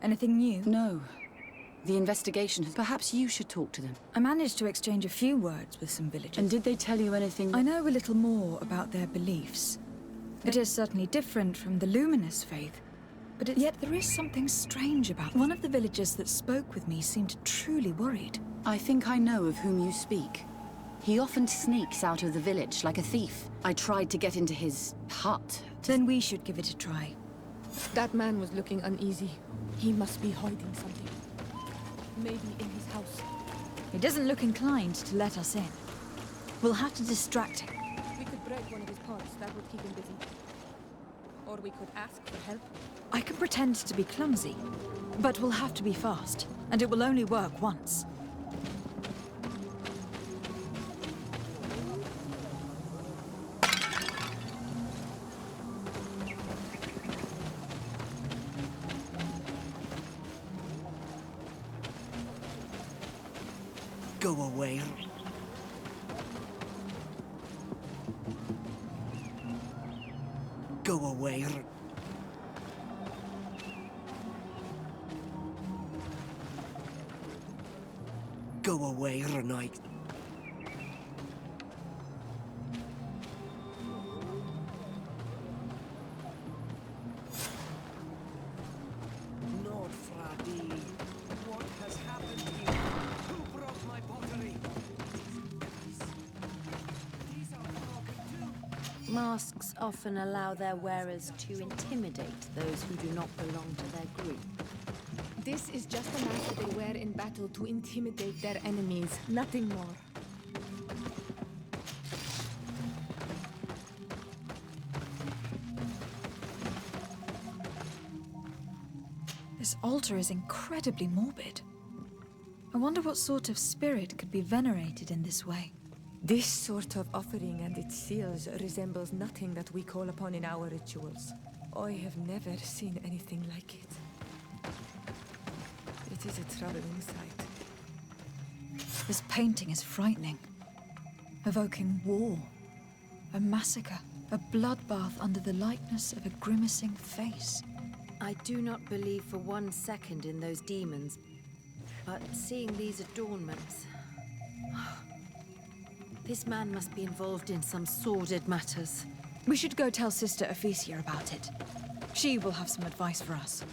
Anything new? No. The investigation has... Perhaps you should talk to them. I managed to exchange a few words with some villagers. And did they tell you anything? I know a little more about their beliefs. It is certainly different from the luminous faith, but yet there is something strange about it. One of the villagers that spoke with me seemed truly worried. I think I know of whom you speak. He often sneaks out of the village like a thief. I tried to get into his hut. Then we should give it a try. That man was looking uneasy. He must be hiding something. Maybe in his house. He doesn't look inclined to let us in. We'll have to distract him. We could break one of his pots. That would keep him busy. Or we could ask for help. I can pretend to be clumsy, but we'll have to be fast, and it will only work once. Go away. Go away. Go away, Renai. Lord Fradi, what has happened here? Who broke my pottery? These are broken too. Masks often allow their wearers to intimidate those who do not belong to their group. This is just a mask they wear in battle to intimidate their enemies, nothing more. This altar is incredibly morbid. I wonder what sort of spirit could be venerated in this way. This sort of offering and its seals resembles nothing that we call upon in our rituals. I have never seen anything like it. It is a troubling sight. This painting is frightening, evoking war, a massacre, a bloodbath under the likeness of a grimacing face. I do not believe for 1 second in those demons, but seeing these adornments... This man must be involved in some sordid matters. We should go tell Sister Ephesia about it. She will have some advice for us.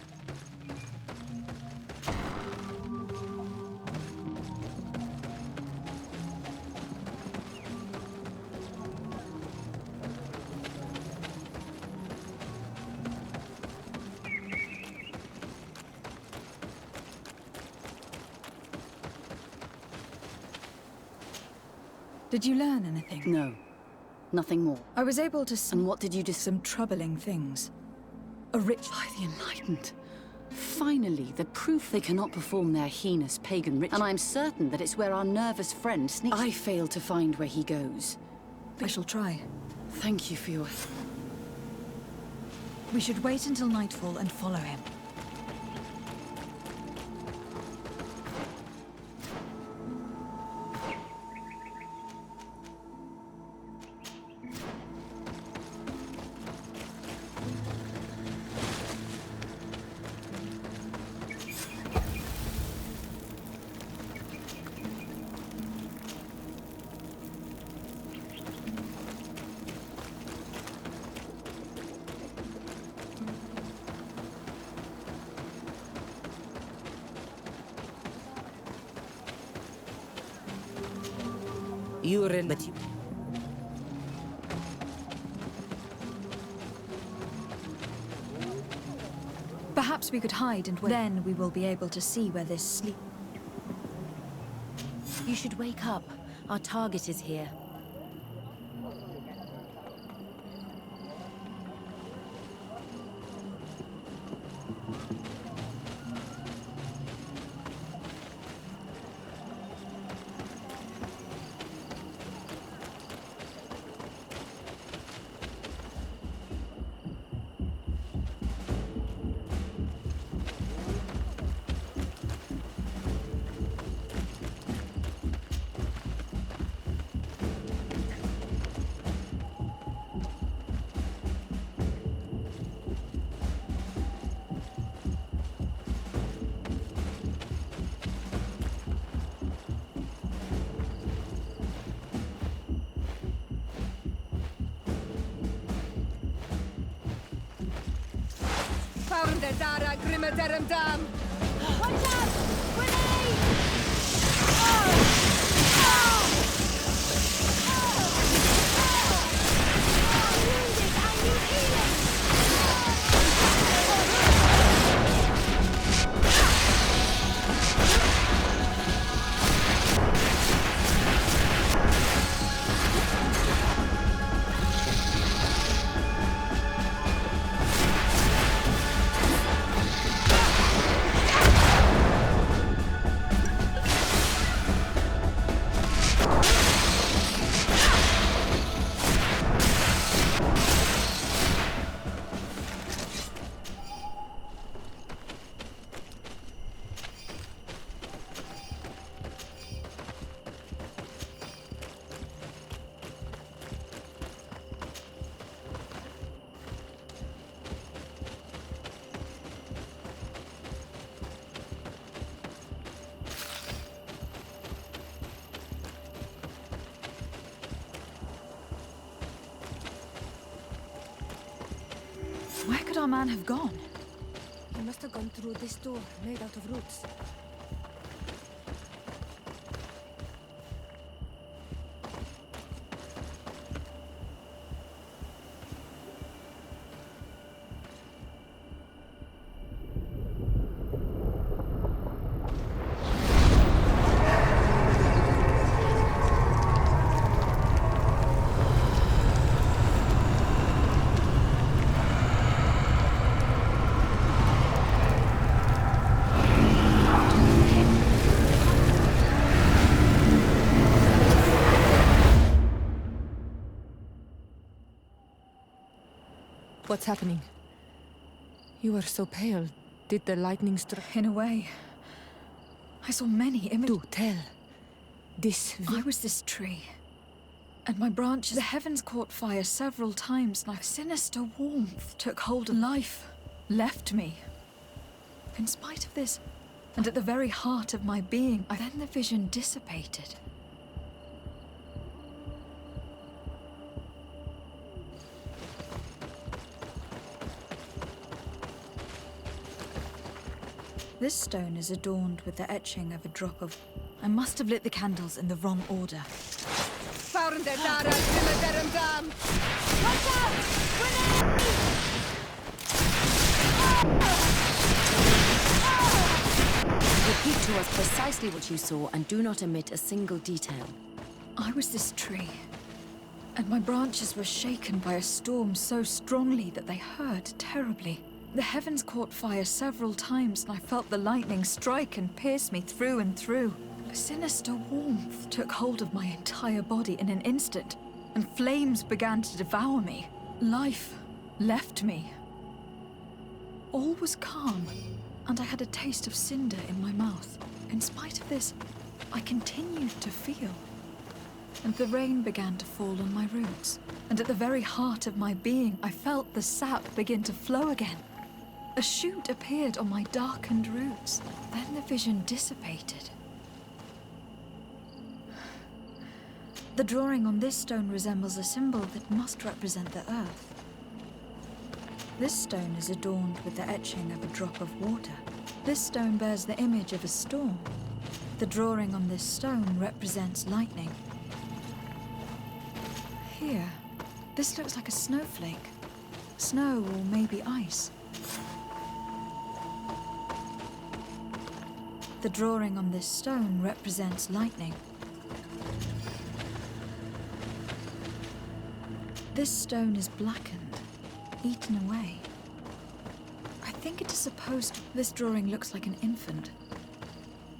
Did you learn anything? No. Nothing more. I was able to And what did you do? some troubling things. A rich... By the Enlightened. Finally, the proof they cannot perform their heinous pagan ritual. And I'm certain that it's where our nervous friend sneaks. I failed to find where he goes. I shall try. Thank you for your... We should wait until nightfall and follow him. You're in, but you... Perhaps we could hide and wait. Then we will be able to see where this sleep... You should wake up. Our target is here. Watch out! Grenade! Wounded, I need healing! Where could our man have gone? He must have gone through this door, made out of roots. What's happening? You are so pale. Did the lightning strike? In a way. I saw many images. Do tell. I was this tree. And my branches, the heavens caught fire several times, and a sinister warmth took hold of life, left me. In spite of this, and at the very heart of my being, then the vision dissipated. This stone is adorned with the etching of a drop of... I must have lit the candles in the wrong order. Watch out! Grenade! Repeat to us precisely what you saw and do not omit a single detail. I was this tree, and my branches were shaken by a storm so strongly that they hurt terribly. The heavens caught fire several times, and I felt the lightning strike and pierce me through and through. A sinister warmth took hold of my entire body in an instant, and flames began to devour me. Life left me. All was calm, and I had a taste of cinder in my mouth. In spite of this, I continued to feel. And the rain began to fall on my roots, and at the very heart of my being, I felt the sap begin to flow again. A shoot appeared on my darkened roots. Then the vision dissipated. The drawing on this stone resembles a symbol that must represent the earth. This stone is adorned with the etching of a drop of water. This stone bears the image of a storm. The drawing on this stone represents lightning. Here, this looks like a snowflake. Snow or maybe ice. The drawing on this stone represents lightning. This stone is blackened, eaten away. I think it is supposed to... This drawing looks like an infant.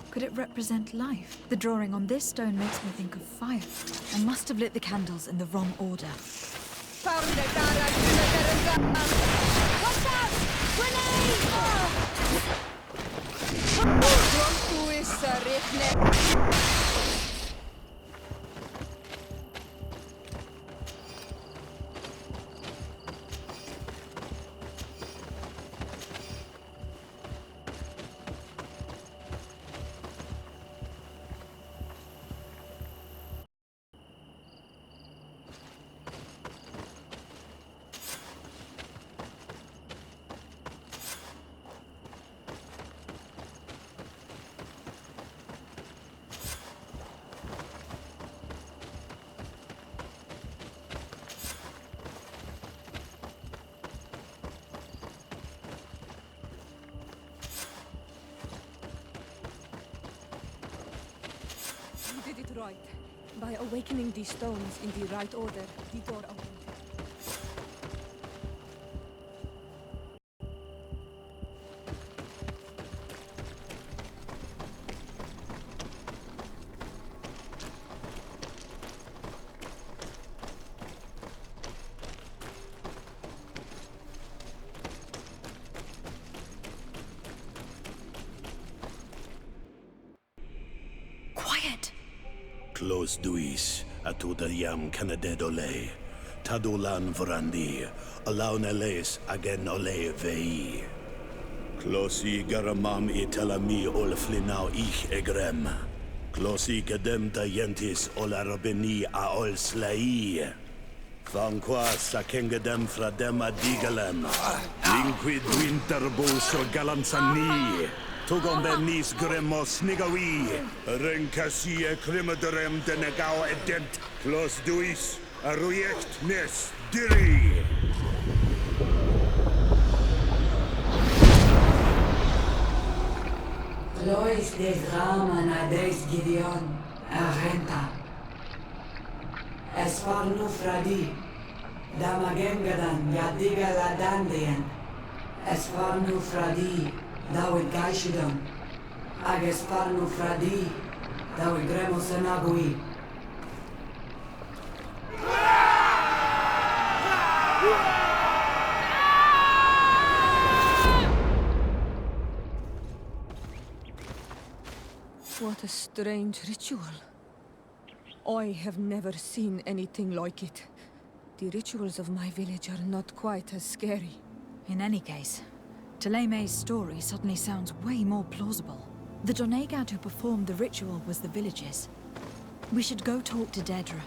Could it represent life? The drawing on this stone makes me think of fire. I must have lit the candles in the wrong order. Watch out! Grenade! right. By awakening these stones in the right order, the door opened. Quiet! Close duis, atuda yam canadedole. Tadulan vrandi, alaun eles agen ole vei. Closi garamam itelami olflinau ich egrem. Closi gedem yentis olarabeni a ol slai. Vanqua sakengedem fradem adigalem. Linquid winterbus o galamsani. Tugom benis gremos nigawi. Renkasi e krimaderem denegao edent. Close duis, aruyect nes diri. Lois des Raman ades Gideon, Arenta. Esfarnu fradi, Damagengadan, Yadiga Ladandian. Esfarnu fradi, Dawid Gaishidon. Agesfarnu fradi, Dawid Gremos Enagui. What a strange ritual. I have never seen anything like it. The rituals of my village are not quite as scary. In any case, Teleme's story suddenly sounds way more plausible. The Donegad who performed the ritual was the villagers. We should go talk to Dedra.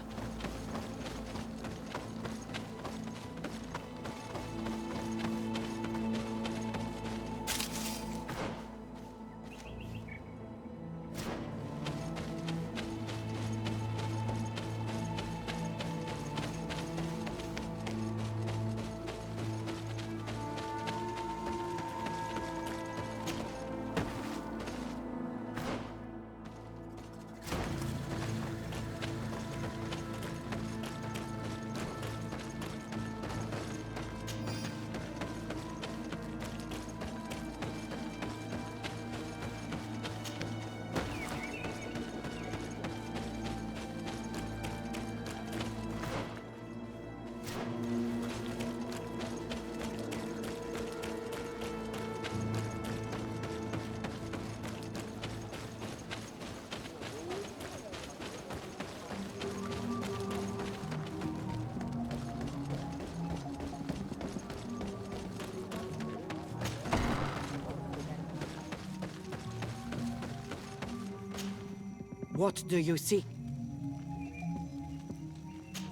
What do you see?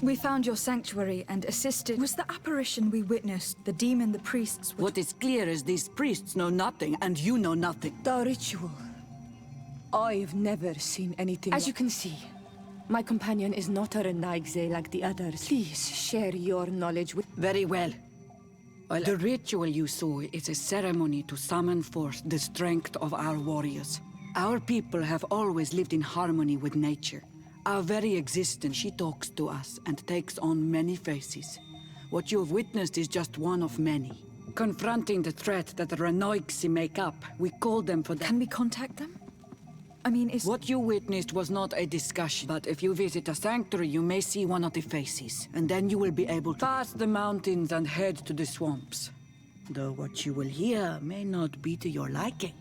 We found your sanctuary and assisted. Was the apparition we witnessed the demon the priests would... What is clear is these priests know nothing, and you know nothing. The ritual. I've never seen anything. As you can see, my companion is not a Renaigze like the others. Please share your knowledge with... Very well. The ritual you saw is a ceremony to summon forth the strength of our warriors. Our people have always lived in harmony with nature. Our very existence, she talks to us and takes on many faces. What you have witnessed is just one of many. Confronting the threat that the Renoixi make up, we call them for that. Can we contact them? I mean, is... What you witnessed was not a discussion, but if you visit a sanctuary, you may see one of the faces, and then you will be able to pass the mountains and head to the swamps. Though what you will hear may not be to your liking.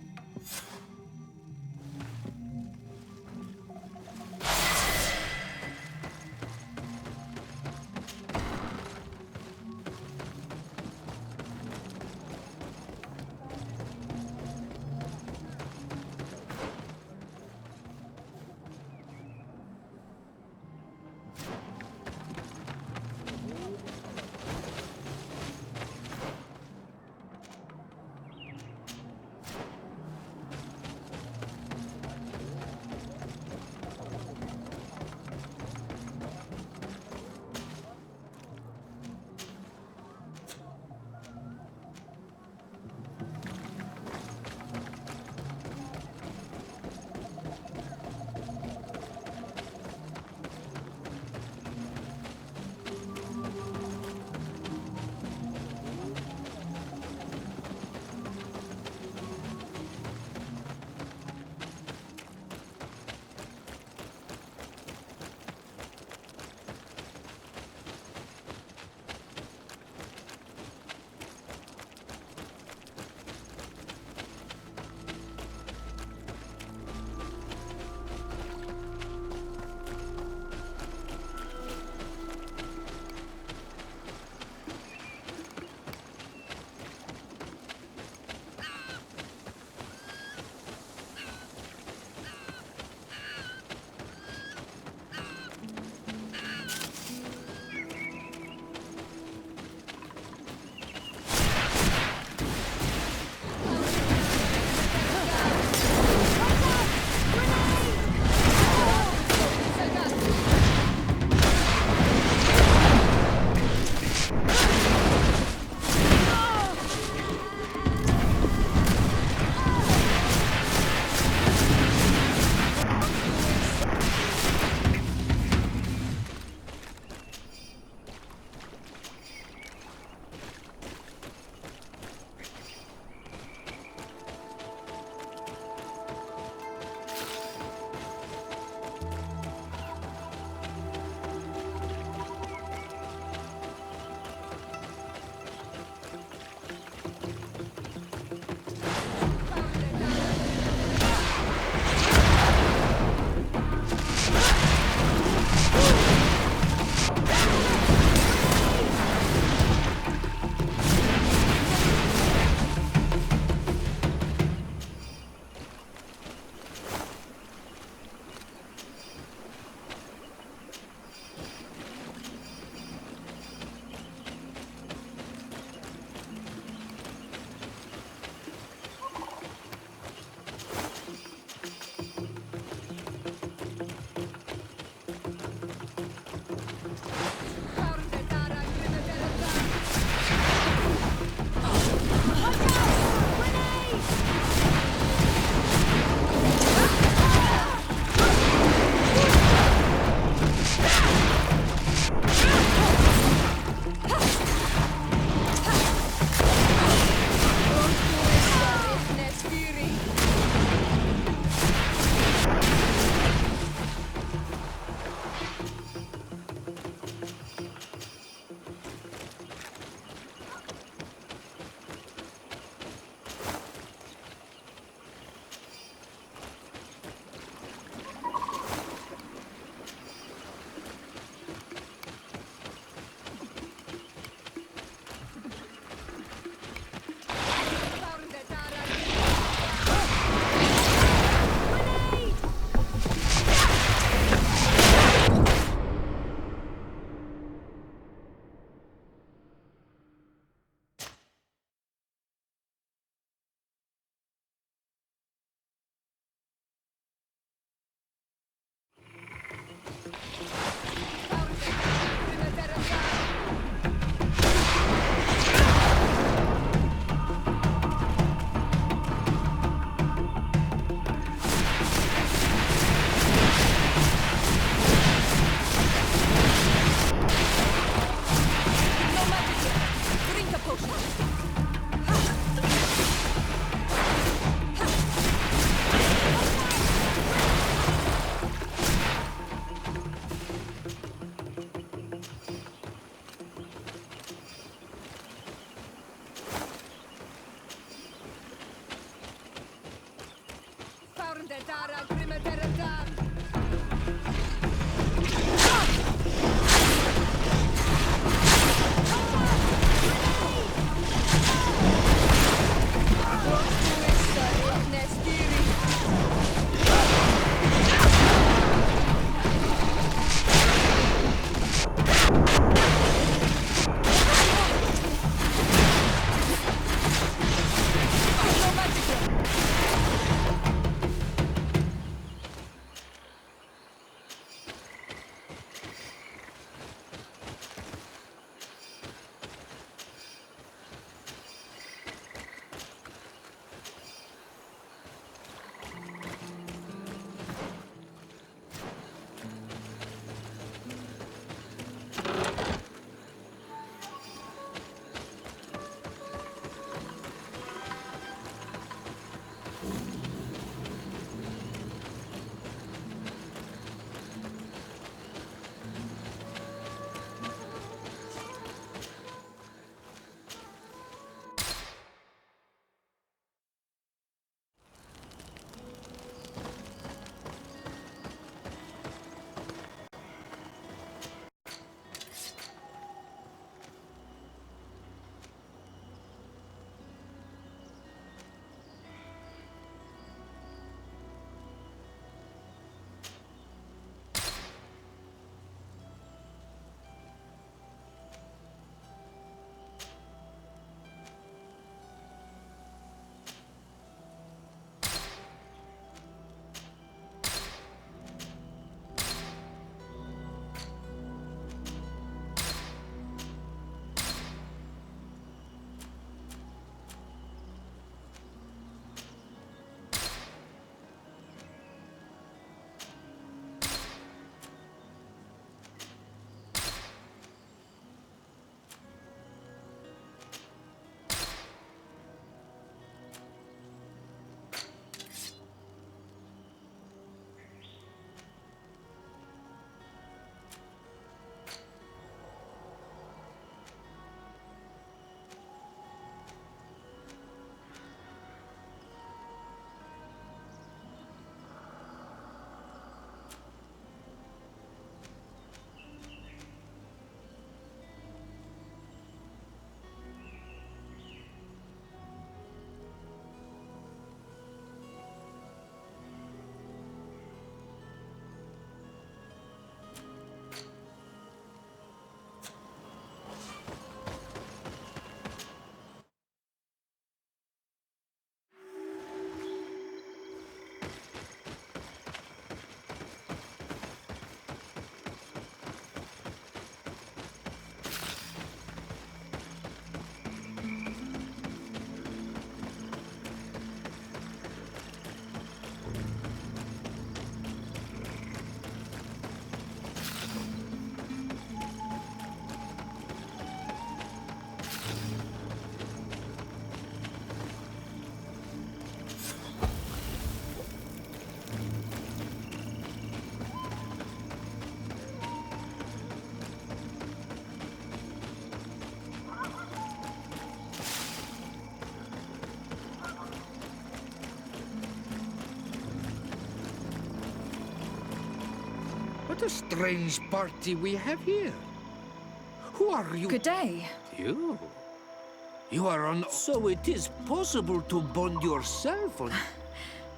What a strange party we have here. Who are you? Good day. You? You are on... So it is possible to bond yourself on...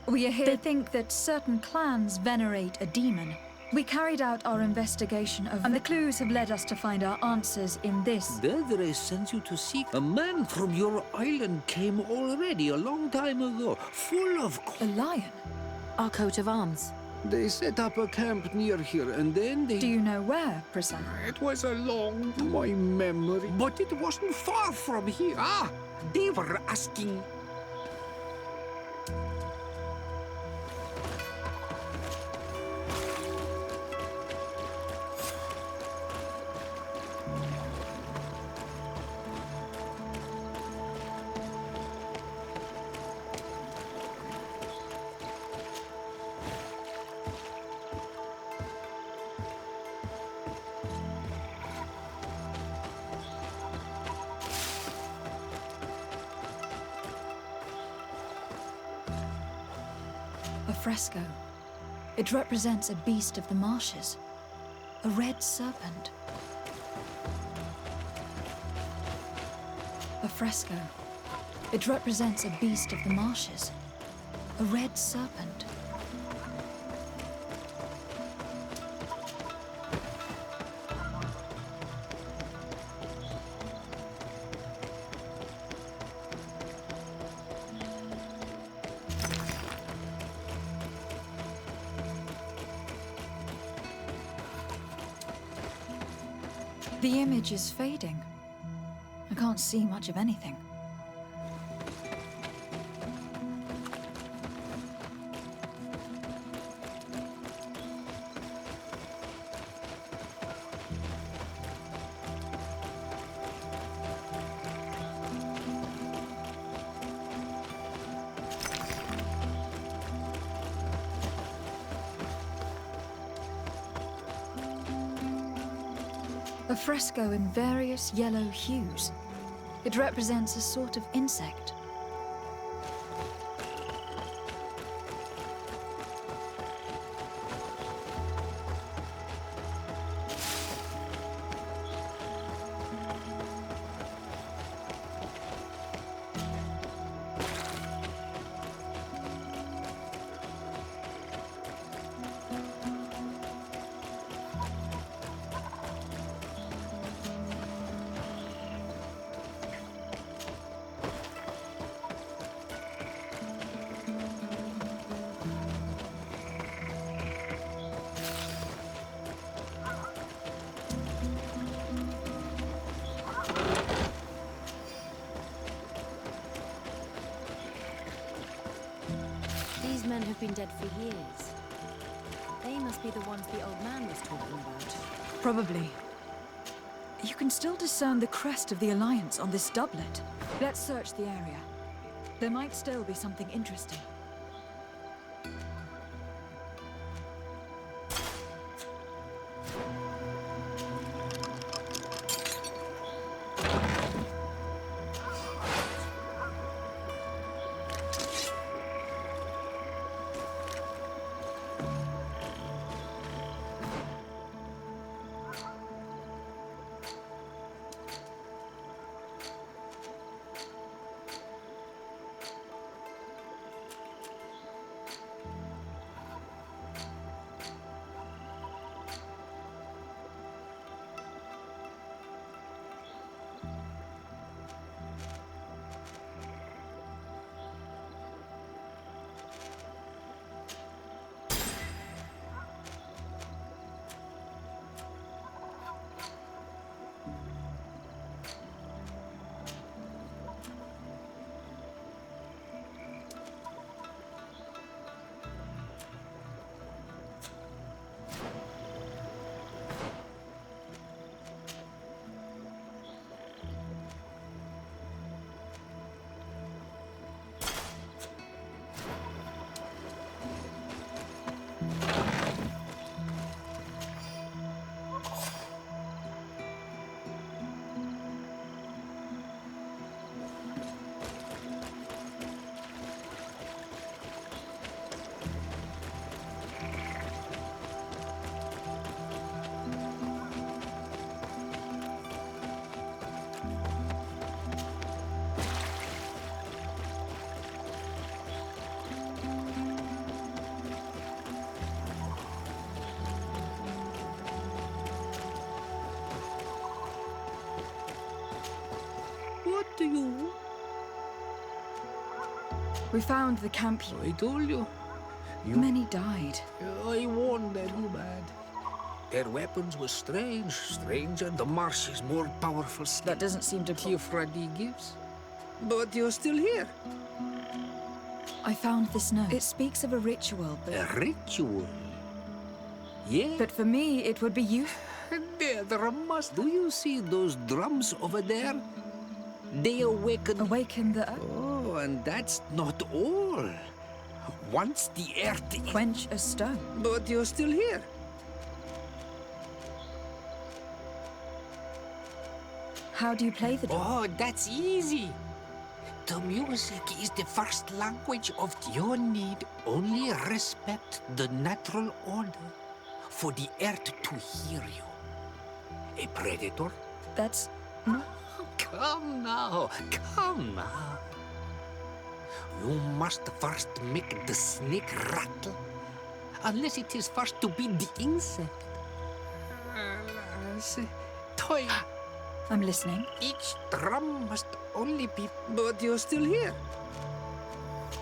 We are here to think that certain clans venerate a demon. We carried out our investigation of... And the clues have led us to find our answers in this. Dedre sends you to seek. A man from your island came already a long time ago, full of... A lion? Our coat of arms. They set up a camp near here, and then they... Do you know where, precisely? It was a long... my memory. But it wasn't far from here. Ah! They were asking... A fresco. It represents a beast of the marshes. A red serpent. A fresco. It represents a beast of the marshes. A red serpent. The image is fading. I can't see much of anything. A fresco in various yellow hues. It represents a sort of insect. These men have been dead for years. They must be the ones the old man was talking about. Probably. You can still discern the crest of the Alliance on this doublet. Let's search the area. There might still be something interesting. What do you want? We found the camp here. I told you. Many died. I warned them too bad. Their weapons were strange, stranger. The marshes more powerful still. That doesn't seem to Theophradi gives. But you're still here. I found this note. It speaks of a ritual, but... A ritual? Yeah. But for me, it would be you. There must... Do you see those drums over there? They awaken... Awaken the earth? Oh, and that's not all. Once the earth... Quench a stone. But you're still here. How do you play the drum? Oh, that's easy. The music is the first language of your need. Only respect the natural order for the earth to hear you. A predator? That's not... Come now, come now. You must first make the snake rattle, unless it is first to be the insect. Toy. I'm listening. Each drum must only be... But you're still here.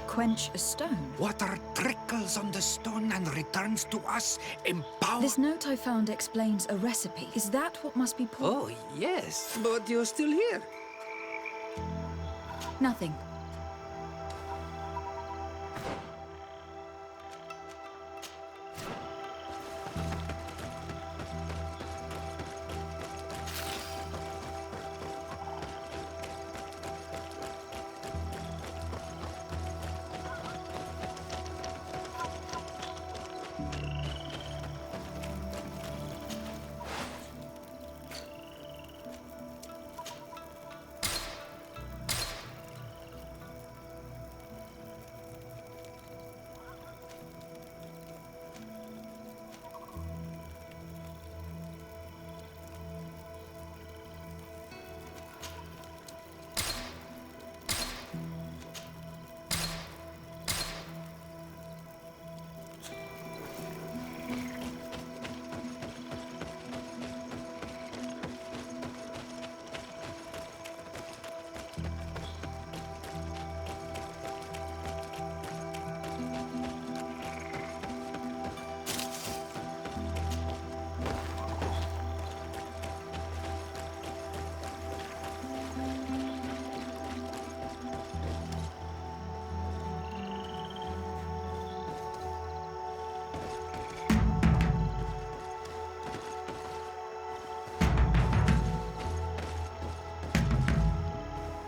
Quench a stone. Water trickles on the stone and returns to us empowered. This note I found explains a recipe. Is that what must be poured? Oh, yes. But you're still here. Nothing.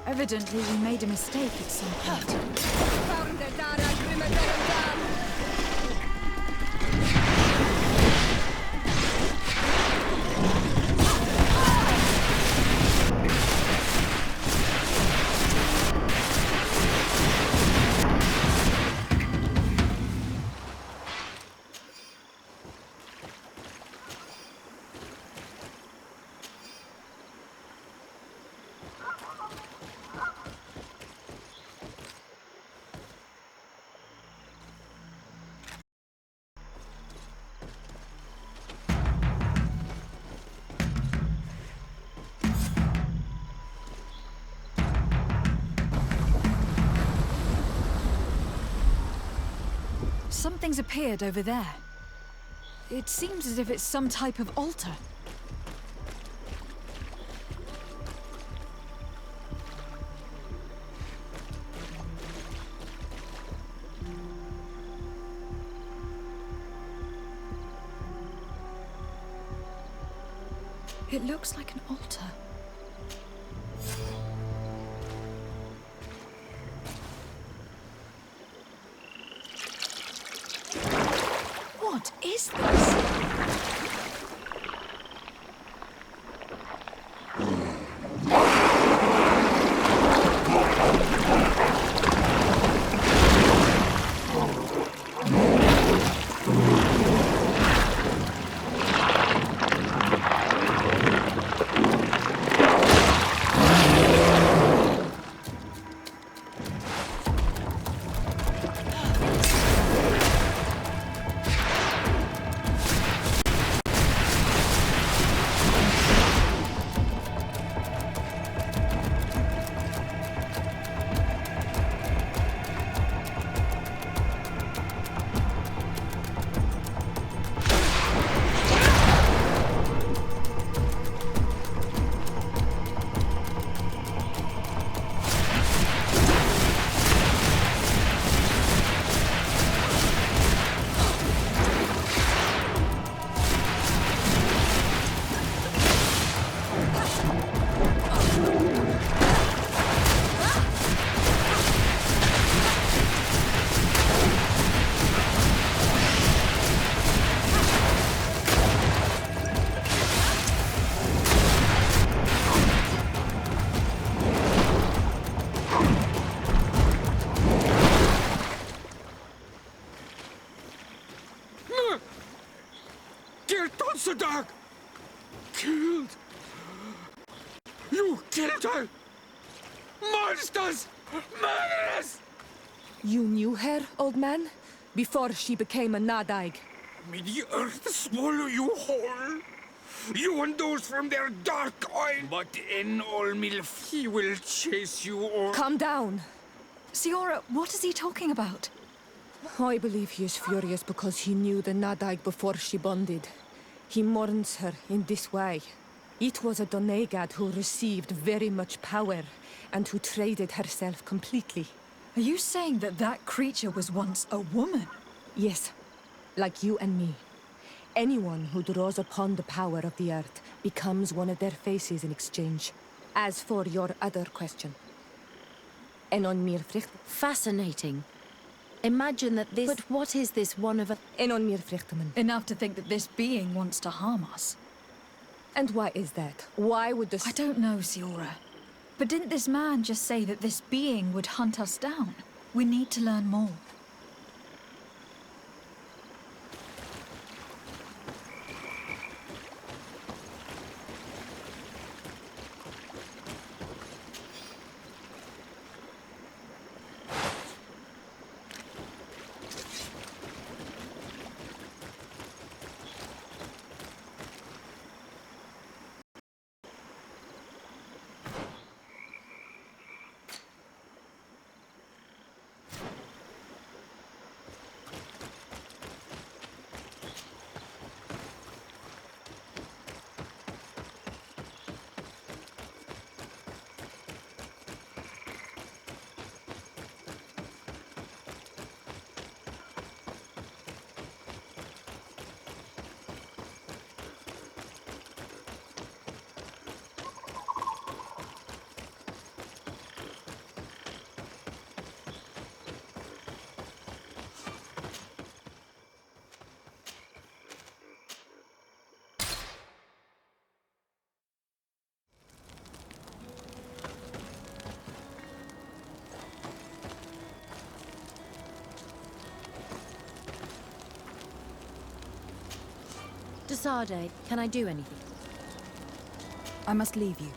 Evidently, we made a mistake at some point. Something's appeared over there. It seems as if it's some type of altar. It looks like an altar. What is this? Sadag! Killed! You killed her! Monsters! Murderers! You knew her, old man? Before she became a Nadaig? May the earth swallow you whole! You and those from their dark eye! But in Olmilf, he will chase you all. Calm down. Siora, what is he talking about? I believe he is furious because he knew the Nadaig before she bonded. He mourns her in this way. It was a Donegad who received very much power, and who traded herself completely. Are you saying that that creature was once a woman? Yes, like you and me. Anyone who draws upon the power of the earth becomes one of their faces in exchange. As for your other question. Enon mir fricht. Fascinating. Imagine that this... But what is this one of a... Enon mir frichtamen. Enough to think that this being wants to harm us. And why is that? Why would the... I don't know, Siora. But didn't this man just say that this being would hunt us down? We need to learn more. Desade, can I do anything? I must leave you.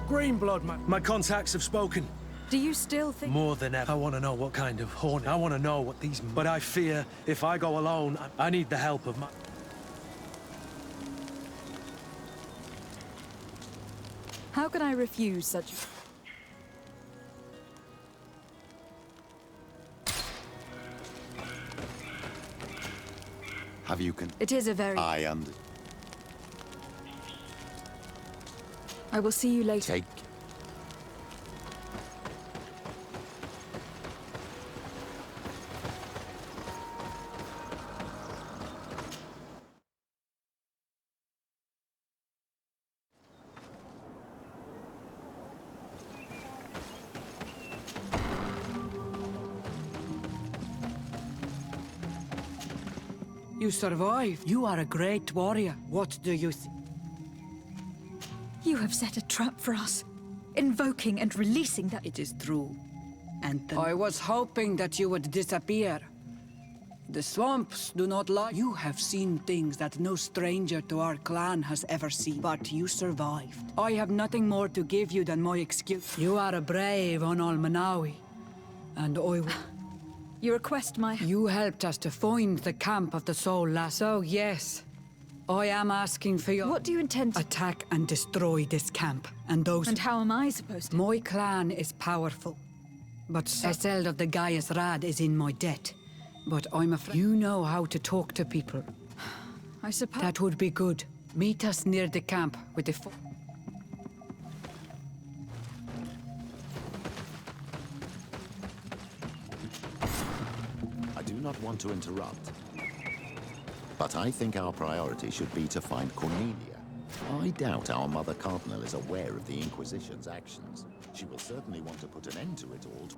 Greenblood, my contacts have spoken. Do you still think... More than ever. I want to know what kind of horn. I want to know what these... But I fear if I go alone, I need the help of my... How can I refuse such... Have you It is a very... I will see you later. Take... You survived. You are a great warrior. What do you see? You have set a trap for us, invoking and releasing that... It is true. And I was hoping that you would disappear. The swamps do not lie. You have seen things that no stranger to our clan has ever seen. But you survived. I have nothing more to give you than my excuse. You are a brave on Almanawi. And I will... You request my... You helped us to find the camp of the Soul Lass. So yes, I am asking for your... What do you intend to... Attack and destroy this camp, and those... And how am I supposed to... My clan is powerful, but Cecil of the Gaius Rad is in my debt. But I'm afraid... You know how to talk to people. I suppose... That would be good. Meet us near the camp with the... I do not want to interrupt, but I think our priority should be to find Cornelia. I doubt our Mother Cardinal is aware of the Inquisition's actions. She will certainly want to put an end to it all.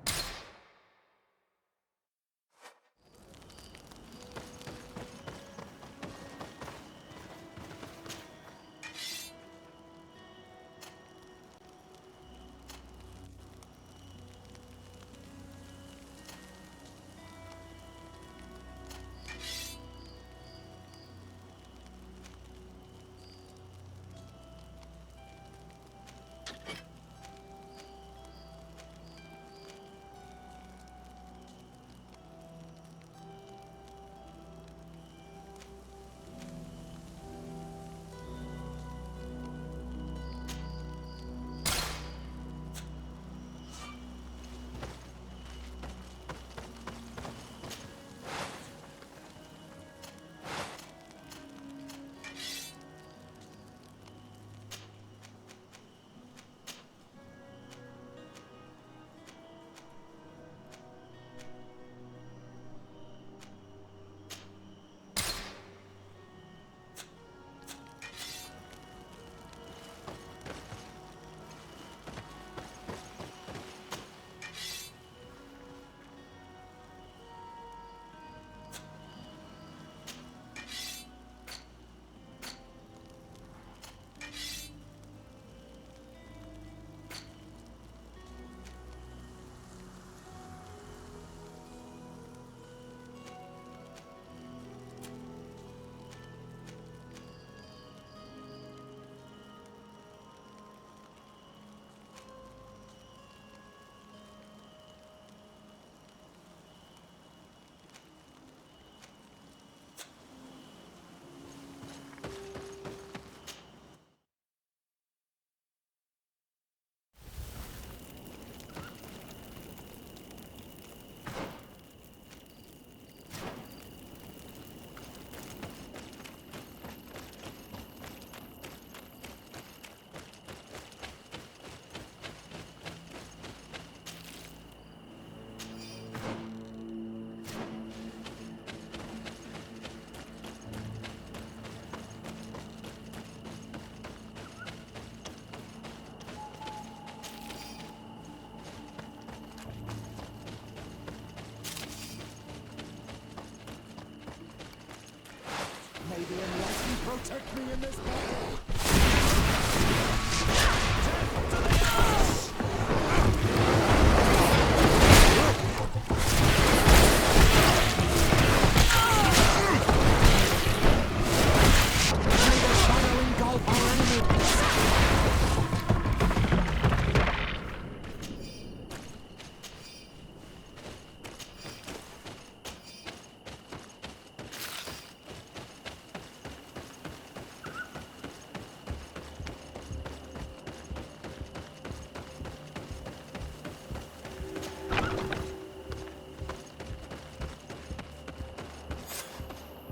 protect me in this battle.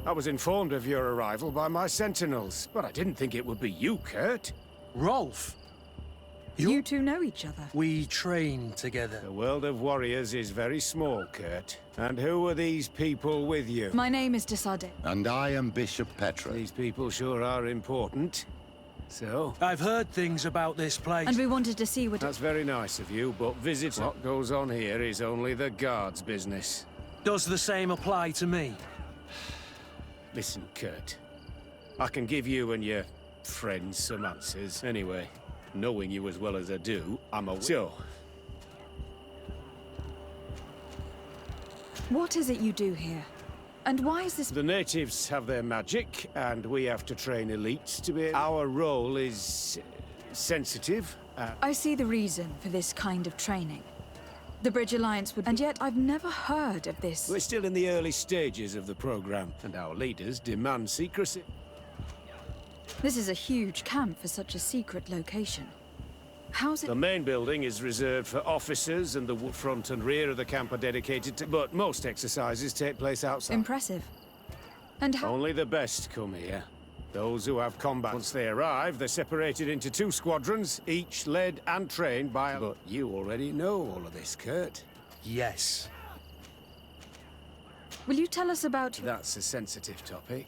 I was informed of your arrival by my sentinels, but I didn't think it would be you, Kurt. Rolf? You two know each other? We train together. The world of warriors is very small, Kurt. And who are these people with you? My name is Desade. And I am Bishop Petra. These people sure are important. So? I've heard things about this place. And we wanted to see what... That's very nice of you, but what goes on here is only the guards' business. Does the same apply to me? Listen, Kurt. I can give you and your friends some answers. Anyway, knowing you as well as I do, I'm a... So... What is it you do here? And why is this... The natives have their magic, and we have to train elites to be... Our role is... sensitive. I see the reason for this kind of training. The Bridge Alliance would... And yet I've never heard of this. We're still in the early stages of the program, and our leaders demand secrecy. This is a huge camp for such a secret location. How's it... The main building is reserved for officers, and the front and rear of the camp are dedicated to... But most exercises take place outside. Impressive. And how... Only the best come here. Those who have combat. Once they arrive, they're separated into 2 squadrons, each led and trained by... But you already know all of this, Kurt. Yes. Will you tell us about... That's a sensitive topic.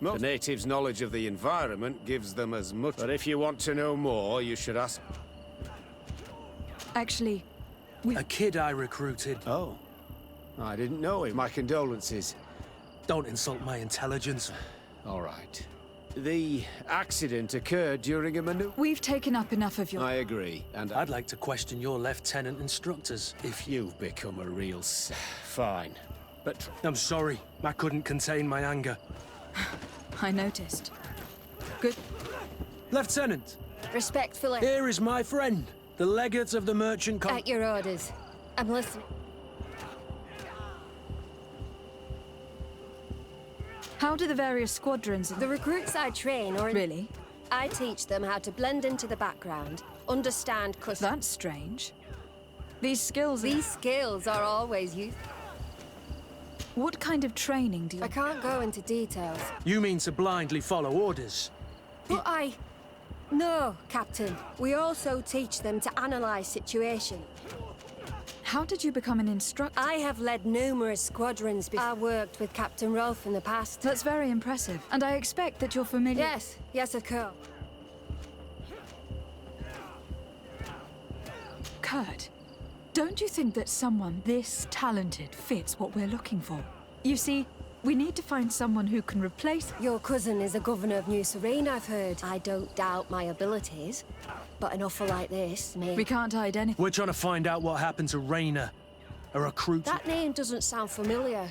The natives' knowledge of the environment gives them as much... But if you want to know more, you should ask... Actually, A kid I recruited. Oh. I didn't know him. My condolences. Don't insult my intelligence. All right. The accident occurred during a maneuver. We've taken up enough of your... I agree, and I'd like to question your lieutenant instructors. If you've become a real... Fine. But... I'm sorry. I couldn't contain my anger. I noticed. Good. Lieutenant! Respectfully. Here is my friend, the legate of the merchant... At your orders. I'm listening. How do the various squadrons... The recruits I train or... Really? I teach them how to blend into the background, understand customs... That's strange. These skills... These skills are always useful. What kind of training do you... I can't go into details. You mean to blindly follow orders? But No, Captain. We also teach them to analyze situations. How did you become an instructor? I have led numerous squadrons before. I worked with Captain Rolf in the past. That's very impressive. And I expect that you're familiar... Yes, of course. Kurt, don't you think that someone this talented fits what we're looking for? You see, we need to find someone who can replace... Your cousin is a governor of New Serene, I've heard. I don't doubt my abilities, but an offer like this, me... We can't hide anything. We're trying to find out what happened to Rainer, a recruit... That name doesn't sound familiar.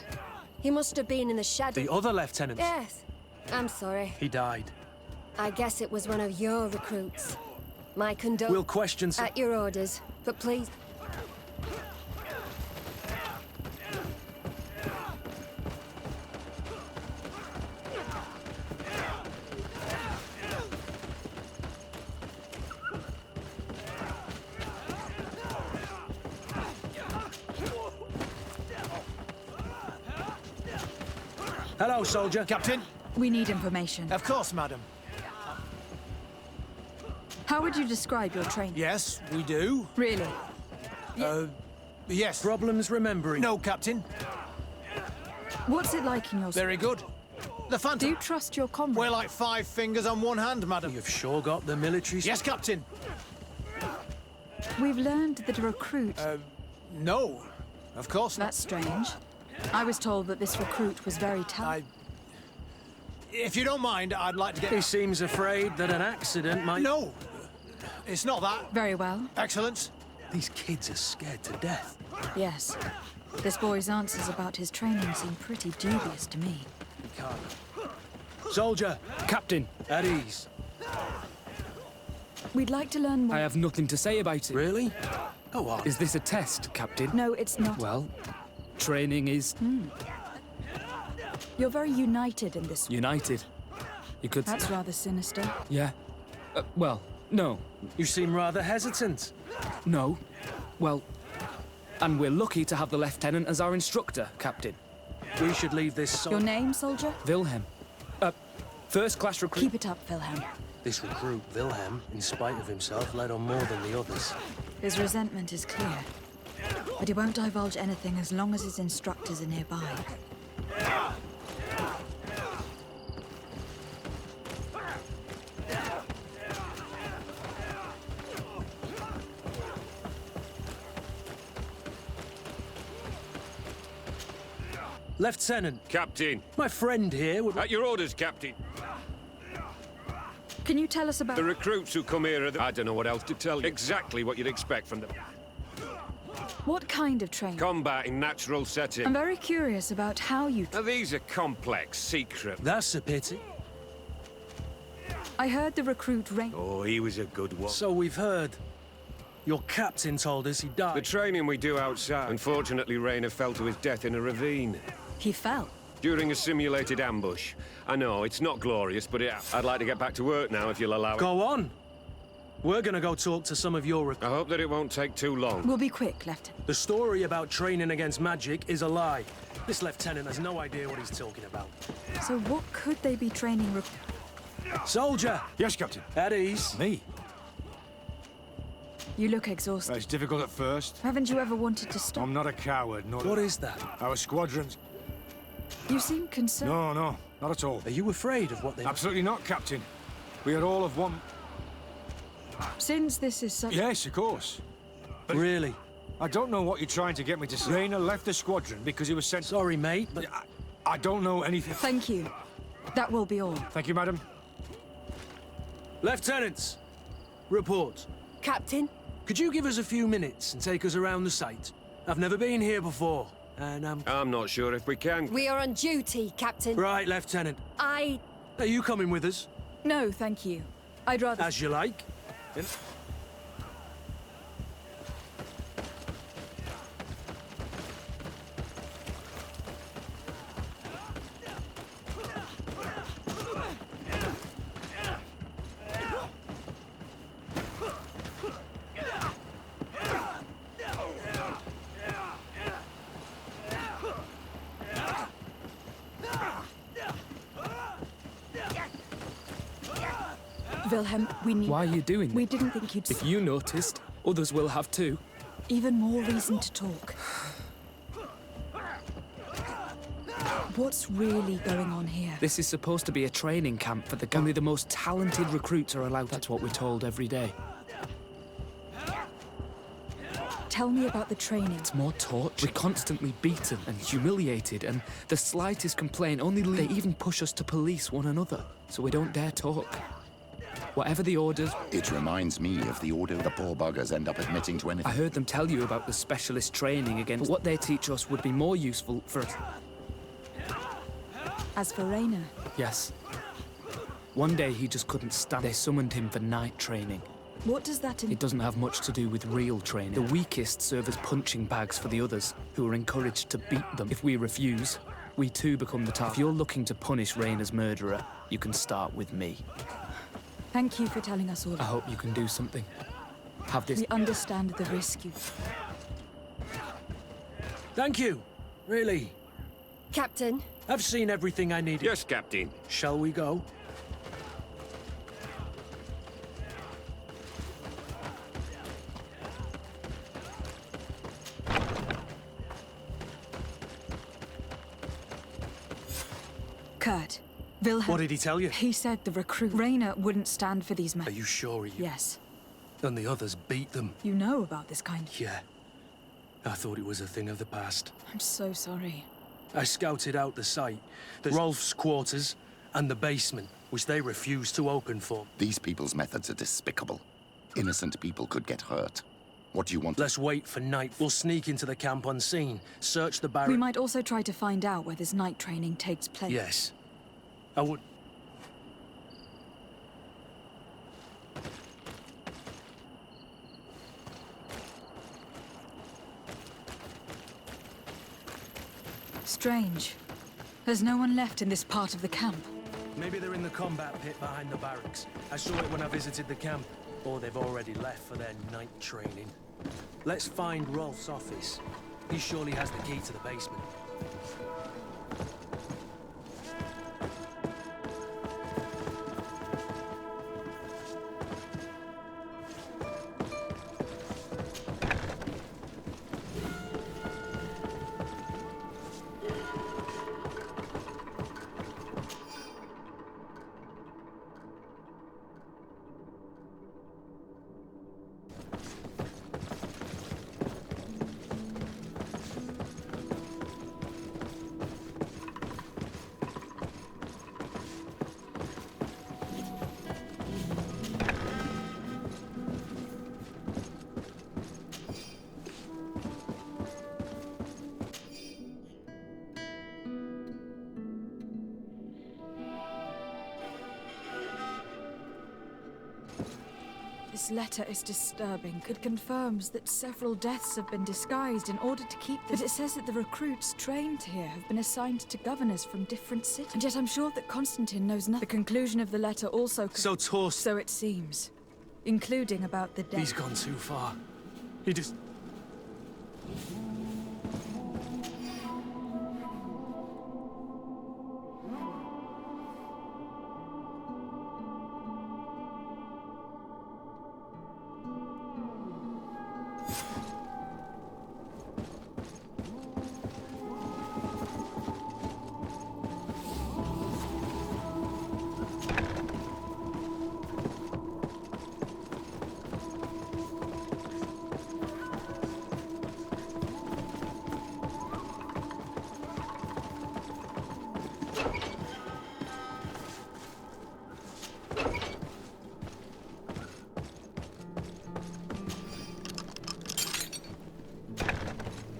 He must have been in the shadow... The other lieutenant? Yes. I'm sorry. He died. I guess it was one of your recruits. My condolences... We'll question... At your orders, but please... Hello, soldier. Captain? We need information. Of course, madam. How would you describe your training? Yes, we do. Really? Yes. Problems remembering? No, Captain. What's it like in your... Very good. The Phantom... Do you trust your comrades? We're like 5 fingers on one hand, madam. You've sure got the military... Yes, Captain. We've learned that a recruit... No. Of course not. That's strange. I was told that this recruit was very talented. if you don't mind, I'd like to get... He seems afraid that an accident might... No! It's not that. Very well. Excellence. These kids are scared to death. Yes. This boy's answers about his training seem pretty dubious to me. Soldier! Captain! At ease. We'd like to learn more... I have nothing to say about it. Really? Go on. Is this a test, Captain? No, it's not. Well, training is... You're very united in this... United. You could... That's rather sinister. Yeah. Well, no. You seem rather hesitant. No. Well... And we're lucky to have the Lieutenant as our instructor, Captain. We should leave this... Your name, soldier? Wilhelm. First-class recruit... Keep it up, Wilhelm. This recruit, Wilhelm, in spite of himself, led on more than the others. His resentment is clear. But he won't divulge anything as long as his instructors are nearby. Lieutenant. Captain. My friend here would... At your orders, Captain. Can you tell us about... The recruits who come here are I don't know what else to tell you. Exactly what you'd expect from them. What kind of training? Combat in natural setting. I'm very curious about how you... Now, these are complex, secret... That's a pity. I heard the recruit Rain... Oh, he was a good one. So we've heard. Your captain told us he died. The training we do outside. Unfortunately, Rayner fell to his death in a ravine. He fell? During a simulated ambush. I know, it's not glorious, but I'd like to get back to work now, if you'll allow it. Go on. We're gonna go talk to some of your... I hope that it won't take too long. We'll be quick, Lieutenant. The story about training against magic is a lie. This lieutenant has no idea what he's talking about. So what could they be training... Soldier! Yes, Captain. At ease. Me? You look exhausted. It's difficult at first. Haven't you ever wanted to stop? I'm not a coward, not... What is that? Our squadrons... You seem concerned. No, not at all. Are you afraid of what they... Absolutely not, Captain. We are all of one... Since this is such... Yes, of course. But really? I don't know what you're trying to get me to say. Rayner left the squadron because he was sent... Sorry, mate, but... I don't know anything. Thank you. That will be all. Thank you, madam. Lieutenants! Report. Captain? Could you give us a few minutes and take us around the site? I've never been here before, and I'm not sure if we can. We are on duty, Captain. Right, Lieutenant. Are you coming with us? No, thank you. I'd rather... As you like. Wilhelm, we need... Why are you doing We this? didn't think you'd... If you noticed, others will have too. Even more reason to talk. What's really going on here? This is supposed to be a training camp for the... Only the most talented recruits are allowed. That's what we're told every day. Tell me about the training. It's more torture. We're constantly beaten and humiliated, and the slightest complaint only leads... They even push us to police one another, so we don't dare talk. Whatever the orders... It reminds me of the order the poor buggers end up admitting to anything. I heard them tell you about the specialist training against... But what they teach us would be more useful for us. As for Rayner... Yes. One day he just couldn't stand. They summoned him for night training. What does that... It doesn't have much to do with real training. The weakest serve as punching bags for the others, who are encouraged to beat them. If we refuse, we too become the target. If you're looking to punish Rayner's murderer, you can start with me. Thank you for telling us all. I hope you can do something. Have this... We understand the risk you... Thank you. Really. Captain? I've seen everything I needed. Yes, Captain. Shall we go? Kurt. Wilhelm... What did he tell you? He said the recruit... Rayner wouldn't stand for these men. Are you sure you... Yes. And the others beat them? You know about this kind... Yeah. I thought it was a thing of the past. I'm so sorry. I scouted out the site. There's Rolf's quarters, And the basement, which they refused to open for. These people's methods are despicable. Innocent people could get hurt. What do you want? Let's wait for night. We'll sneak into the camp unseen, search the barracks. We might also try to find out where this night training takes place. Yes. I would... Strange. There's no one left in this part of the camp. Maybe they're in the combat pit behind the barracks. I saw it when I visited the camp. Or they've already left for their night training. Let's find Rolf's office. He surely has the key to the basement. This letter is disturbing. It confirms that several deaths have been disguised in order to keep them. But it says that the recruits trained here have been assigned to governors from different cities. And yet I'm sure that Constantine knows nothing. The conclusion of the letter also... So it seems. Including about the death. He's gone too far. He just...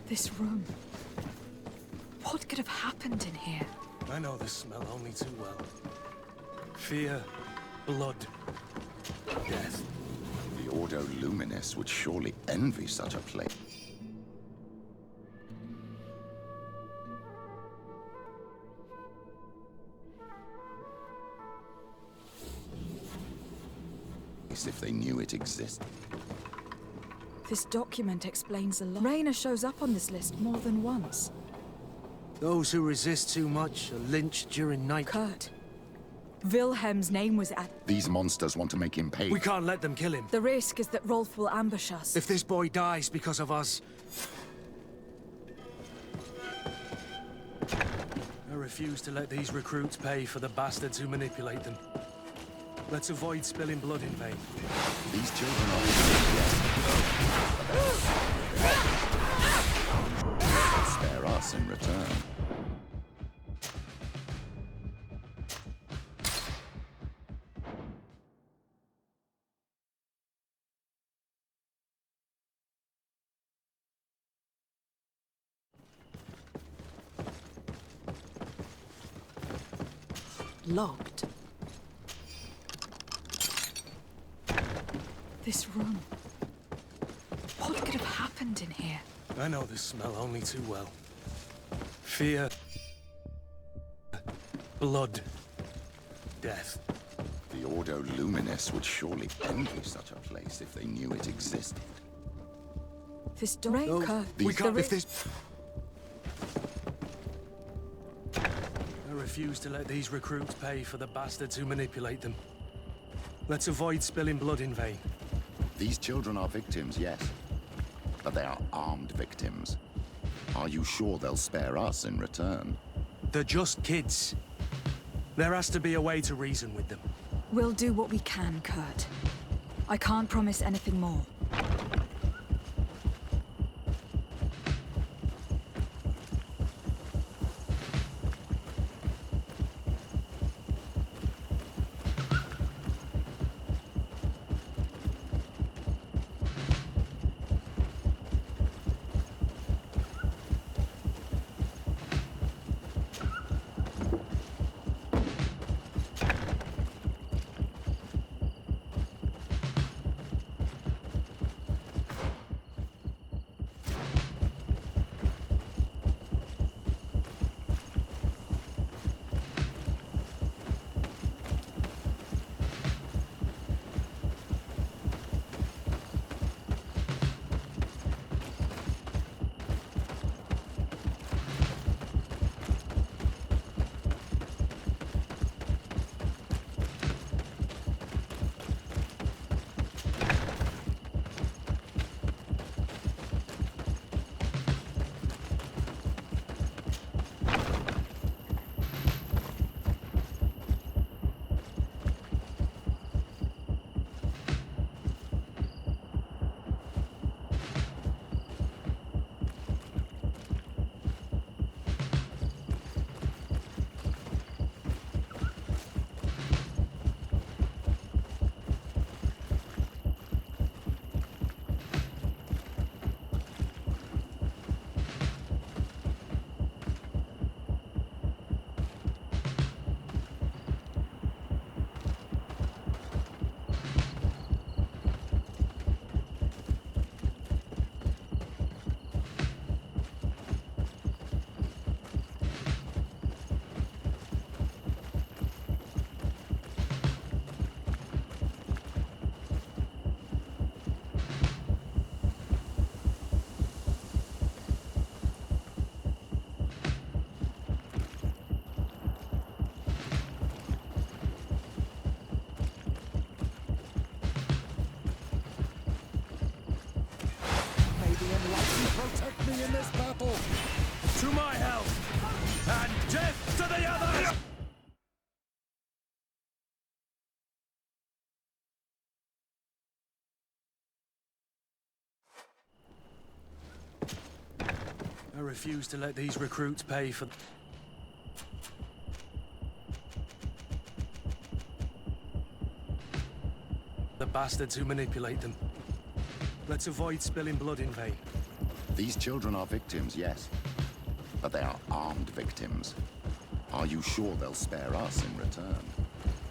This room. What could have happened in here? I know this smell only too well. Fear, blood, death. The Ordo Luminis would surely envy such a place. If they knew it existed. This document explains a lot. Raina shows up on this list more than once. Those who resist too much are lynched during night. Kurt. Wilhelm's name was at... These monsters want to make him pay. We can't let them kill him. The risk is that Rolf will ambush us. If this boy dies because of us... I refuse to let these recruits pay for the bastards who manipulate them. Let's avoid spilling blood in vain. These children are... Spare us in return. Locked. This room. What could have happened in here? I know this smell only too well. Fear, blood, death. The Ordo Luminis would surely envy such a place if they knew it existed. This door. We can't. If this. I refuse to let these recruits pay for the bastards who manipulate them. Let's avoid spilling blood in vain. These children are victims, yes. But they are armed victims. Are you sure they'll spare us in return? They're just kids. There has to be a way to reason with them. We'll do what we can, Kurt. I can't promise anything more. I refuse to let these recruits pay for... the bastards who manipulate them. Let's avoid spilling blood in vain. These children are victims, yes. But they are armed victims. Are you sure they'll spare us in return?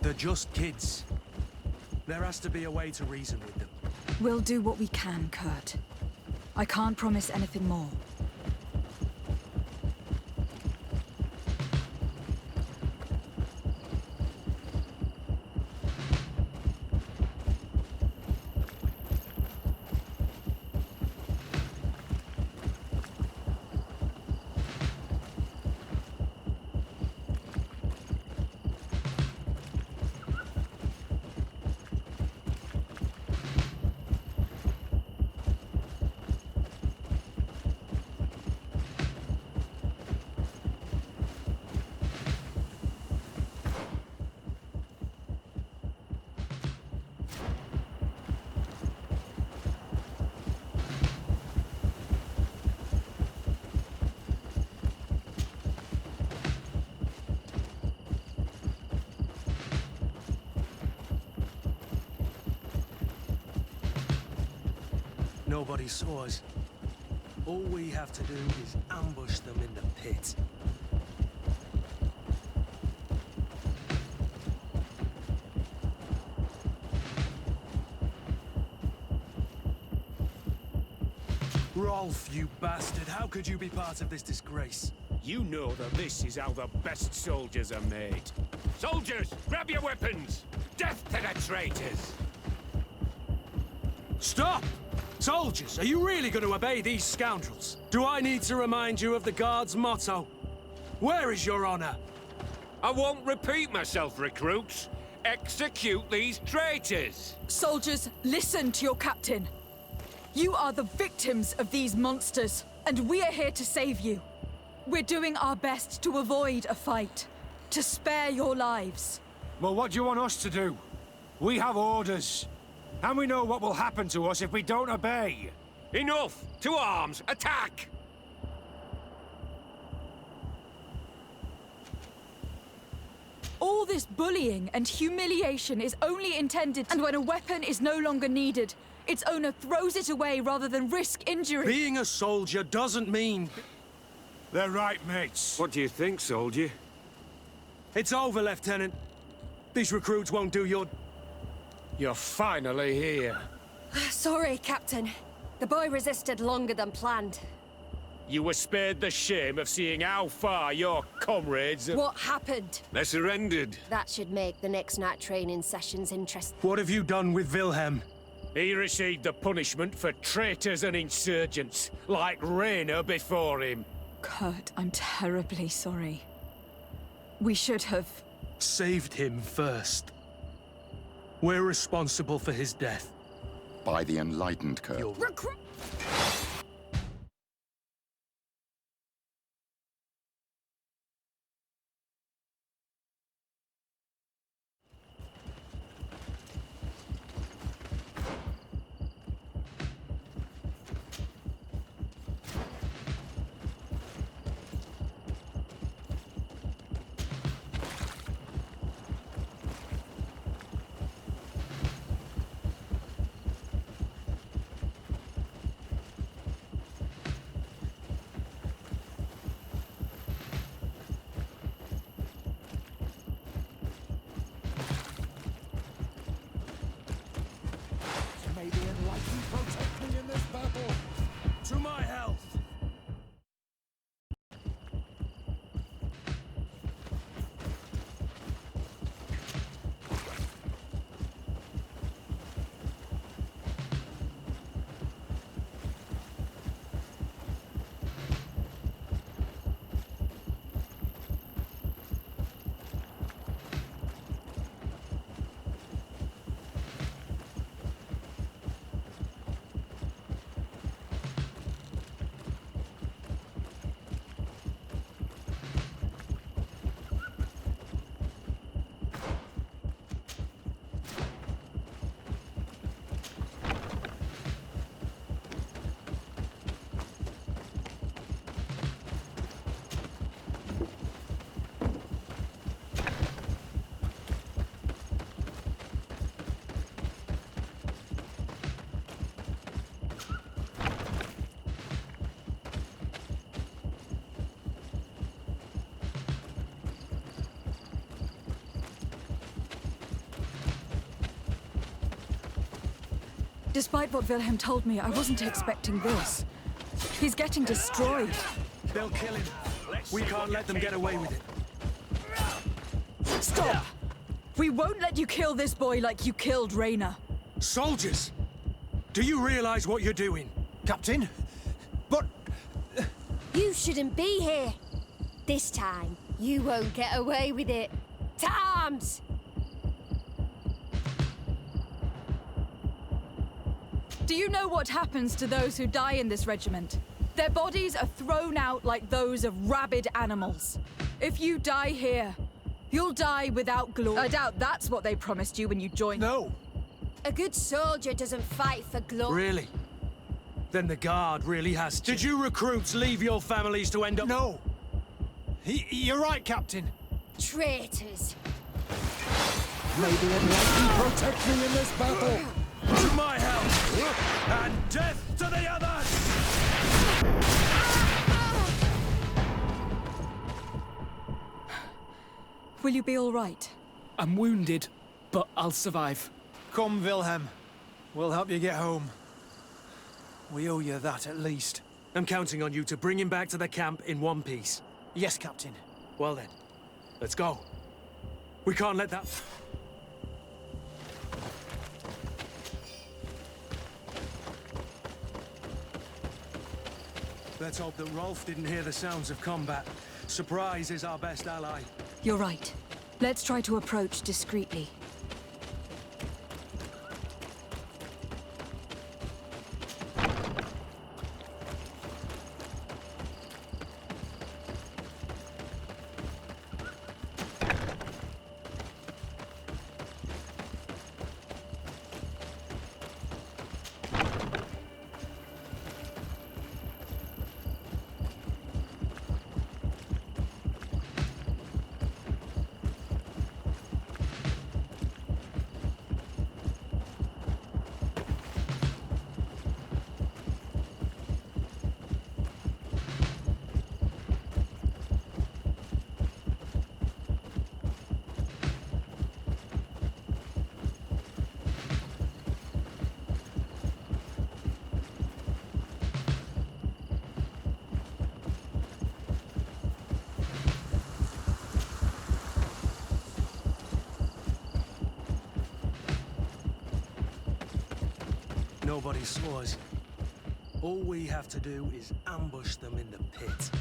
They're just kids. There has to be a way to reason with them. We'll do what we can, Kurt. I can't promise anything more. Nobody saw us. All we have to do is ambush them in the pit. Rolf, you bastard! How could you be part of this disgrace? You know that this is how the best soldiers are made. Soldiers, grab your weapons! Death to the traitors! Stop! Soldiers, are you really going to obey these scoundrels? Do I need to remind you of the Guard's motto? Where is your honor? I won't repeat myself, recruits. Execute these traitors! Soldiers, listen to your captain. You are the victims of these monsters, and we are here to save you. We're doing our best to avoid a fight, to spare your lives. Well, what do you want us to do? We have orders. And we know what will happen to us if we don't obey. Enough! To arms! Attack! All this bullying and humiliation is only intended, and when a weapon is no longer needed, its owner throws it away rather than risk injury. Being a soldier doesn't mean... They're right, mates. What do you think, soldier? It's over, Lieutenant. These recruits won't do your... You're finally here. Sorry, Captain. The boy resisted longer than planned. You were spared the shame of seeing how far your comrades... What happened? They surrendered. That should make the next night training sessions interesting. What have you done with Wilhelm? He received the punishment for traitors and insurgents, like Rainer before him. Kurt, I'm terribly sorry. We should have... saved him first. We're responsible for his death. By the enlightened, Kurt. May the enlightened protect me in this battle. To my health! Despite what Wilhelm told me, I wasn't expecting this. He's getting destroyed. They'll kill him. We can't let them get away with it. Stop! We won't let you kill this boy like you killed Raina. Soldiers! Do you realize what you're doing? Captain? But... You shouldn't be here. This time, you won't get away with it. To arms! Do you know what happens to those who die in this regiment? Their bodies are thrown out like those of rabid animals. If you die here, you'll die without glory. I doubt that's what they promised you when you joined. No! A good soldier doesn't fight for glory. Really? Then the Guard really has... Did you recruits leave your families to end up... No! You're right, Captain. Traitors. May the Enlightened protect me in this battle! To my help! And death to the others! Will you be all right? I'm wounded, but I'll survive. Come, Wilhelm. We'll help you get home. We owe you that, at least. I'm counting on you to bring him back to the camp in one piece. Yes, Captain. Well then, let's go. We can't let that... Let's hope that Rolf didn't hear the sounds of combat. Surprise is our best ally. You're right. Let's try to approach discreetly. Nobody saw us. All we have to do is ambush them in the pit.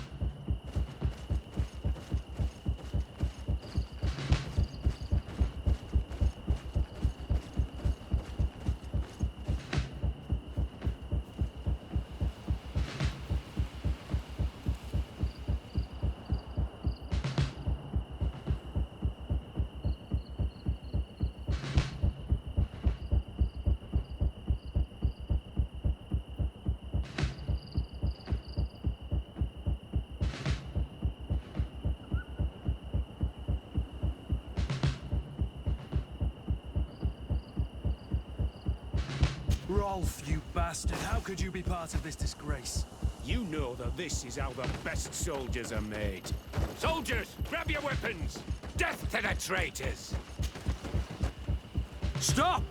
Rolf, you bastard! How could you be part of this disgrace? You know that this is how the best soldiers are made. Soldiers, grab your weapons! Death to the traitors! Stop!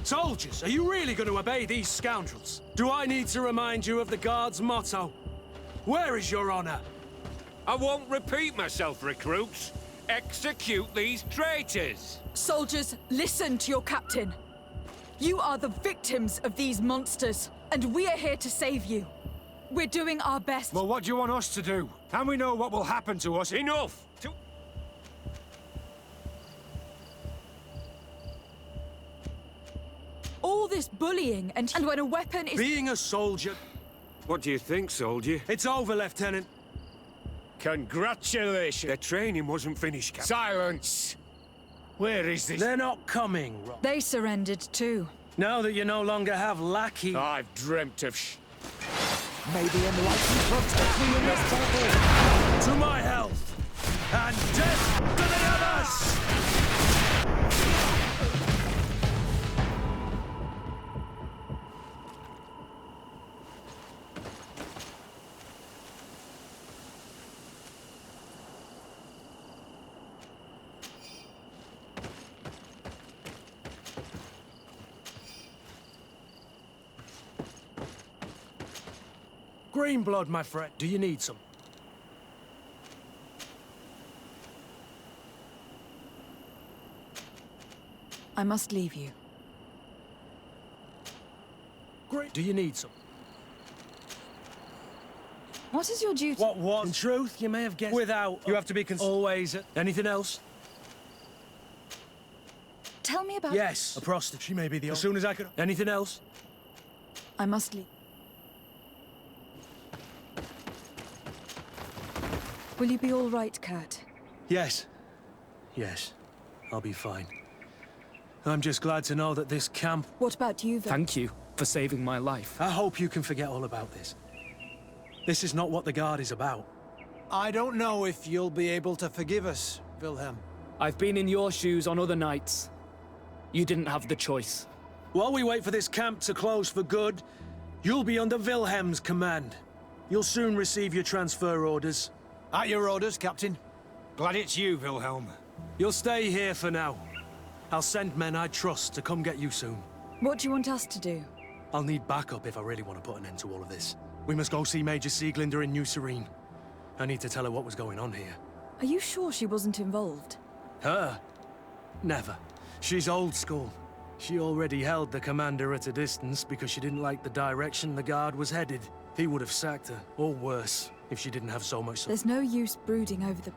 Soldiers, are you really going to obey these scoundrels? Do I need to remind you of the Guard's motto? Where is your honor? I won't repeat myself, recruits. Execute these traitors! Soldiers, listen to your captain. You are the victims of these monsters, and we are here to save you. We're doing our best. Well, what do you want us to do? And we know what will happen to us. Enough! All this bullying, and when a weapon is... Being a soldier... What do you think, soldier? It's over, Lieutenant. Congratulations! The training wasn't finished, Captain. Silence! Where is this? They're not coming, Rob. They surrendered too. Now that you no longer have lackey... I've dreamt of May the Enlightened protect me in this battle! To my health! And death to the others! Green blood, my friend. Do you need some? I must leave you. Great. Do you need some? What is your duty? What? In truth, you may have guessed. Without. You have to be always. Anything else? Tell me about... Yes. A prostitute. She may be the... As soon as I can... Anything else? I must leave. Will you be all right, Kurt? Yes. Yes. I'll be fine. I'm just glad to know that this camp... What about you, then? Thank you for saving my life. I hope you can forget all about this. This is not what the Guard is about. I don't know if you'll be able to forgive us, Wilhelm. I've been in your shoes on other nights. You didn't have the choice. While we wait for this camp to close for good, you'll be under Wilhelm's command. You'll soon receive your transfer orders. At your orders, Captain. Glad it's you, Wilhelm. You'll stay here for now. I'll send men I trust to come get you soon. What do you want us to do? I'll need backup if I really want to put an end to all of this. We must go see Major Sieglinder in New Serene. I need to tell her what was going on here. Are you sure she wasn't involved? Her? Never. She's old school. She already held the commander at a distance because she didn't like the direction the Guard was headed. He would have sacked her, or worse, if she didn't have so much... There's no use brooding over the...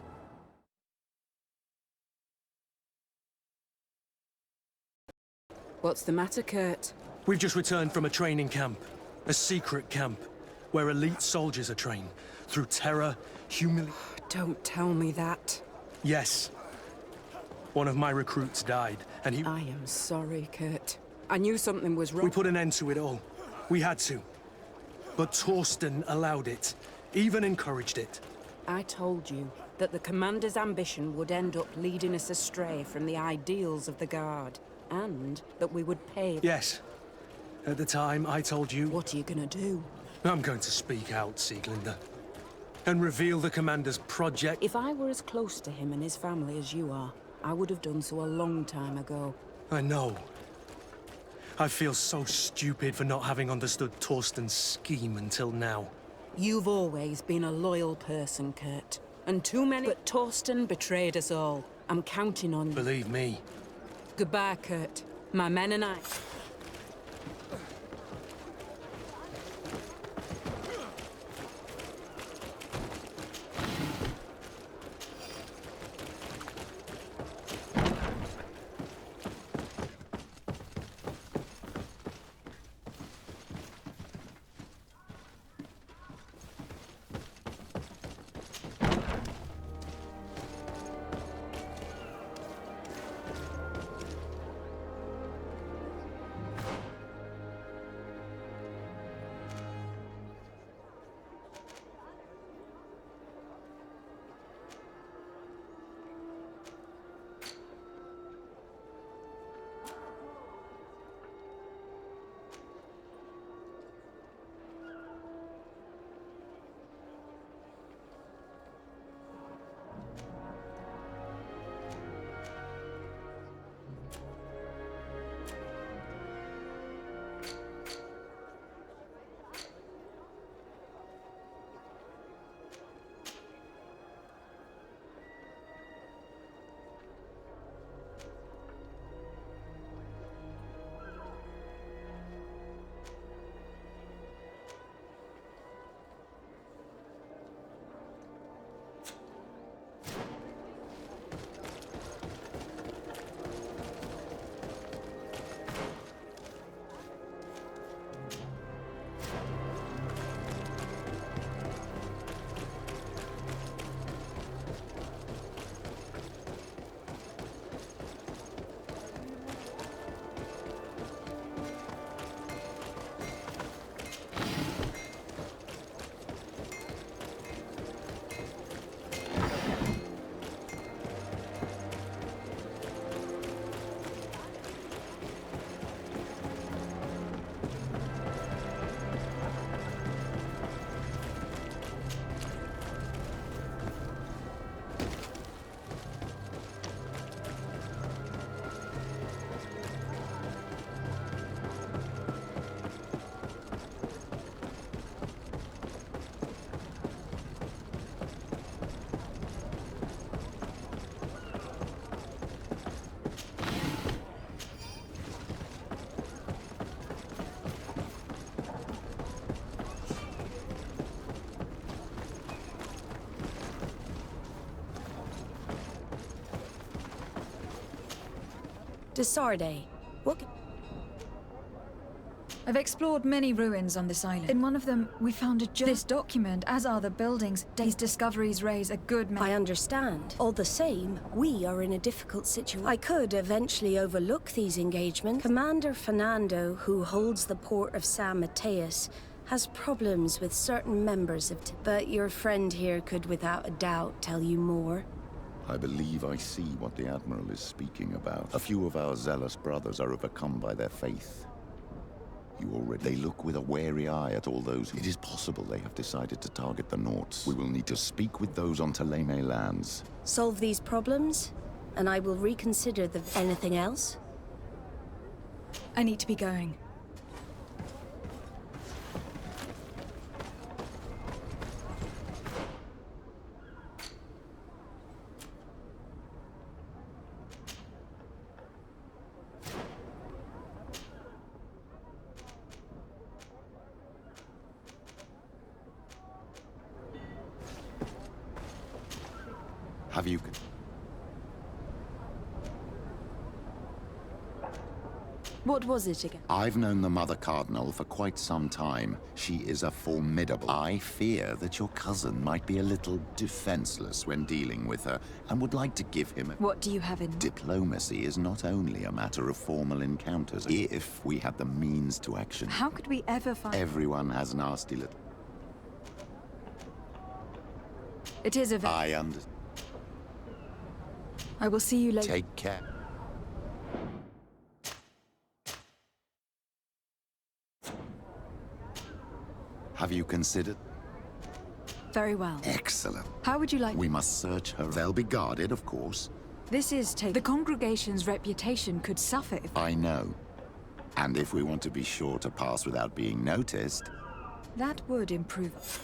What's the matter, Kurt? We've just returned from a training camp. A secret camp, where elite soldiers are trained. Through terror, humiliation... Don't tell me that. Yes. One of my recruits died, and he... I am sorry, Kurt. I knew something was wrong. We put an end to it all. We had to. But Torsten allowed it. Even encouraged it. I told you that the Commander's ambition would end up leading us astray from the ideals of the Guard. And that we would pay... Yes. At the time, I told you... What are you gonna do? I'm going to speak out, Sieglinder. And reveal the Commander's project. If I were as close to him and his family as you are, I would have done so a long time ago. I know. I feel so stupid for not having understood Torsten's scheme until now. You've always been a loyal person, Kurt. And too many... But Torsten betrayed us all. I'm counting on you. Believe me. Goodbye, Kurt. My men and I... Desarde. What? I've explored many ruins on this island. In one of them, we found a this document, as are the buildings. These discoveries raise a good I understand. All the same, we are in a difficult situation. I could eventually overlook these engagements. Commander Fernando, who holds the port of San Mateus, has problems with certain members of but your friend here could without a doubt tell you more. I believe I see what the Admiral is speaking about. A few of our zealous brothers are overcome by their faith. They look with a wary eye at all those who... It is possible they have decided to target the Nauts. We will need to speak with those on Teleme lands. Solve these problems, and I will reconsider the... Anything else? I need to be going. Have you... What was it again? I've known the Mother Cardinal for quite some time. She is a formidable... I fear that your cousin might be a little defenseless when dealing with her, and would like to give him a... What do you have in... Diplomacy is not only a matter of formal encounters. If we had the means to action... How could we ever find... Everyone has nasty little... It is a... I understand. I will see you later. Take care. Have you considered? Very well. Excellent. How would you like... We must search her. They'll be guarded, of course. This is the congregation's reputation could suffer if... I know. And if we want to be sure to pass without being noticed... That would improve.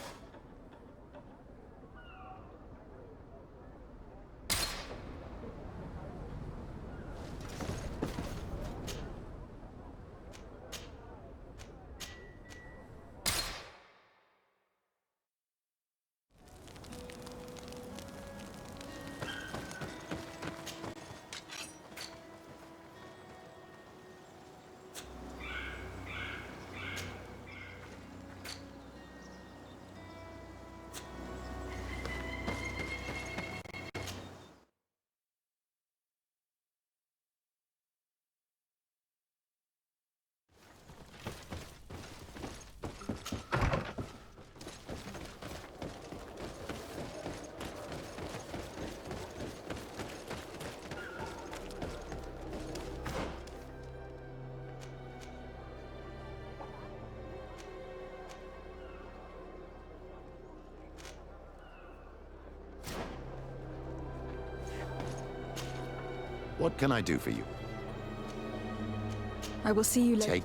What can I do for you? I will see you later. Take...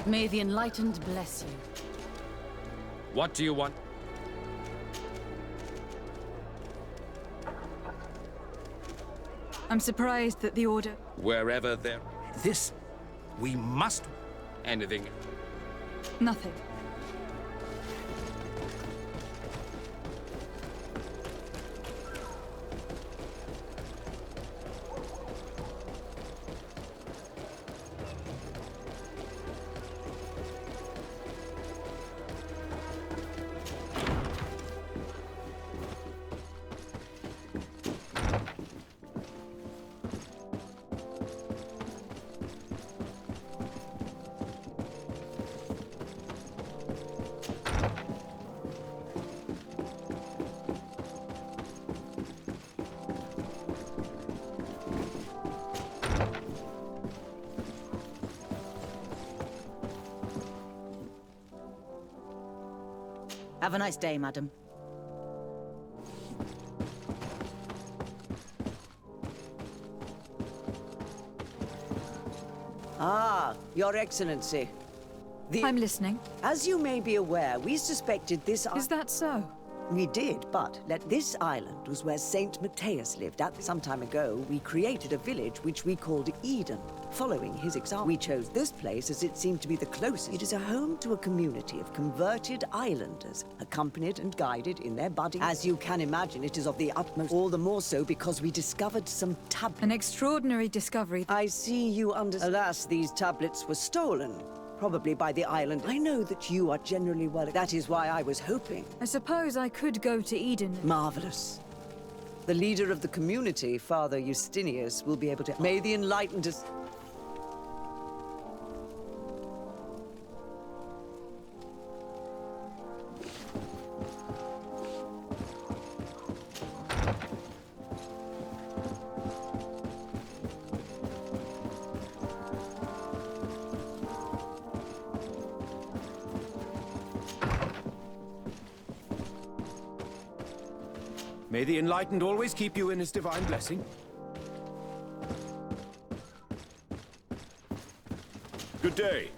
May the Enlightened bless you. What do you want? I'm surprised that the Order... Wherever there... This... we must... Anything... Nothing. Have a nice day, madam. Ah, Your Excellency. I'm listening. As you may be aware, we suspected this... Is that so? We did, but this island was where Saint Matthias lived. Some time ago, we created a village which we called Eden. Following his example, we chose this place as it seemed to be the closest. It is a home to a community of converted islanders, accompanied and guided in their budding. As you can imagine, it is of the utmost, all the more so because we discovered some tablets. An extraordinary discovery. I see you understand. Alas, these tablets were stolen. Probably by the island. I know that you are generally well. That is why I was hoping. I suppose I could go to Eden. Marvelous. The leader of the community, Father Justinius, will be able to... May the enlightened... May the enlightened always keep you in his divine blessing. Good day.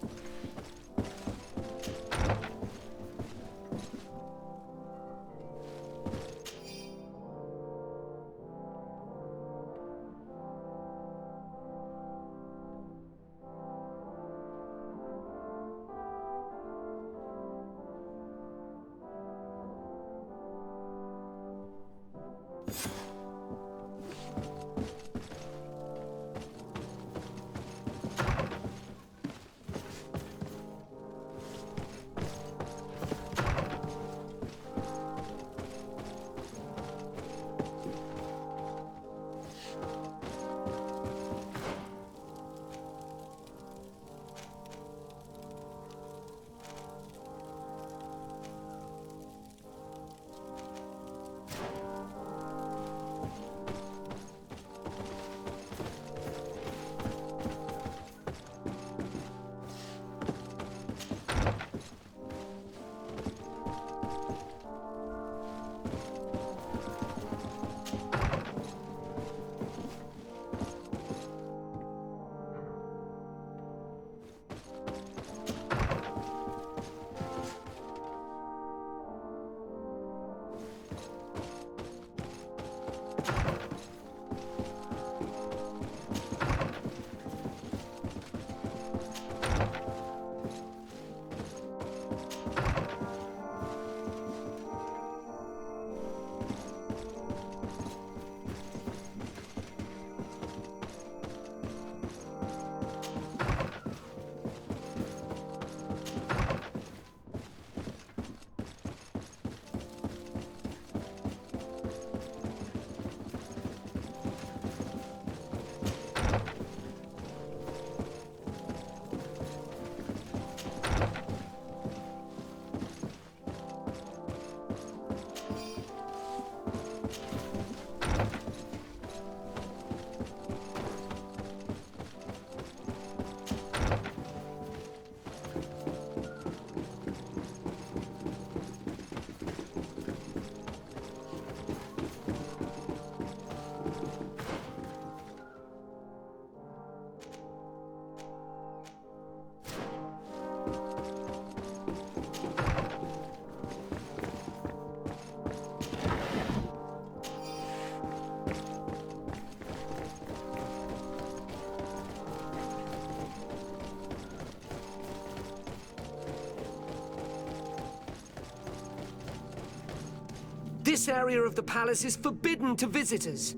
This area of the palace is forbidden to visitors.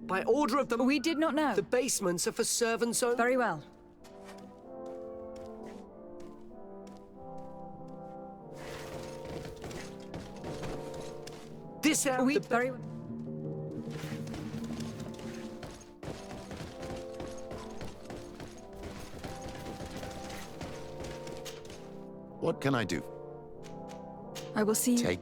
By order of the... We did not know. The basements are for servants only. Very well. This area... Very well. What can I do? I will see you. Take...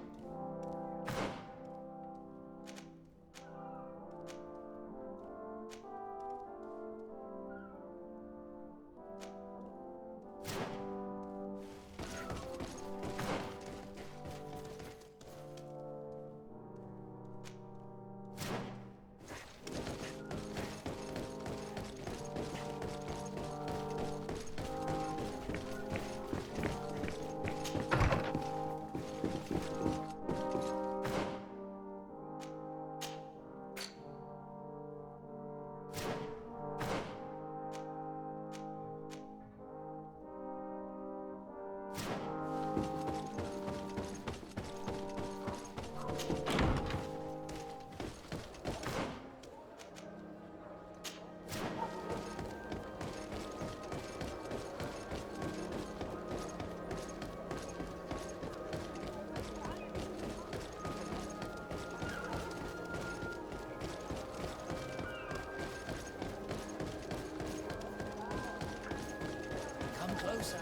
Come closer.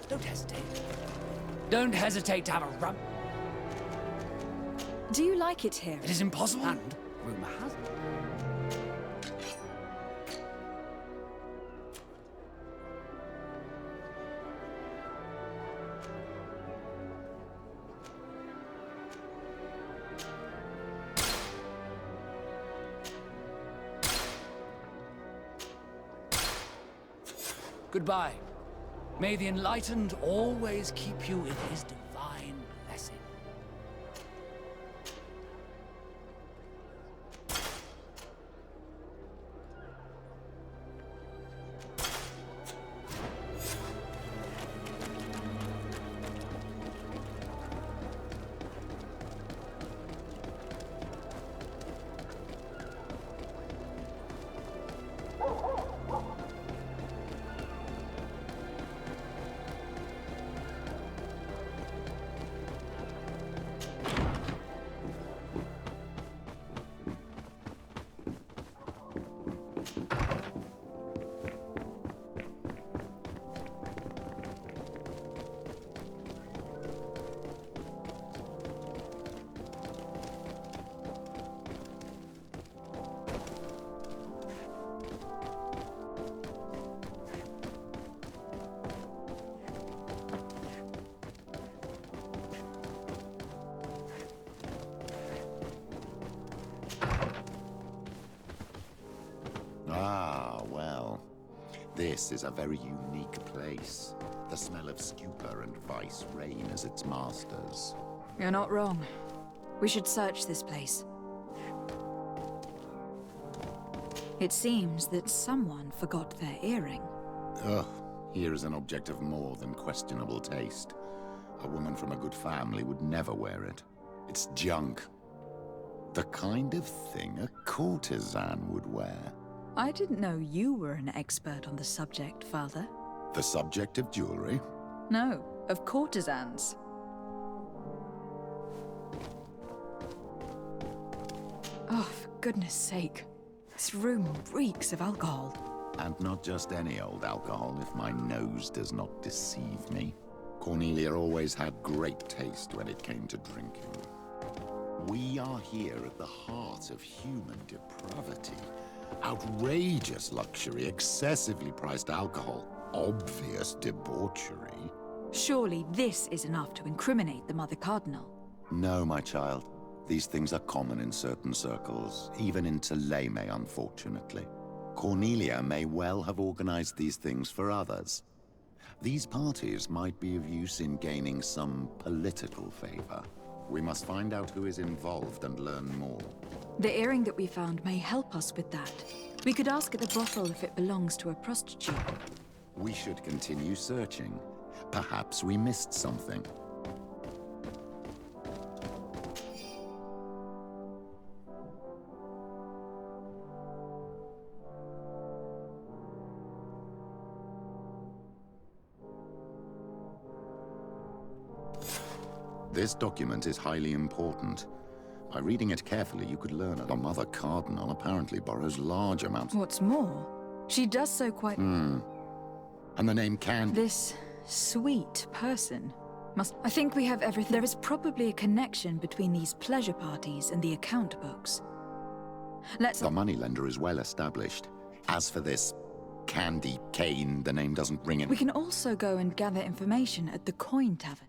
Don't hesitate. Don't hesitate to have a run. Do you like it here? It is impossible. And rumor has it. Goodbye. May the enlightened always keep you in his divine blessing. Ah, well. This is a very unique place. The smell of stupor and vice reign as its masters. You're not wrong. We should search this place. It seems that someone forgot their earring. Ugh, here is an object of more than questionable taste. A woman from a good family would never wear it. It's junk. The kind of thing a courtesan would wear. I didn't know you were an expert on the subject, Father. The subject of jewelry? No, of courtesans. Oh, for goodness sake. This room reeks of alcohol. And not just any old alcohol, if my nose does not deceive me. Cornelia always had great taste when it came to drinking. We are here at the heart of human depravity. Outrageous luxury, excessively priced alcohol, obvious debauchery. Surely this is enough to incriminate the Mother Cardinal. No, my child. These things are common in certain circles, even in Thélème, unfortunately. Cornelia may well have organized these things for others. These parties might be of use in gaining some political favor. We must find out who is involved and learn more. The earring that we found may help us with that. We could ask at the brothel if it belongs to a prostitute. We should continue searching. Perhaps we missed something. This document is highly important. By reading it carefully, you could learn that the Mother Cardinal apparently borrows large amounts. What's more, she does so quite... And the name Candy... This sweet person must... I think we have everything. There is probably a connection between these pleasure parties and the account books. Let's... The moneylender is well established. As for this Candy Kane, the name doesn't ring it. We can also go and gather information at the Coin Tavern.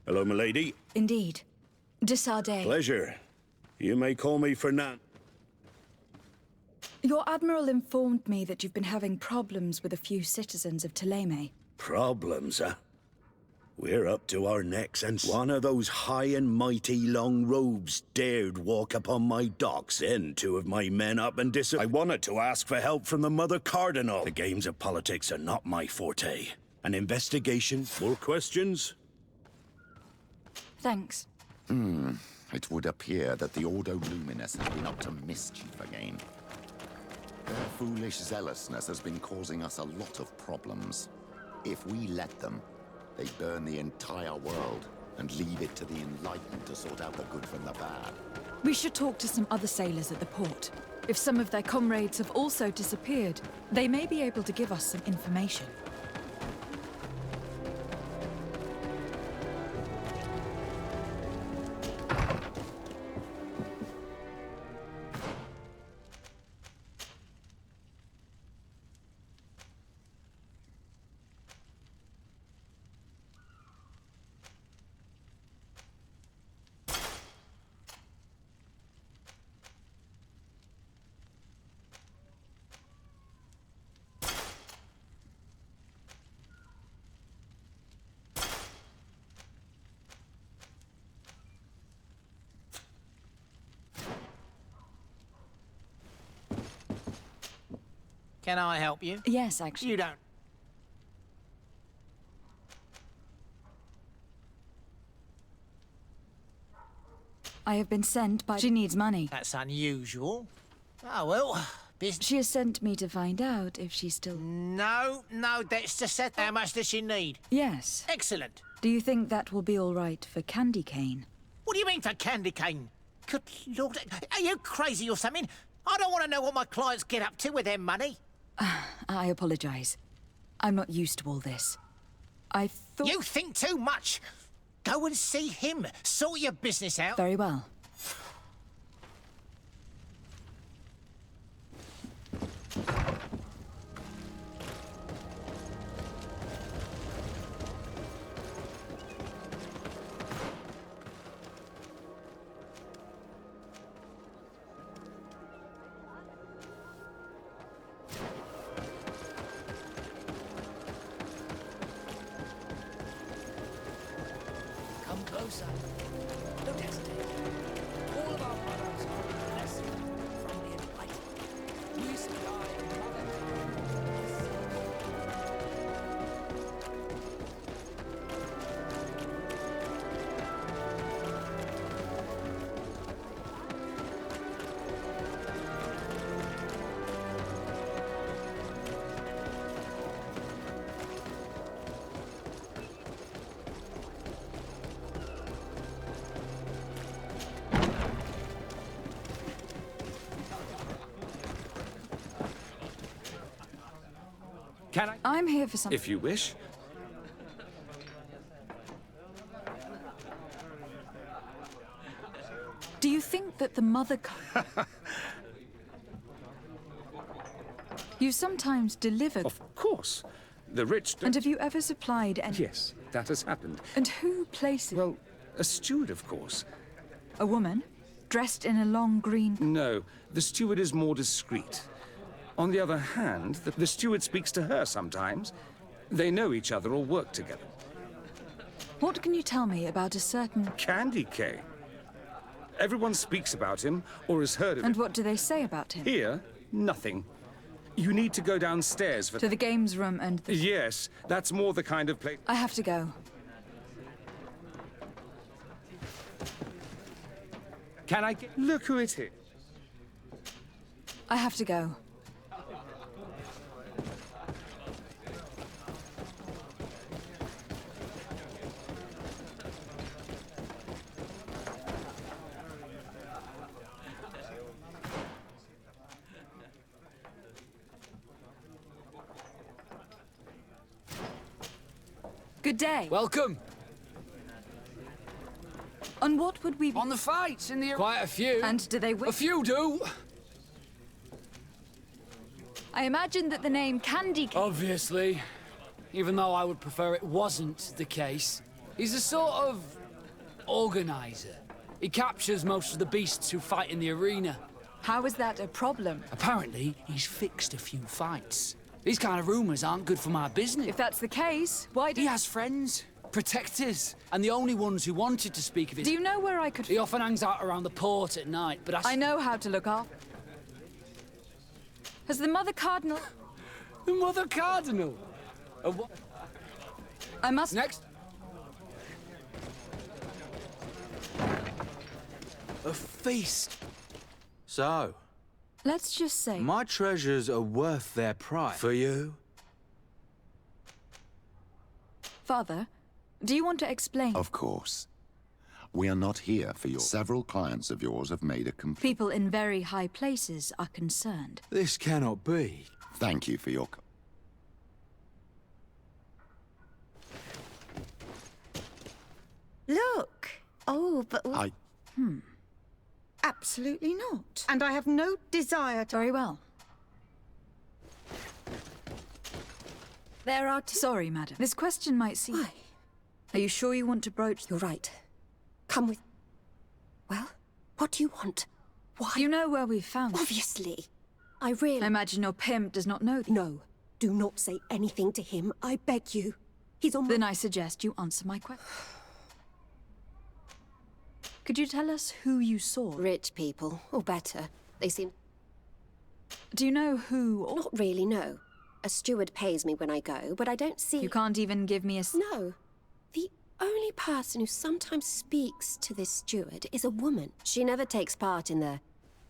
Hello, milady. Indeed. De Sardet. Pleasure. You may call me Fernand. Your admiral informed me that you've been having problems with a few citizens of Thélème. Problems, huh? We're up to our necks, and one of those high and mighty long robes dared walk upon my docks, and two of my men up and I wanted to ask for help from the Mother Cardinal. The games of politics are not my forte. An investigation? More questions? Thanks. It would appear that the Ordo Luminis has been up to mischief again. Their foolish zealousness has been causing us a lot of problems. If we let them, they burn the entire world and leave it to the enlightened to sort out the good from the bad. We should talk to some other sailors at the port. If some of their comrades have also disappeared, they may be able to give us some information. Can I help you? Yes, actually. You don't. I have been sent by... She needs money. That's unusual. Oh, well, business... She has sent me to find out if she's still... No, that's just set. How much does she need? Yes. Excellent. Do you think that will be all right for Candy Cane? What do you mean for candy cane? Good Lord, are you crazy or something? I don't want to know what my clients get up to with their money. I apologize. I'm not used to all this. I thought... You think too much. Go and see him. Sort your business out. Very well. Come closer. Don't hesitate. All of our products are a blessing from the enlightened. We supply Can I? I'm here for something. If you wish. Do you think that the Mother... You sometimes deliver... Of course. The rich... And have you ever supplied any... Yes. that has happened. And who places... Well, a steward, of course. A woman? Dressed in a long green... No, the steward is more discreet. On the other hand, the steward speaks to her sometimes. They know each other or work together. What can you tell me about a certain... Candy Cane. Everyone speaks about him or has heard of him. And what do they say about him? Here, nothing. You need to go downstairs for... To the games room and the... Yes, that's more the kind of place... I have to go. Can I get... Look who it is. I have to go. Good day. Welcome. On what would we... On the fights in the... Quite a few. And do they win? A few do. I imagine that the name Candy Cane... Obviously. Even though I would prefer it wasn't the case. He's a sort of... organizer. He captures most of the beasts who fight in the arena. How is that a problem? Apparently, he's fixed a few fights. These kind of rumors aren't good for my business. If that's the case, why do... He has friends, protectors, and the only ones who wanted to speak of it... Do you know where I could... He often hangs out around the port at night, but I know how to look after... Has the Mother Cardinal... The Mother Cardinal? What? I must... Next. A feast. So... Let's just say... My treasures are worth their price. For you? Father, do you want to explain? Of course. We are not here for your... Several clients of yours have made a complaint. People in very high places are concerned. This cannot be. Thank you for your... Look! Oh, but... Absolutely not. And I have no desire to... Very well. There are Sorry, madam. This question might seem... Why? Are you sure you want to broach... You're right. Come with... Well, what do you want? Why? You know where we found... Obviously. I really... I imagine your pimp does not know... No. Do not say anything to him, I beg you. He's on... Then I suggest you answer my question. Could you tell us who you saw? Rich people, or better. They seem... Do you know who... Or... Not really, no. A steward pays me when I go, but I don't see... You can't even give me a... No. The only person who sometimes speaks to this steward is a woman. She never takes part in the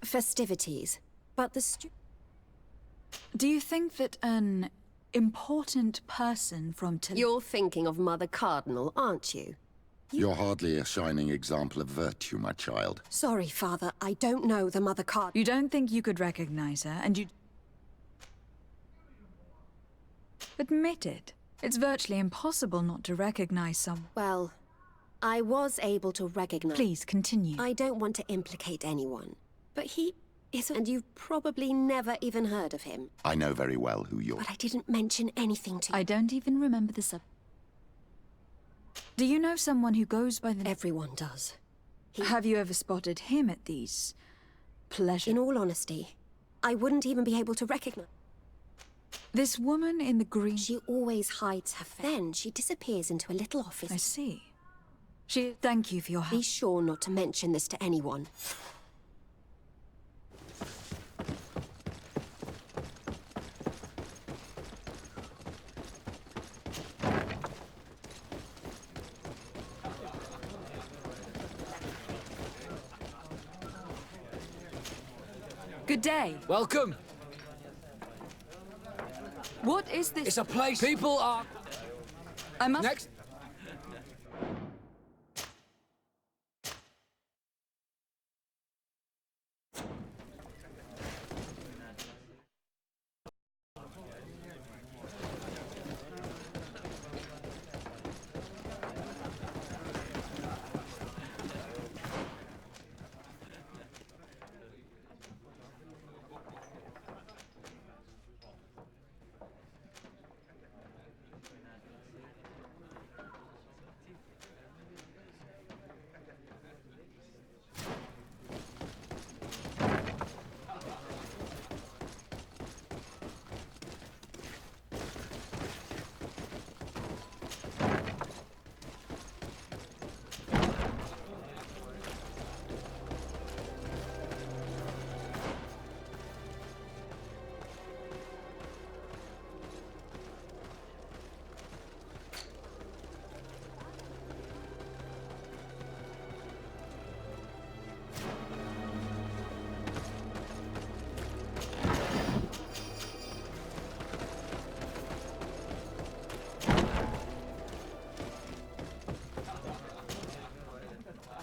festivities, but the Do you think that an important person from... You're thinking of Mother Cardinal, aren't you? You're hardly a shining example of virtue, my child. Sorry, Father, I don't know the Mother Cardinal. You don't think you could recognize her, and you... Admit it. It's virtually impossible not to recognize someone. Well, I was able to recognize... Please, continue. I don't want to implicate anyone, but he isn't... And you've probably never even heard of him. I know very well who you're... But I didn't mention anything to you. I don't even remember the sub... Do you know someone who goes by the... Everyone does. Have you ever spotted him at these... pleasures? In all honesty, I wouldn't even be able to recognize... This woman in the green... She always hides her face. Then she disappears into a little office. I see. Thank you for your help. Be sure not to mention this to anyone. Good day. Welcome. What is this? It's a place people are... I must... Next.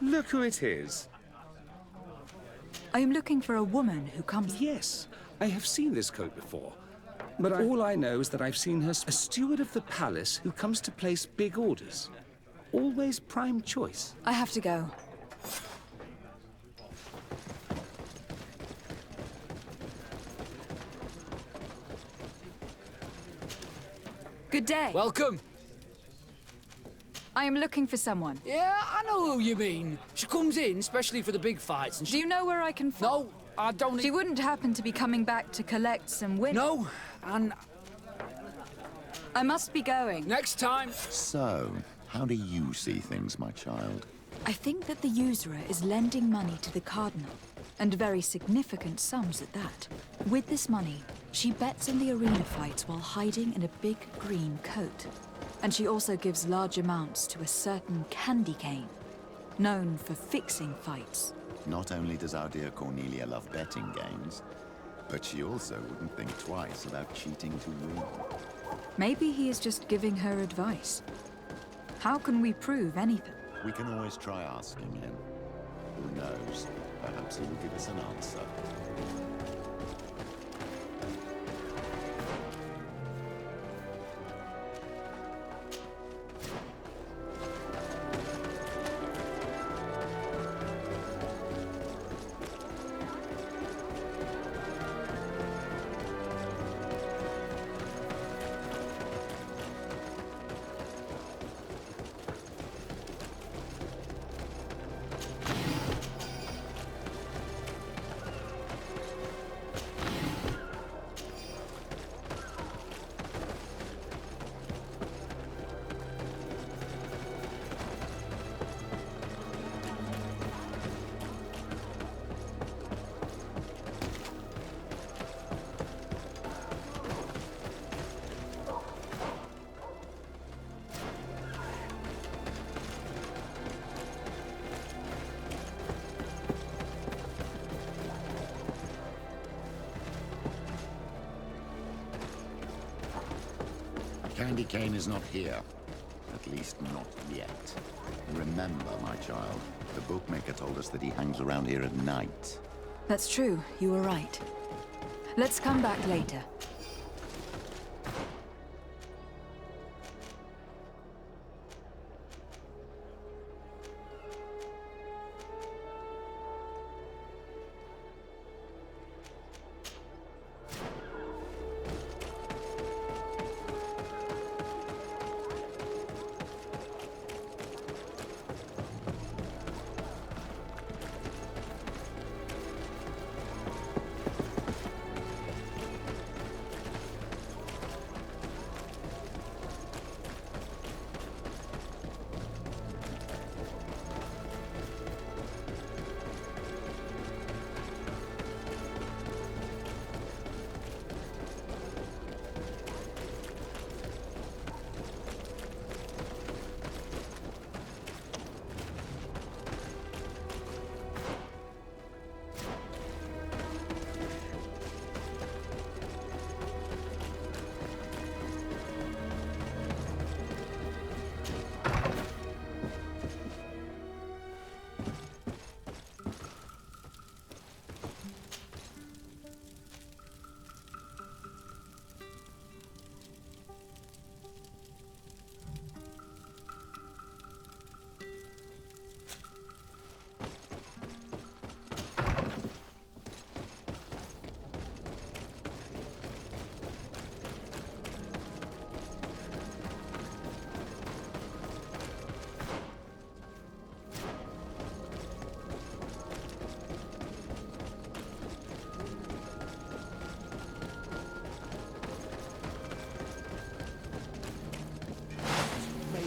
Look who it is. I am looking for a woman who comes... Yes, I have seen this coat before. But all I know is that I've seen her a steward of the palace who comes to place big orders. Always prime choice. I have to go. Good day. Welcome. I am looking for someone. Yeah, I know who you mean. She comes in, especially for the big fights, and Do you know where I can find... No, I don't... She wouldn't happen to be coming back to collect some win... No, and... I must be going. Next time. So, how do you see things, my child? I think that the usurer is lending money to the Cardinal, and very significant sums at that. With this money, she bets on the arena fights while hiding in a big green coat. And she also gives large amounts to a certain candy cane, known for fixing fights. Not only does our dear Cornelia love betting games, but she also wouldn't think twice about cheating to win. Maybe he is just giving her advice. How can we prove anything? We can always try asking him. Who knows? Perhaps he will give us an answer. Candy Cane is not here. At least not yet. Remember, my child, the bookmaker told us that he hangs around here at night. That's true, you were right. Let's come back later.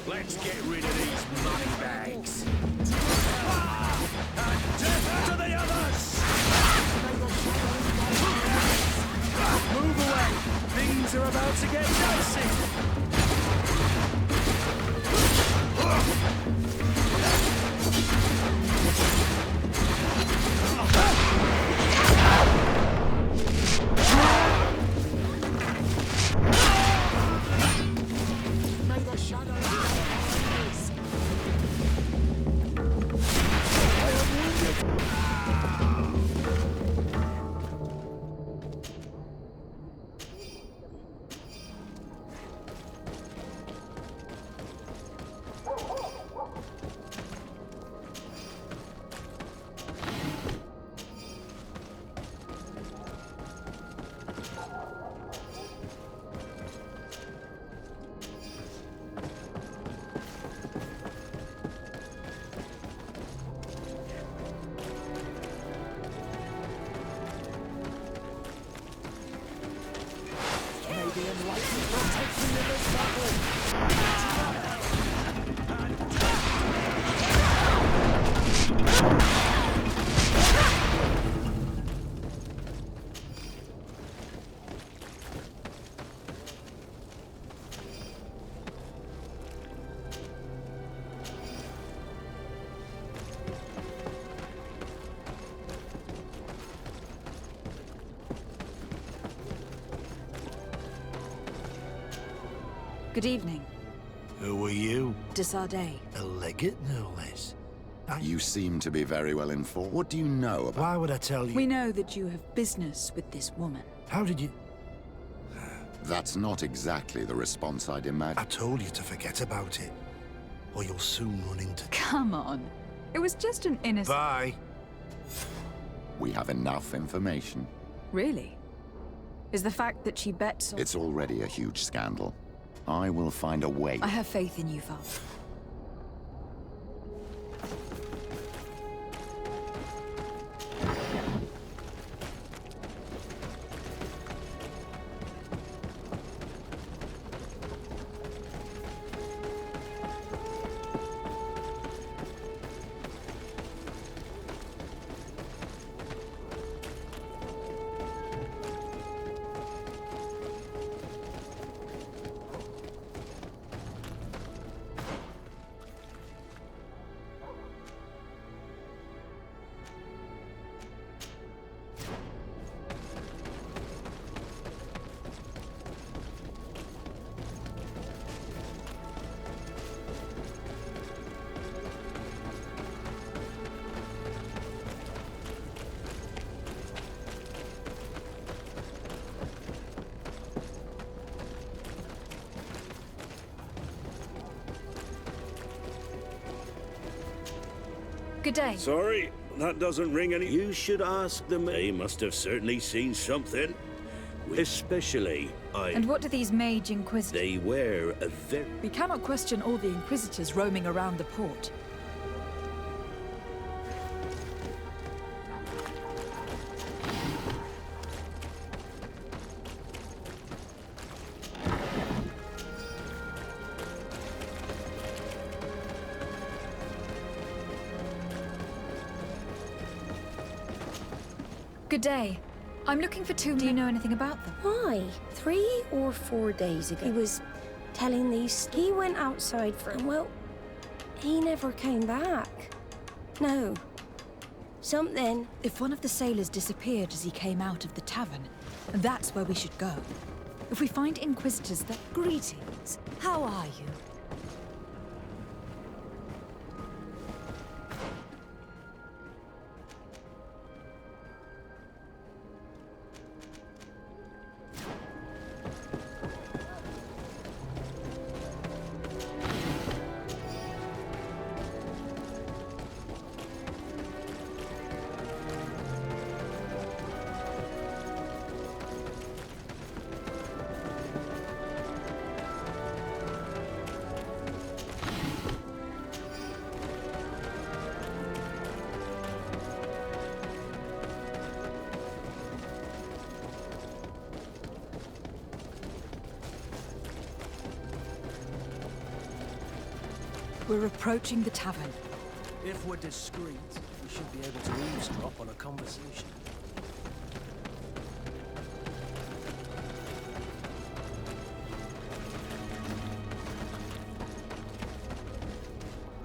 Let's get rid of these money bags. And death to the others! Move away! Things are about to get dicey! May the shadow Good evening. Who are you? Desardet. A legate, no less. You seem to be very well informed. What do you know about... Why would I tell you? We know that you have business with this woman. How did you... That's not exactly the response I'd imagined. I told you to forget about it, or you'll soon run into... Come on. It was just an innocent... Bye. We have enough information. Really? Is the fact that she bets on... It's already a huge scandal. I will find a way. I have faith in you, Father. Good day. Sorry, that doesn't ring any... You should ask them. They must have certainly seen something. Especially, And what do these mage inquisitors... They wear a very... We cannot question all the inquisitors roaming around the port. Good day. I'm looking for two... Do you know anything about them? Why? 3 or 4 days ago, he was telling these... He went outside for... Well, he never came back. No. Something... If one of the sailors disappeared as he came out of the tavern, that's where we should go. If we find inquisitors that... Greetings. How are you? We're approaching the tavern. If we're discreet, we should be able to eavesdrop on a conversation.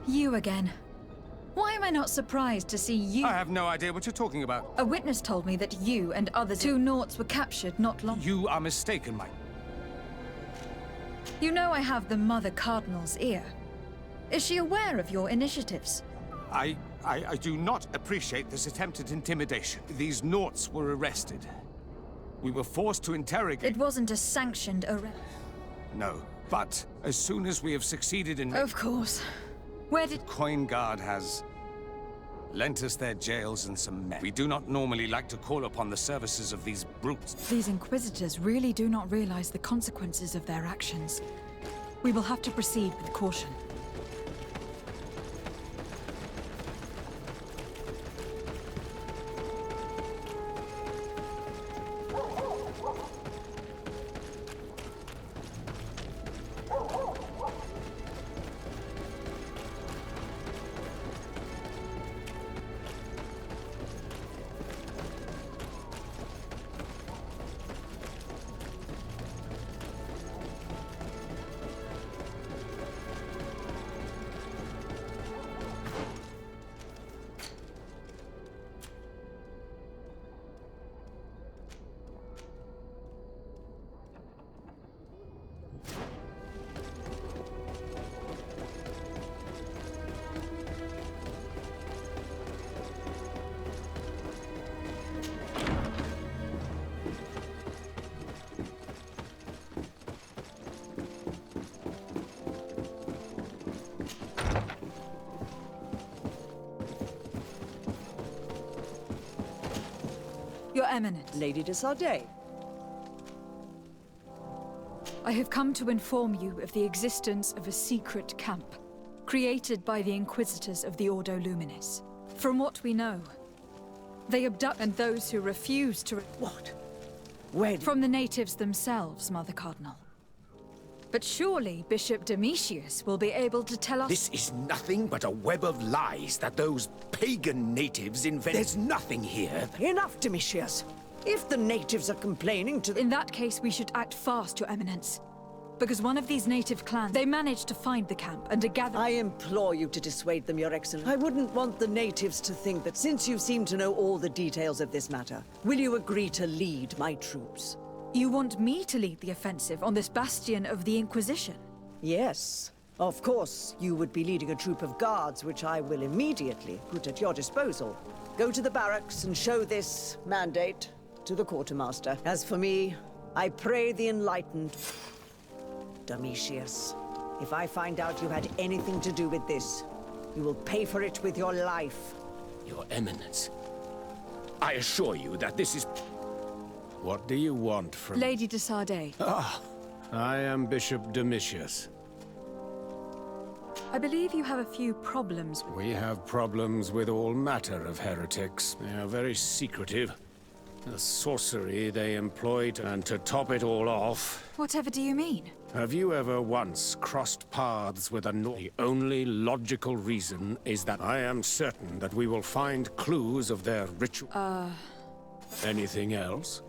You again. Why am I not surprised to see you? I have no idea what you're talking about. A witness told me that you and others... 2 Naughts were captured not long... You are mistaken, Mike. You know I have the Mother Cardinal's ear. Is she aware of your initiatives? I do not appreciate this attempt at intimidation. These Naughts were arrested. We were forced to interrogate... It wasn't a sanctioned arrest. No, but as soon as we have succeeded in... Of course. Where did... Coin Guard has lent us their jails and some men. We do not normally like to call upon the services of these brutes. These inquisitors really do not realize the consequences of their actions. We will have to proceed with caution. Your Eminence. Lady de Sardet. I have come to inform you of the existence of a secret camp, created by the Inquisitors of the Ordo Luminis. From what we know, they abduct and those who refuse to... What? Where? From the natives themselves, Mother Cardinal. But surely Bishop Domitius will be able to tell us... This is nothing but a web of lies that those pagan natives invent. There's nothing here. Enough, Domitius. If the natives are complaining to... In that case, we should act fast, Your Eminence. Because one of these native clans, they managed to find the camp and to gather... I implore you to dissuade them, Your Excellency. I wouldn't want the natives to think that since you seem to know all the details of this matter, will you agree to lead my troops? You want me to lead the offensive on this bastion of the Inquisition? Yes. Of course, you would be leading a troop of guards, which I will immediately put at your disposal. Go to the barracks and show this mandate to the quartermaster. As for me, I pray the enlightened... Domitius, if I find out you had anything to do with this, you will pay for it with your life. Your Eminence, I assure you that this is... What do you want from... Lady de Sardet. Ah, I am Bishop Domitius. I believe you have a few problems. We have problems with all matter of heretics. They are very secretive. The sorcery they employed, and to top it all off... Whatever do you mean? Have you ever once crossed paths with a The only logical reason is that I am certain that we will find clues of their ritual... Anything else?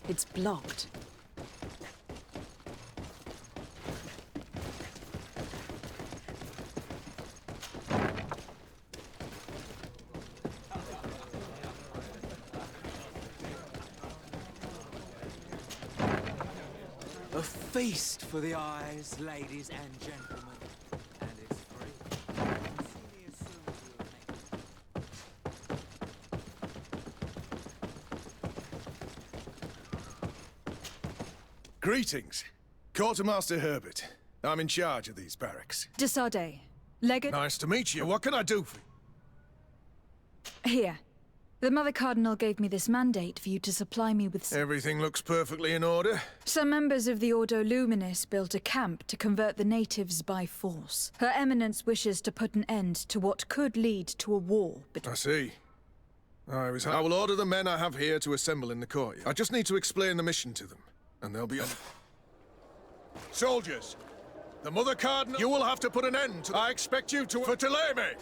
It's blocked. A feast for the eyes, ladies and gentlemen. And it's free. See me as soon as you Greetings. Quartermaster Herbert. I'm in charge of these barracks. De Sardet. Legate... Nice to meet you. What can I do for you? Here. The Mother Cardinal gave me this mandate for you to supply me with... Everything looks perfectly in order. Some members of the Ordo Luminis built a camp to convert the natives by force. Her Eminence wishes to put an end to what could lead to a war between... I see. I will order the men I have here to assemble in the courtyard. I just need to explain the mission to them, and they'll be on... Soldiers, the Mother Cardinal... You will have to put an end to... I expect you to... For Teleme!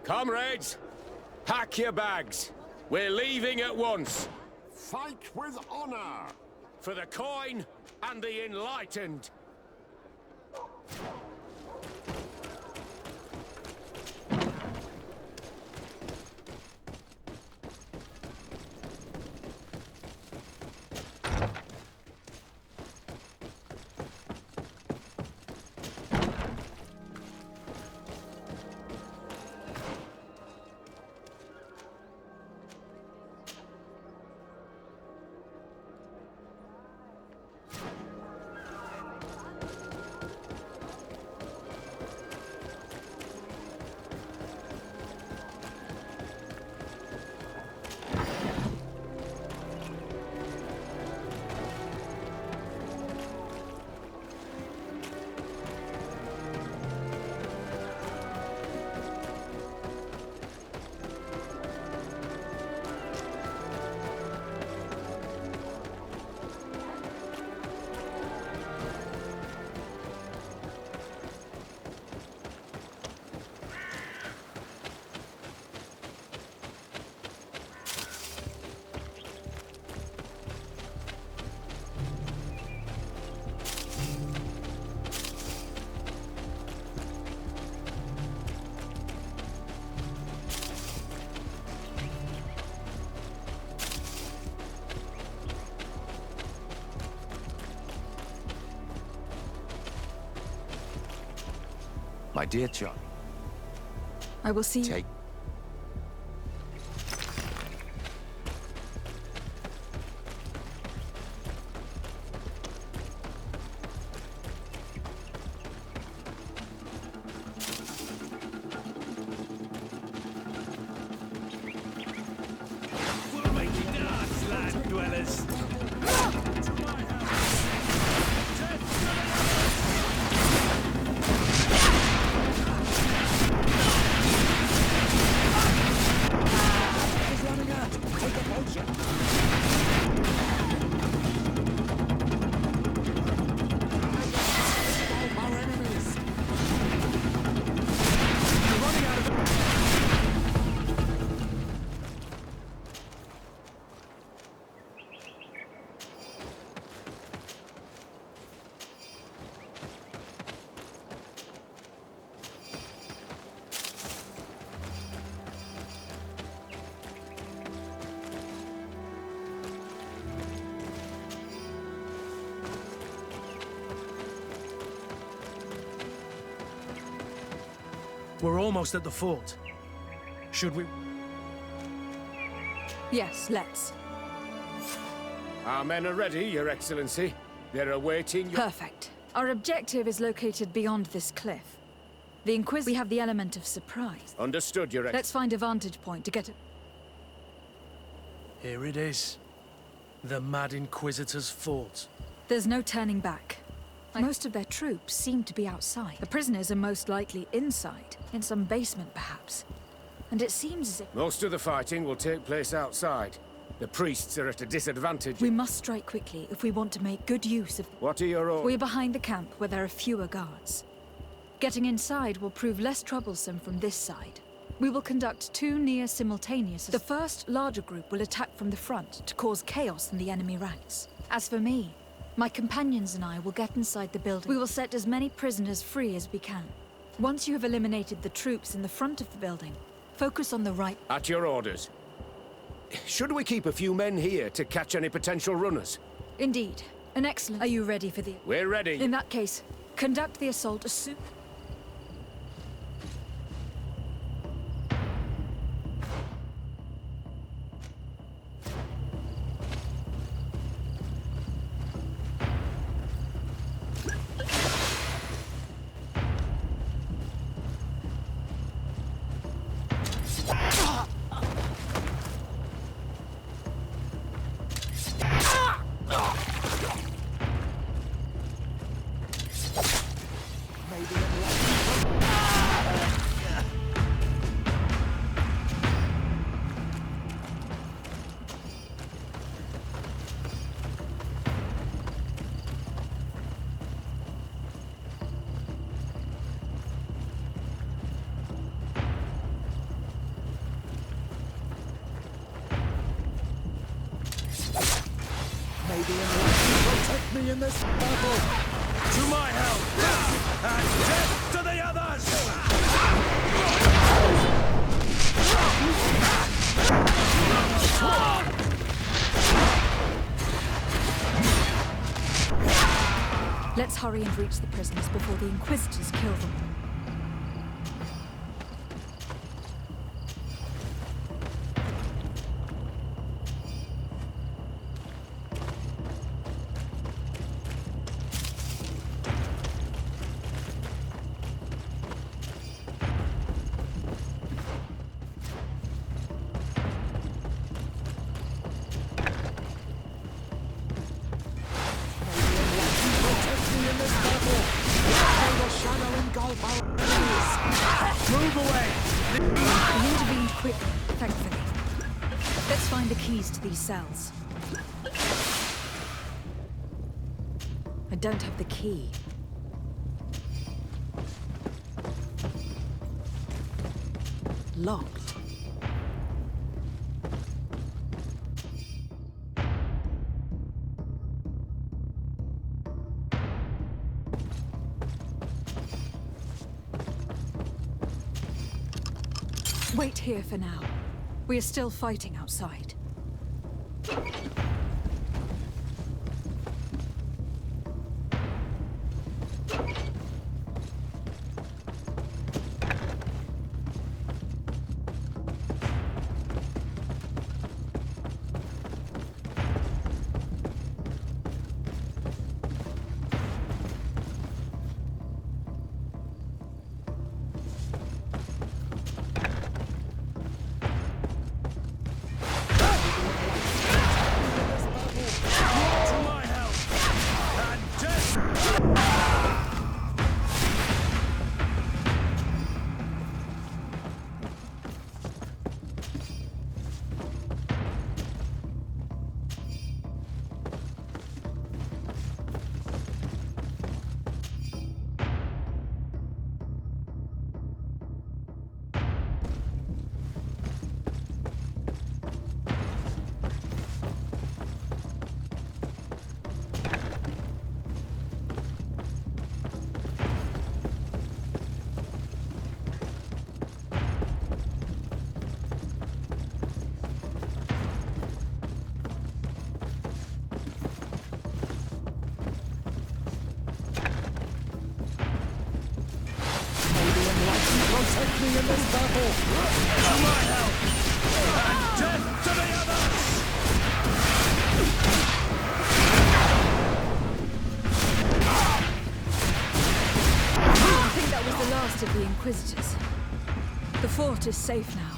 Comrades! Pack your bags. We're leaving at once. Fight with honor. For the coin and the enlightened. My dear child. I will see you. Take... We'll make it us, land dwellers. We're almost at the fort. Should we? Yes, let's. Our men are ready, Your Excellency. They're awaiting your... Perfect. Our objective is located beyond this cliff. The Inquisitor... We have the element of surprise. Understood, Your Excellency. Let's find a vantage point to get it. Here it is. The Mad Inquisitor's fort. There's no turning back. Most of their troops seem to be outside. The prisoners are most likely inside, in some basement perhaps. And it seems as if... Most of the fighting will take place outside. The priests are at a disadvantage. We must strike quickly if we want to make good use of... What are your orders? We're behind the camp where there are fewer guards. Getting inside will prove less troublesome from this side. We will conduct two near-simultaneous... The first, larger group will attack from the front to cause chaos in the enemy ranks. As for me, my companions and I will get inside the building. We will set as many prisoners free as we can. Once you have eliminated the troops in the front of the building, focus on the right... At your orders. Should we keep a few men here to catch any potential runners? Indeed. An excellent... Are you ready for the... We're ready. In that case, conduct the assault as soon... Protect me in this battle! To my help! And death to the others! Let's hurry and reach the prisoners before the Inquisitors kill them. Move away! We intervened quickly, thankfully. Let's find the keys to these cells. I don't have the key. Locked. Wait here for now. We are still fighting outside. port is safe now.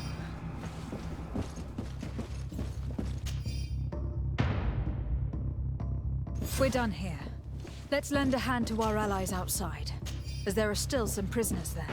We're done here. Let's lend a hand to our allies outside, as there are still some prisoners there.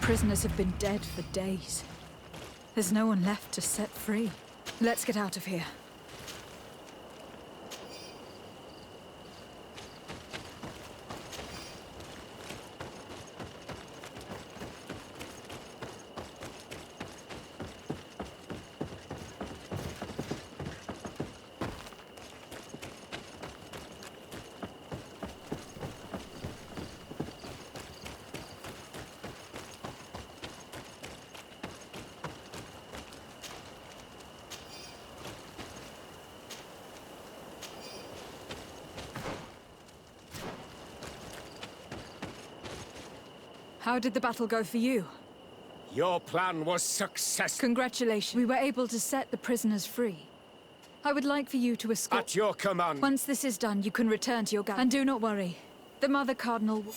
Prisoners have been dead for days. There's no one left to set free. Let's get out of here. How did the battle go for you? Your plan was successful. Congratulations. We were able to set the prisoners free. I would like for you to escort... At your command. Once this is done, you can return to your galley. And do not worry. The Mother Cardinal will...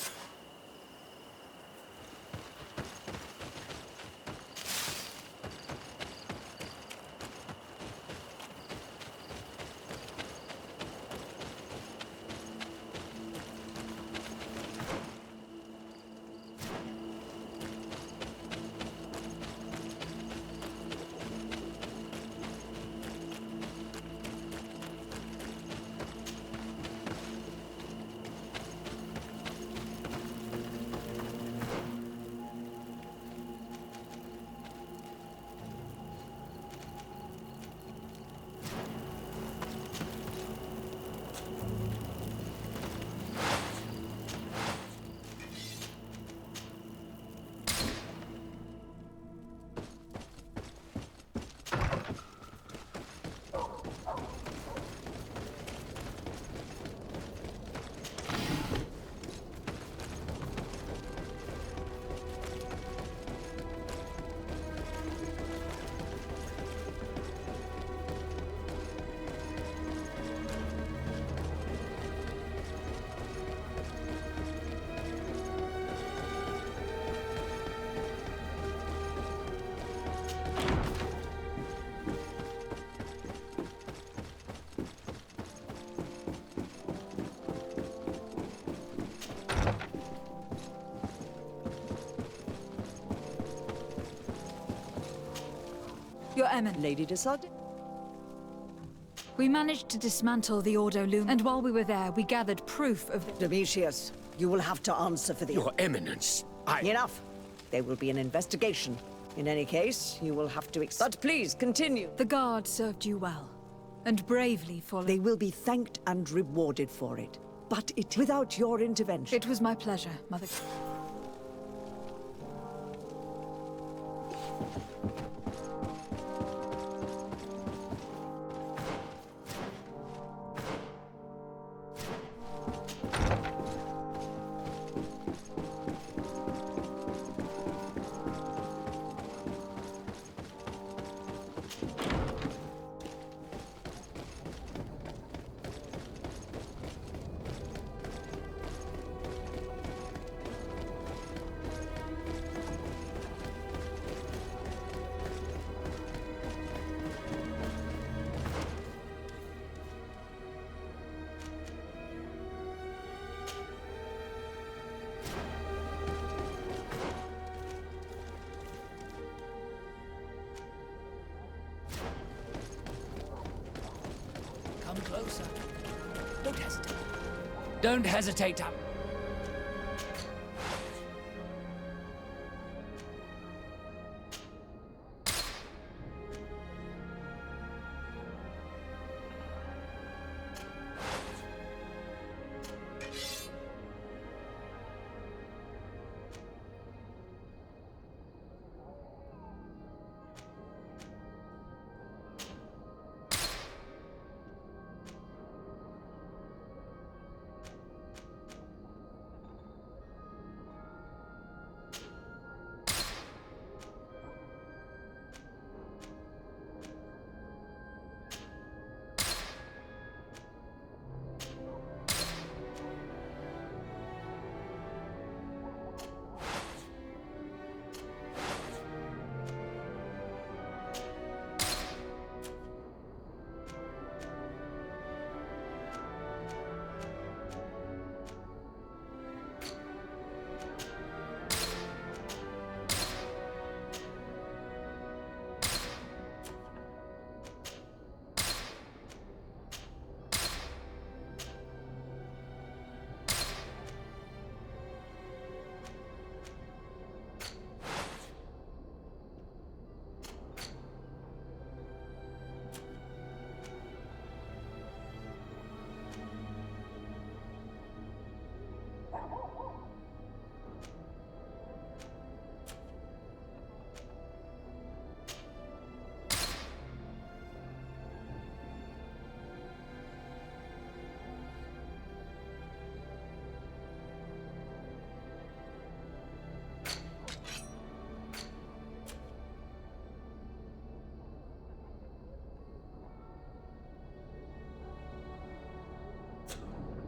Your Eminence. Lady de Sade? We managed to dismantle the Ordo Lum, and while we were there, we gathered proof of... Domitius, you will have to answer for the... Your Eminence, Enough! There will be an investigation. In any case, you will have to But please, continue. The guard served you well, and bravely followed... They will be thanked and rewarded for it. But without your intervention... It was my pleasure, Mother... Don't hesitate to...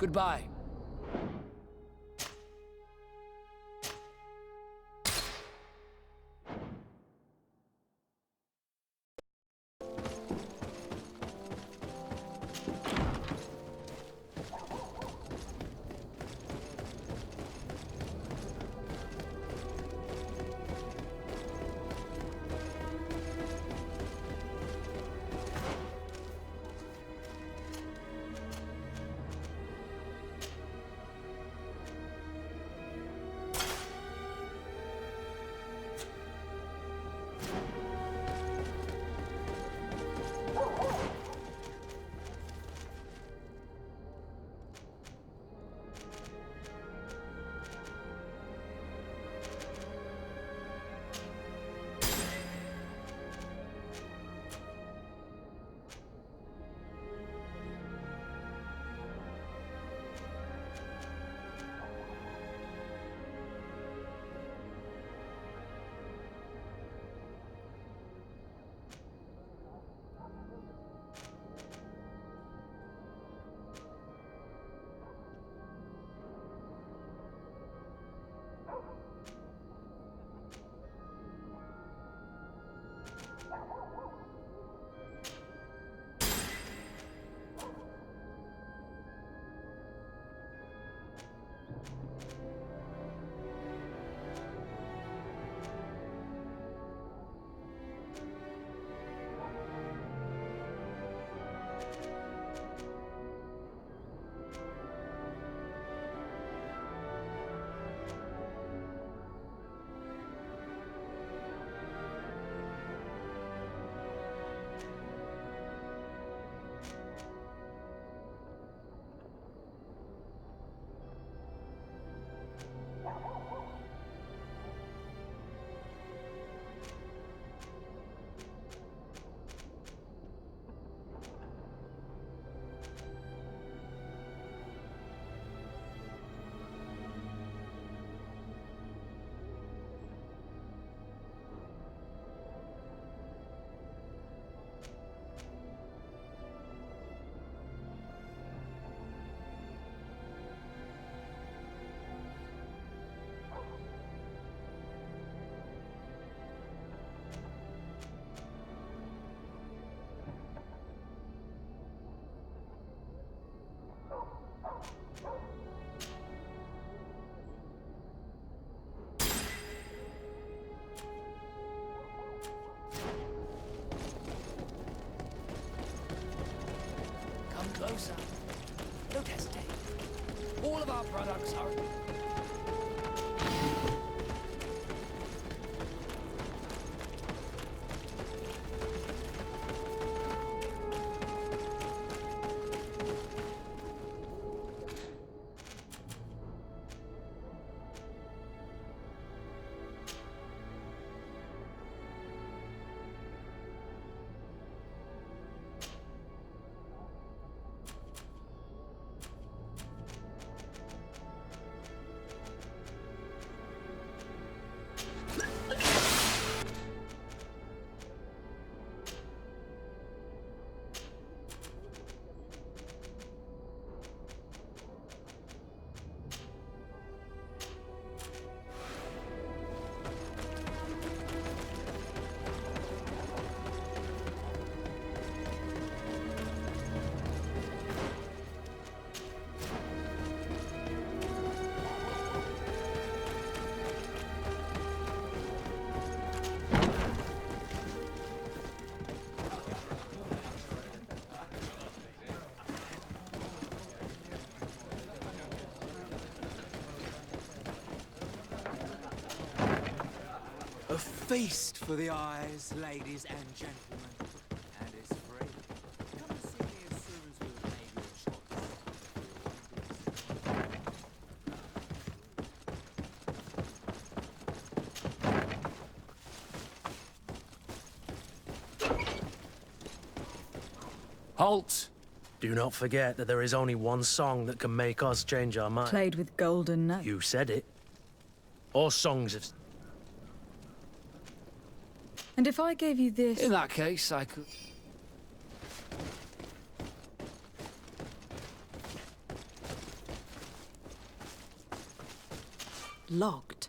Goodbye. products are... A feast for the eyes, ladies and gentlemen. And it's free. Come and see me as soon as we've made your choice. Halt! Do not forget that there is only one song that can make us change our mind. Played with golden notes. You said it. Or songs of... And if I gave you this... In that case, I could... Locked.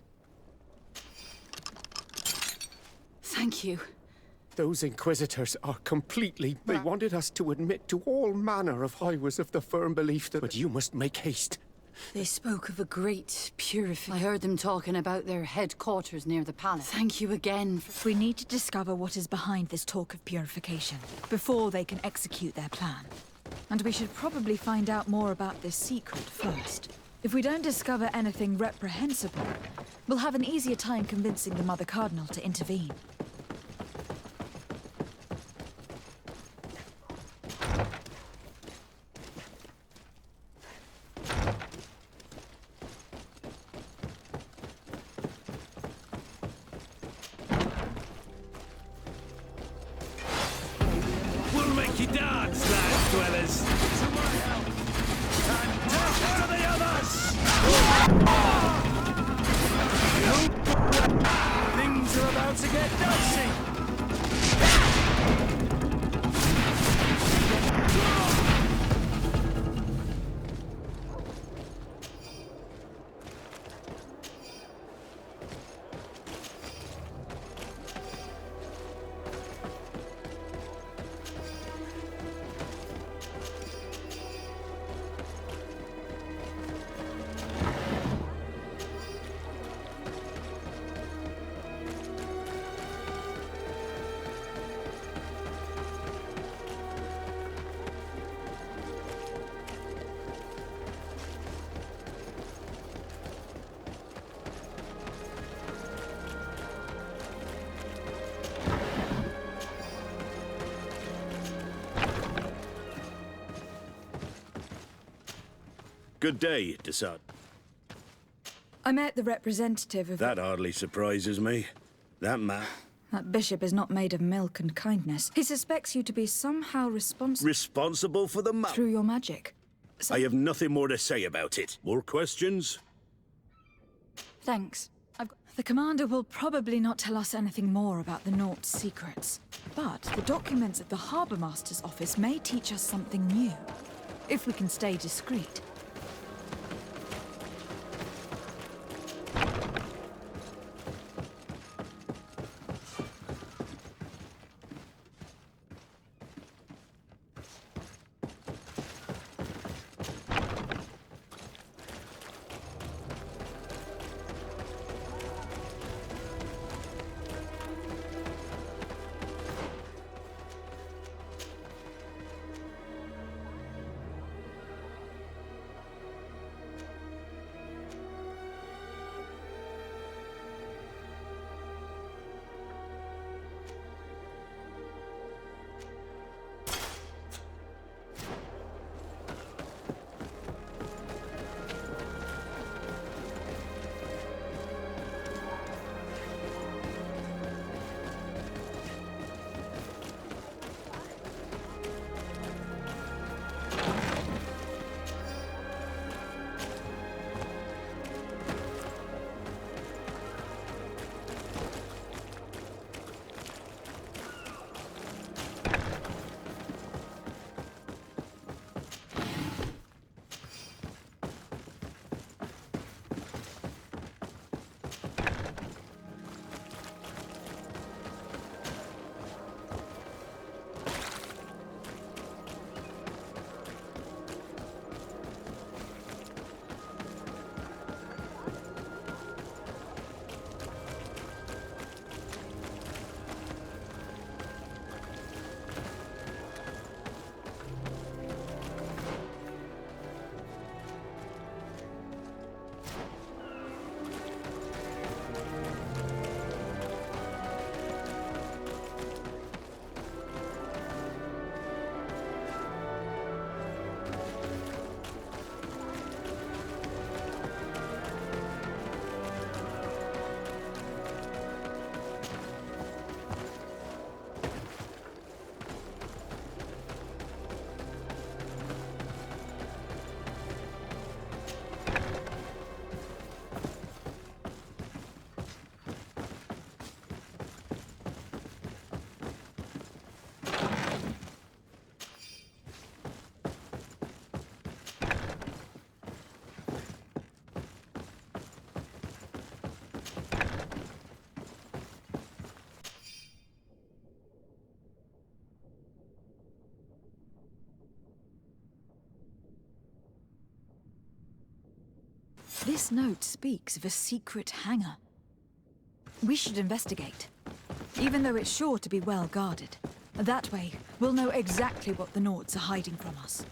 Thank you. Those Inquisitors are completely... They wanted us to admit to all manner of... I was of the firm belief that... But you must make haste. They spoke of a great purification. I heard them talking about their headquarters near the palace. Thank you again. We need to discover what is behind this talk of purification, before they can execute their plan. And we should probably find out more about this secret first. If we don't discover anything reprehensible, we'll have an easier time convincing the Mother Cardinal to intervene. Things are about to get dicey! Good day, Desart. I met the representative of... That hardly surprises me. That bishop is not made of milk and kindness. He suspects you to be somehow responsible... Responsible for the Through your magic. I have nothing more to say about it. More questions? Thanks. The commander will probably not tell us anything more about the Naught's secrets. But the documents at the Harbour Master's office may teach us something new. If we can stay discreet. This note speaks of a secret hangar. We should investigate, even though it's sure to be well guarded. That way, we'll know exactly what the Nords are hiding from us.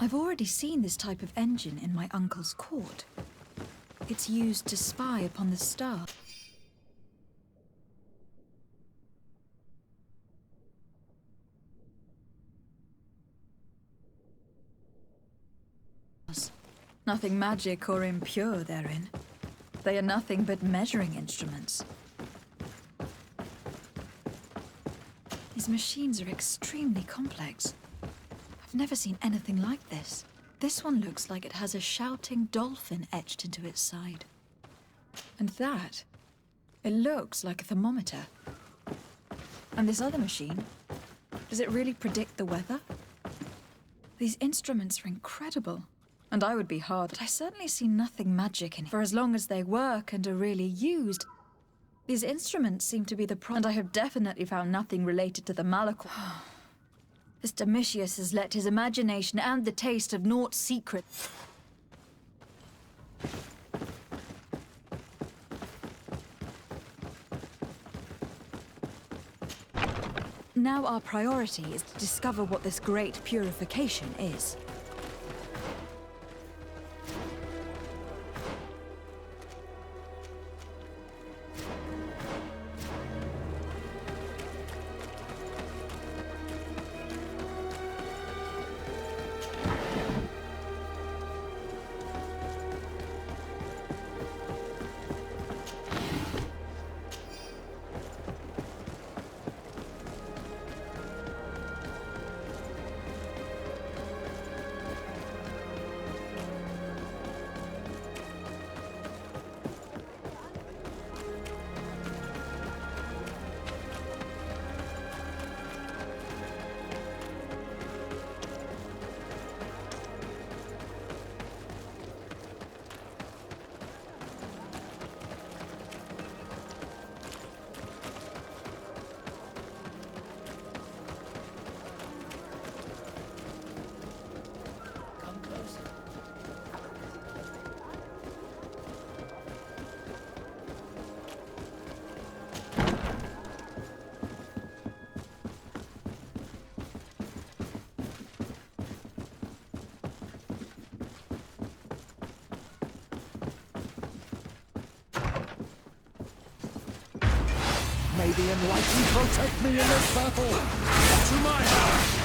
I've already seen this type of engine in my uncle's court. It's used to spy upon the stars. Nothing magic or impure therein. They are nothing but measuring instruments. These machines are extremely complex. I've never seen anything like this. This one looks like it has a shouting dolphin etched into its side. And that, it looks like a thermometer. And this other machine, does it really predict the weather? These instruments are incredible, and I would be hard, but I certainly see nothing magic in it. For as long as they work and are really used, these instruments seem to be the problem, and I have definitely found nothing related to the Malachor. This Domitius has let his imagination and the taste of Naught's secret. Now our priority is to discover what this great purification is. May the Enlightened protect me in this battle! To my house!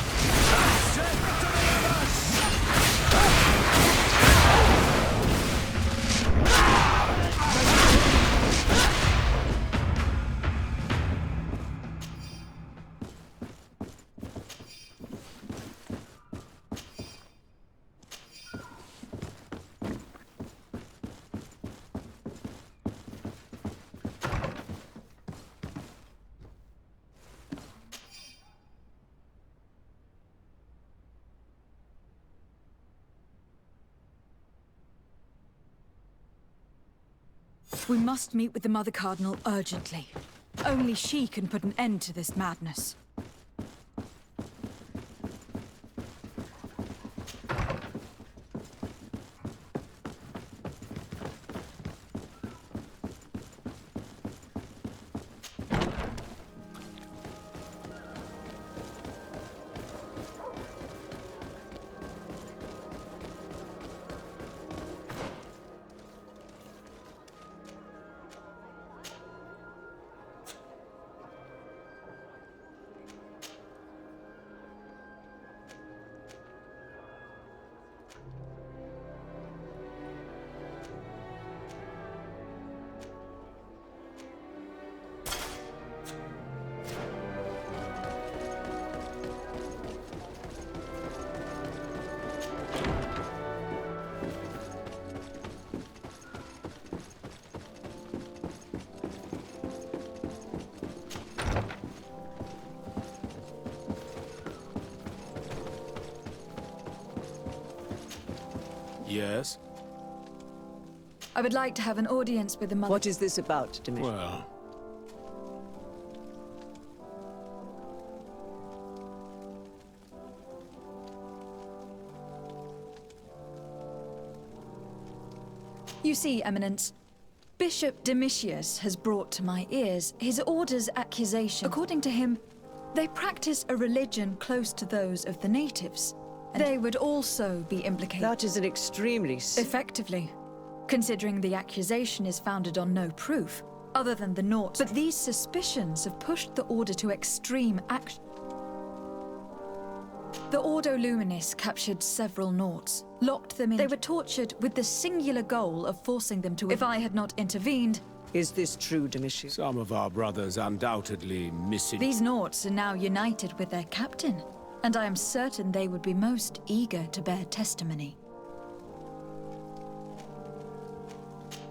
We must meet with the Mother Cardinal urgently. Only she can put an end to this madness. Yes? I would like to have an audience with the mother. What is this about, Demetrius? Well... You see, Eminence, Bishop Domitius has brought to my ears his order's accusation. According to him, they practice a religion close to those of the natives. They would also be implicated. That is an extremely... Effectively, considering the accusation is founded on no proof, other than the Nauts. But these suspicions have pushed the Order to extreme action. The Ordo Luminis captured several Nauts, locked them in. They were tortured with the singular goal of forcing them to... If I had not intervened... Is this true, Domitius? Some of our brothers undoubtedly missing... These Nauts are now united with their captain, and I am certain they would be most eager to bear testimony.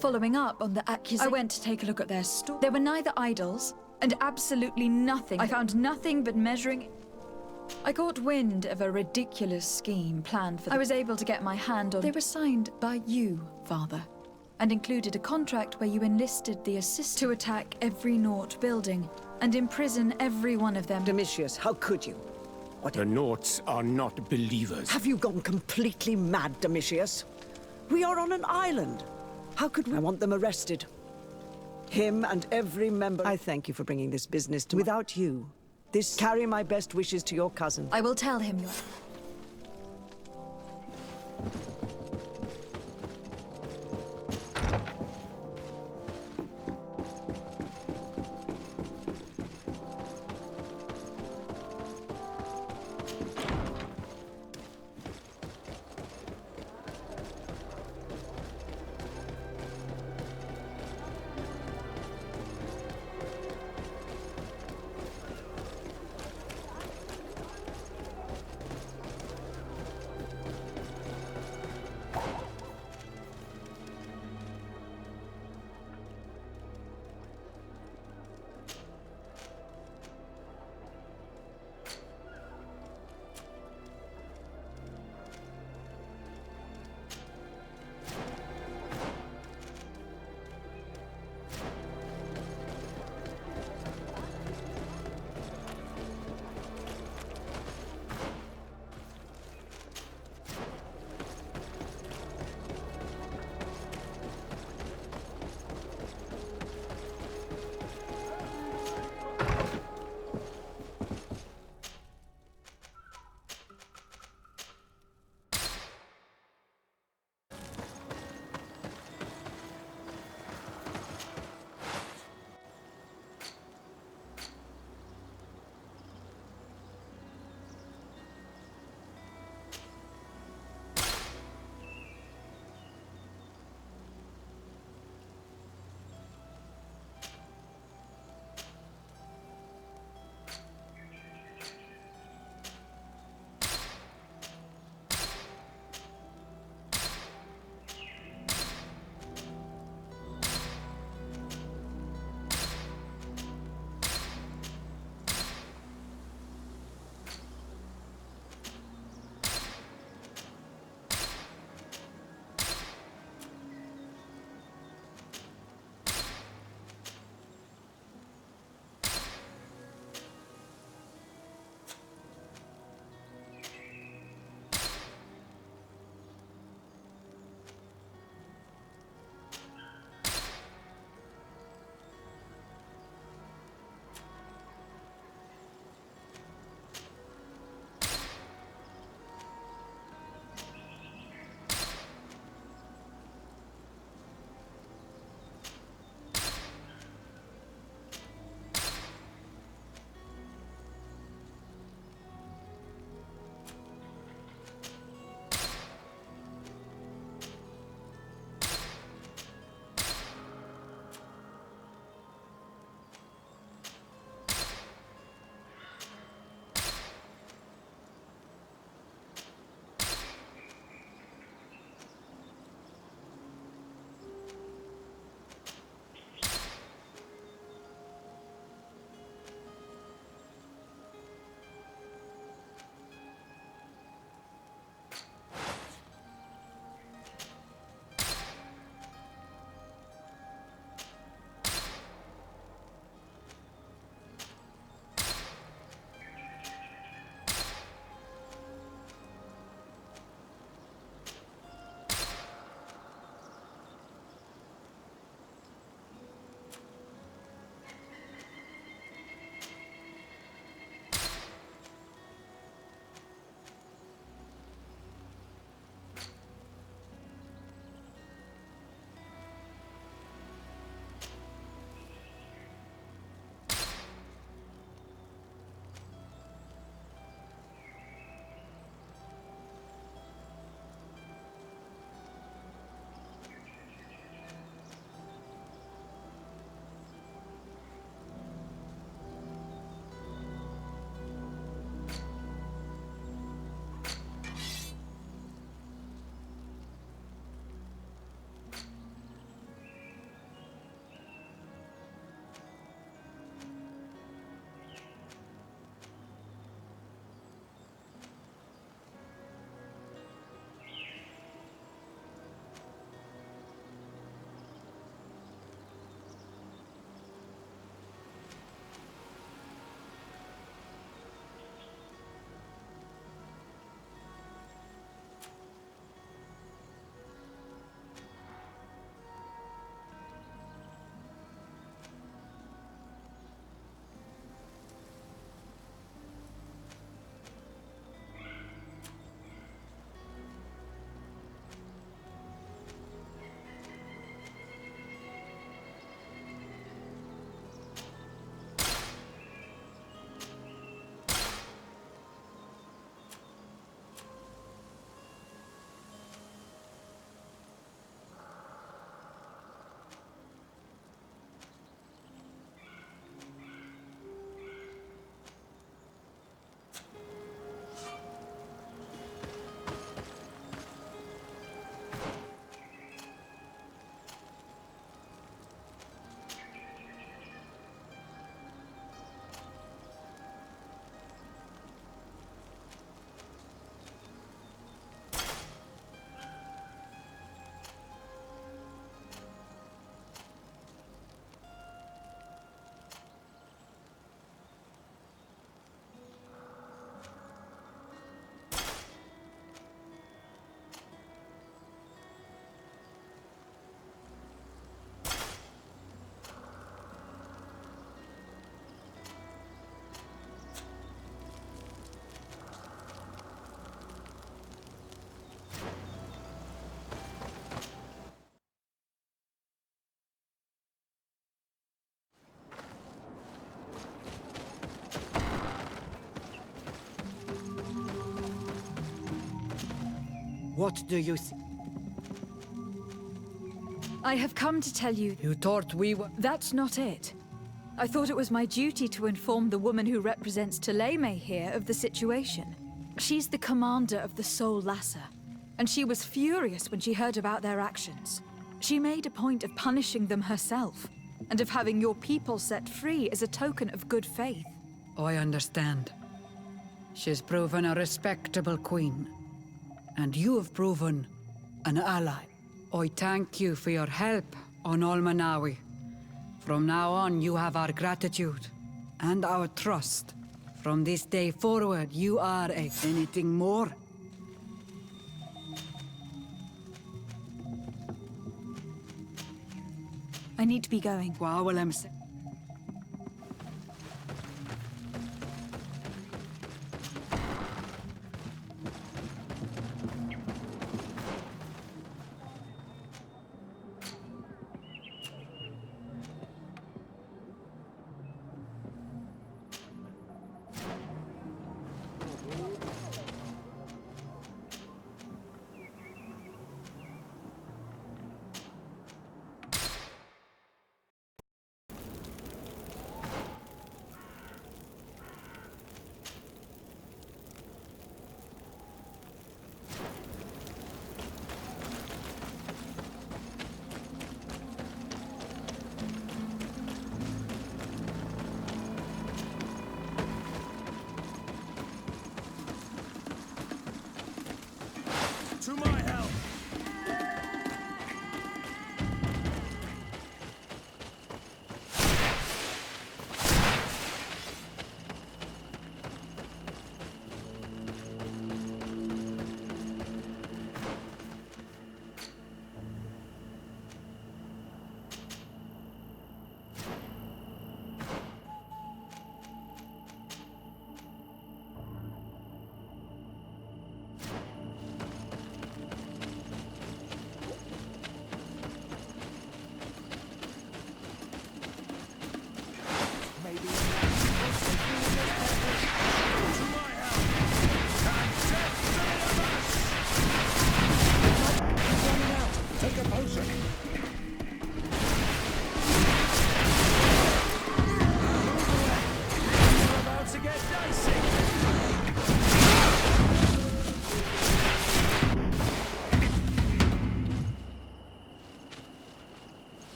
Following up on the accusation, I went to take a look at their store. There were neither idols, and absolutely nothing. I found nothing but measuring... I caught wind of a ridiculous scheme planned for... I was able to get my hand on... They were signed by you, Father, and included a contract where you enlisted the assist to attack every Naut building and imprison every one of them. Domitius, how could you? What? The Nauts are not believers. Have you gone completely mad, Domitius? We are on an island. How could we... I want them arrested. Him and every member... I thank you for bringing this business to... Without you, this... Carry my best wishes to your cousin. I will tell him your... What do you see? I have come to tell you... You thought we were... That's not it. I thought it was my duty to inform the woman who represents Tuleme here of the situation. She's the commander of the Soul Lasser, and she was furious when she heard about their actions. She made a point of punishing them herself, and of having your people set free as a token of good faith. I understand. She's proven a respectable queen, and you have proven an ally. I thank you for your help on Olmanawi. From now on, you have our gratitude and our trust. From this day forward, you are a... Anything more? I need to be going.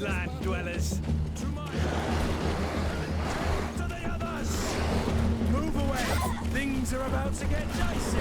wasteland dwellers. To my to the others! Move away! Things are about to get dicey.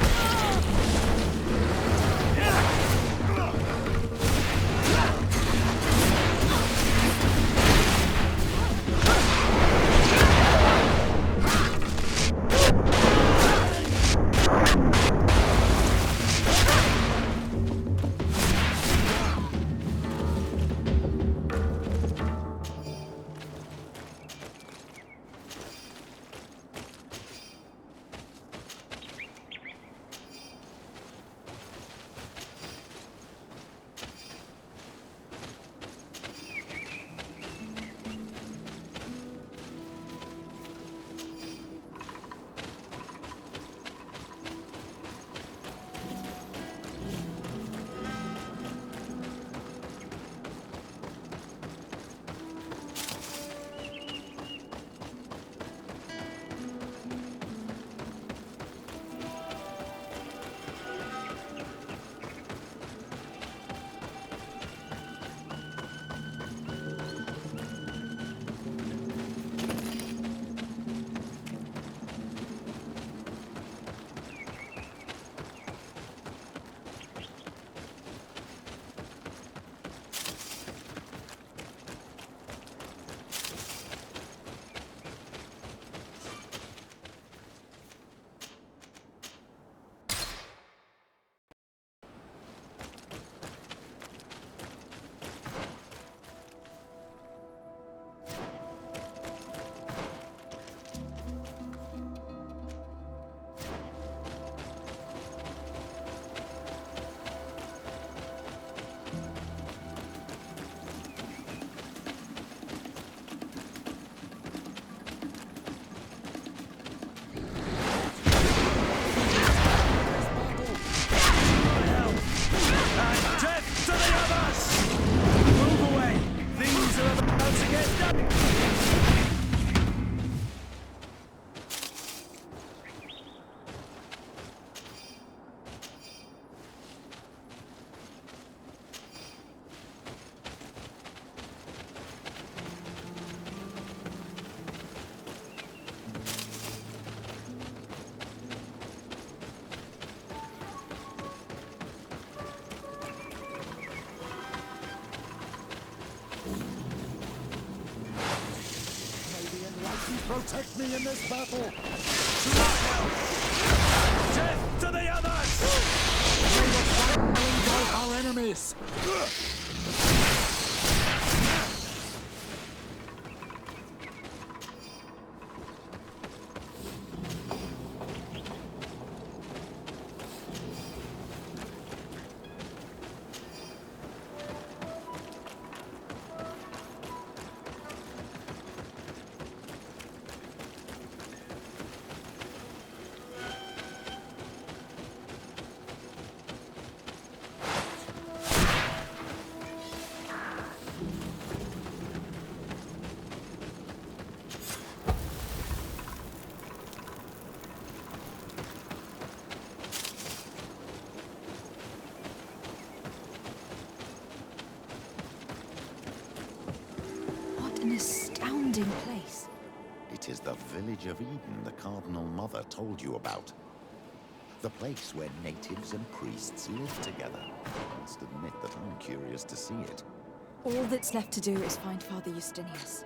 Protect me in this battle! To my help! Death to the others! May the fire engulf our enemies! An astounding place. It is the village of Eden the Cardinal Mother told you about. The place where natives and priests live together. I must admit that I'm curious to see it. All that's left to do is find Father Justinius.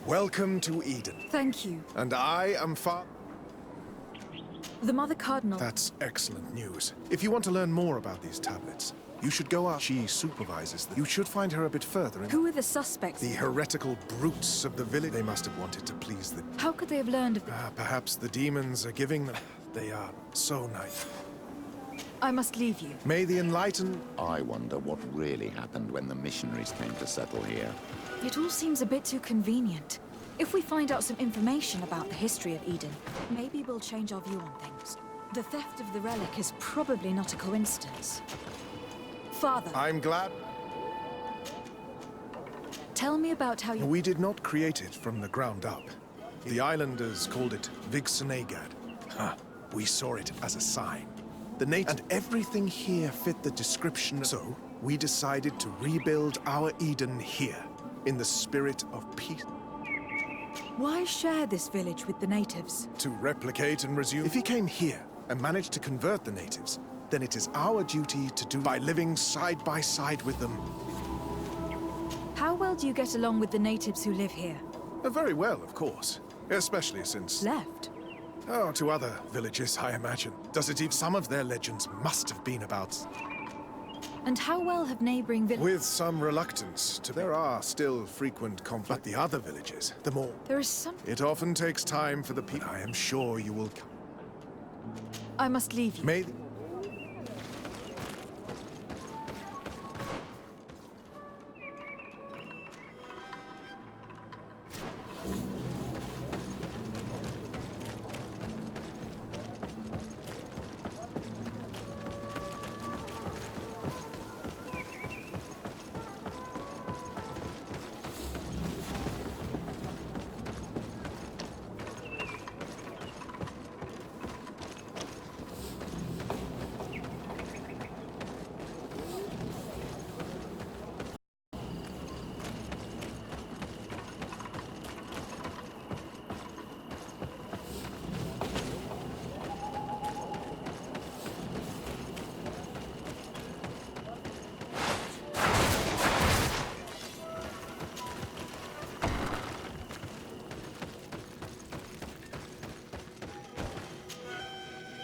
Welcome to Eden. Thank you. And I am The Mother Cardinal. That's excellent news. If you want to learn more about these tablets, you should go out. She supervises them. You should find her a bit further in... Who are the suspects? The heretical brutes of the village. They must have wanted to please the... How could they have learned of... Perhaps the demons are giving them... They are so nice. I must leave you. May the enlightened... I wonder what really happened when the missionaries came to settle here. It all seems a bit too convenient. If we find out some information about the history of Eden, maybe we'll change our view on things. The theft of the relic is probably not a coincidence. Father. I'm glad... Tell me about how you... We did not create it from the ground up. The islanders called it Vigsenagad. We saw it as a sign. The native and everything here fit the description. So, we decided to rebuild our Eden here, in the spirit of peace. Why share this village with the natives? To replicate and resume. If he came here and managed to convert the natives, then it is our duty to do by living side by side with them. How well do you get along with the natives who live here? Very well, of course. Especially since... Left? Oh, to other villages, I imagine. Does it even... Some of their legends must have been about... And how well have neighboring villages... With some reluctance. There are still frequent conflicts. But the other villages, the more... There is some... It often takes time for the people... I am sure you will come. I must leave you. May...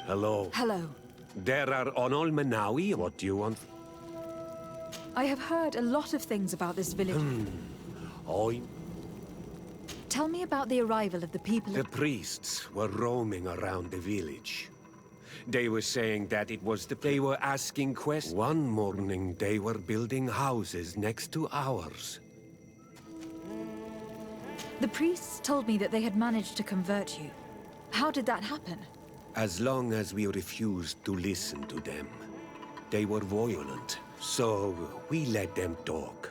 Hello. Hello. There are on Olmanawi. What do you want? I have heard a lot of things about this village. Tell me about the arrival of the people. The priests were roaming around the village. They were saying that it was they were asking questions. One morning, they were building houses next to ours. The priests told me that they had managed to convert you. How did that happen? As long as we refused to listen to them, they were violent. So we let them talk.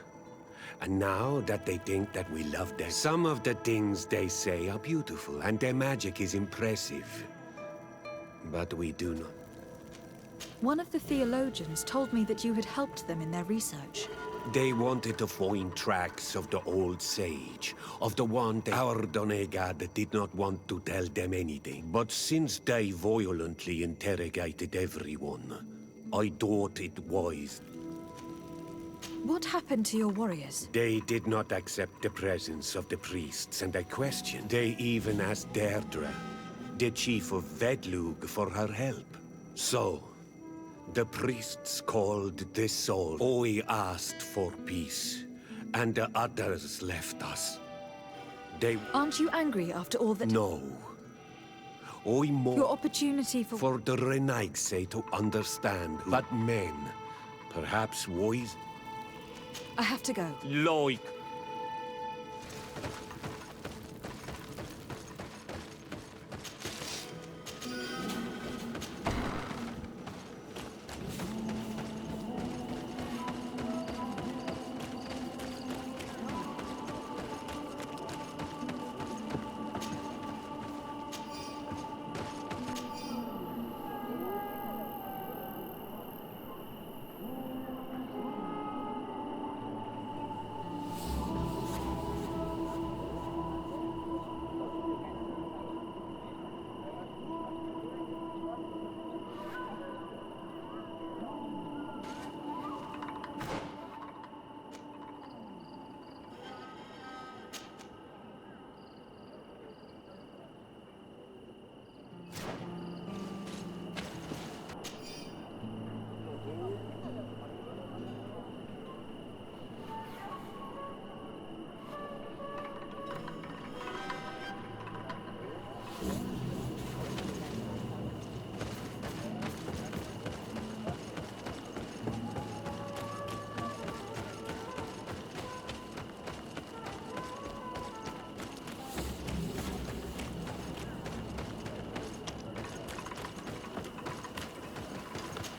And now that they think that we love them, some of the things they say are beautiful, and their magic is impressive. But we do not. One of the theologians told me that you had helped them in their research. They wanted to find tracks of the old sage, of the one that our Donegad did not want to tell them anything. But since they violently interrogated everyone, I thought it wise. What happened to your warriors? They did not accept the presence of the priests, and I questioned. They even asked Deirdre, the chief of Vedlug, for her help. So, the priests called the soul. We asked for peace, and the others left us. They... Aren't you angry after all that... No. More... Your opportunity for... For the Renaigse to understand who... But men, perhaps wise... I have to go. Loik.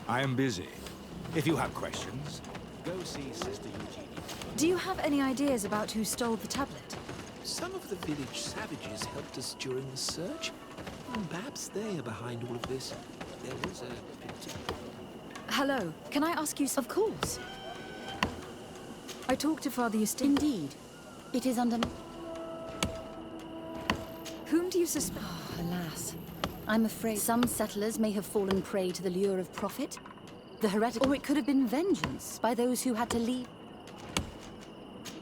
I am busy. If you have questions, Go see Sister Eugenie. Do you have any ideas about who stole the tablet? Some of the village savages helped us during the search. Perhaps they are behind all of this. There was a... Hello, can I ask you Of course. I talked to Father Eustace. Indeed. It is under... Whom do you suspect? Oh, alas. I'm afraid some settlers may have fallen prey to the lure of profit, the heretical, or it could have been vengeance by those who had to leave.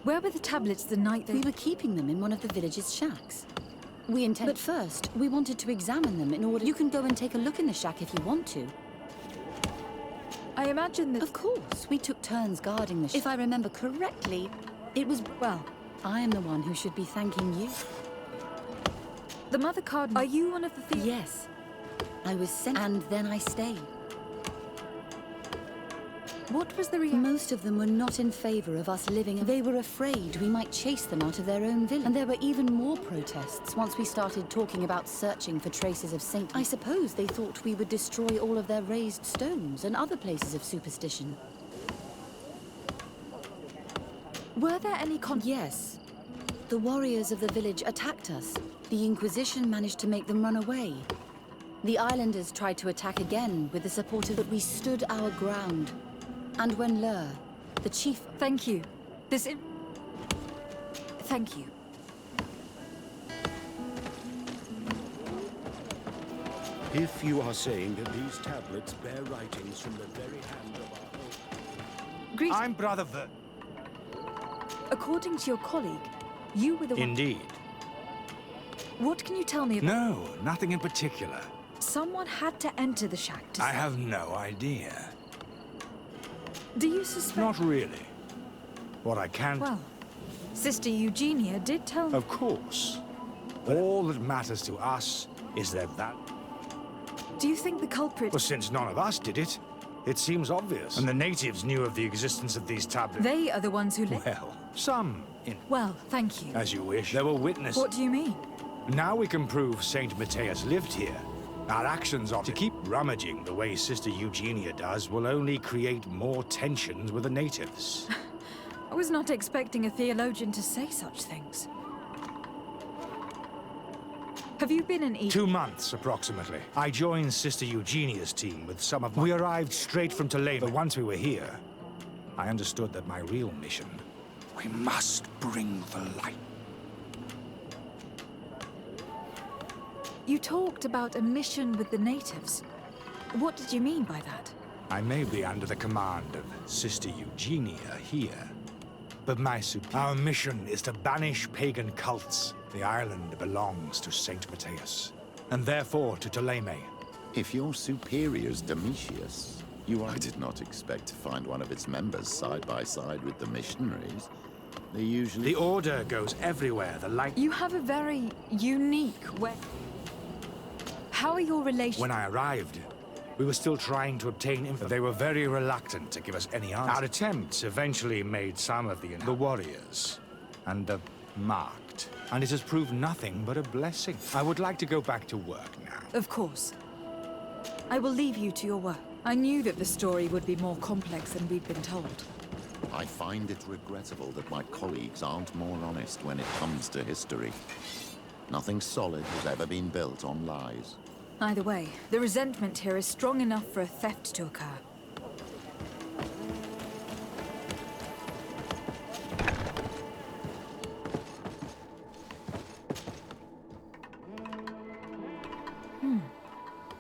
Where were the tablets the night they... We were keeping them in one of the village's shacks. We intend... But first, we wanted to examine them in order... You can go and take a look in the shack if you want to. I imagine that... Of course, we took turns guarding the shack. If I remember correctly, it was... Well, I am the one who should be thanking you. The Mother Cardinal... Are you one of the thieves? Yes. I was sent... And then I stayed. What was the reaction? Most of them were not in favor of us living. They were afraid we might chase them out of their own village. And there were even more protests once we started talking about searching for traces of Saint. I suppose they thought we would destroy all of their raised stones and other places of superstition. Were there any Yes. The warriors of the village attacked us. The Inquisition managed to make them run away. The islanders tried to attack again with the support of... But we stood our ground. And when Lur, the chief... Thank you. Thank you. If you are saying that these tablets bear writings from the very hand of our... I'm Brother Ver... According to your colleague, you were the one... Indeed. What can you tell me about... No, nothing in particular. Someone had to enter the shack to... I have no idea. Do you suspect... Not really. What I can... Well, Sister Eugenia did tell me... Of course. All that matters to us is that... Do you think the culprit... Well, since none of us did it, it seems obvious. And the natives knew of the existence of these tablets. They are the ones who... Well, some... Well, thank you. As you wish. There were witnesses. What do you mean? Now we can prove Saint Matthias lived here. Our actions are to keep rummaging the way Sister Eugenia does will only create more tensions with the natives. I was not expecting a theologian to say such things. Have you been in Egypt? 2 months, approximately. I joined Sister Eugenia's team with some of my... We arrived straight from Toledo, but once we were here, I understood that my real mission... We must bring the light. You talked about a mission with the natives. What did you mean by that? I may be under the command of Sister Eugenia here, but our mission is to banish pagan cults. The island belongs to Saint Matthias, and therefore to Ptolemy. If your superior's Domitius, I did not expect to find one of its members side by side with the missionaries. They usually... The Order goes everywhere, the light... You have a very unique way... How are your relations... When I arrived, we were still trying to obtain info. They were very reluctant to give us any answer. Our attempts eventually made some of the warriors and the marked. And it has proved nothing but a blessing. I would like to go back to work now. Of course. I will leave you to your work. I knew that the story would be more complex than we'd been told. I find it regrettable that my colleagues aren't more honest when it comes to history. Nothing solid has ever been built on lies. Either way, the resentment here is strong enough for a theft to occur.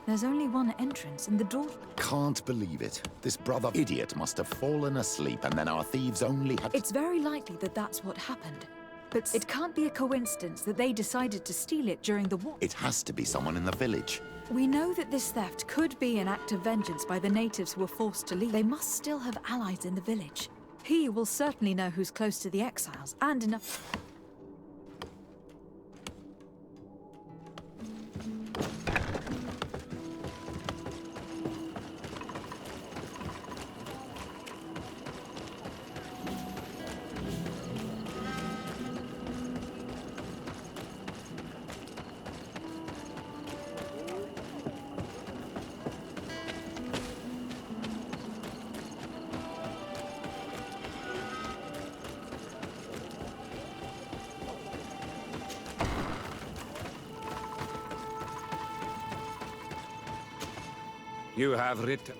There's only one entrance, and the door... Can't believe it. This brother idiot must have fallen asleep, and then our thieves only had... It's very likely that that's what happened. But it can't be a coincidence that they decided to steal it during the war. It has to be someone in the village. We know that this theft could be an act of vengeance by the natives who were forced to leave. They must still have allies in the village. He will certainly know who's close to the exiles, and enough... You have written...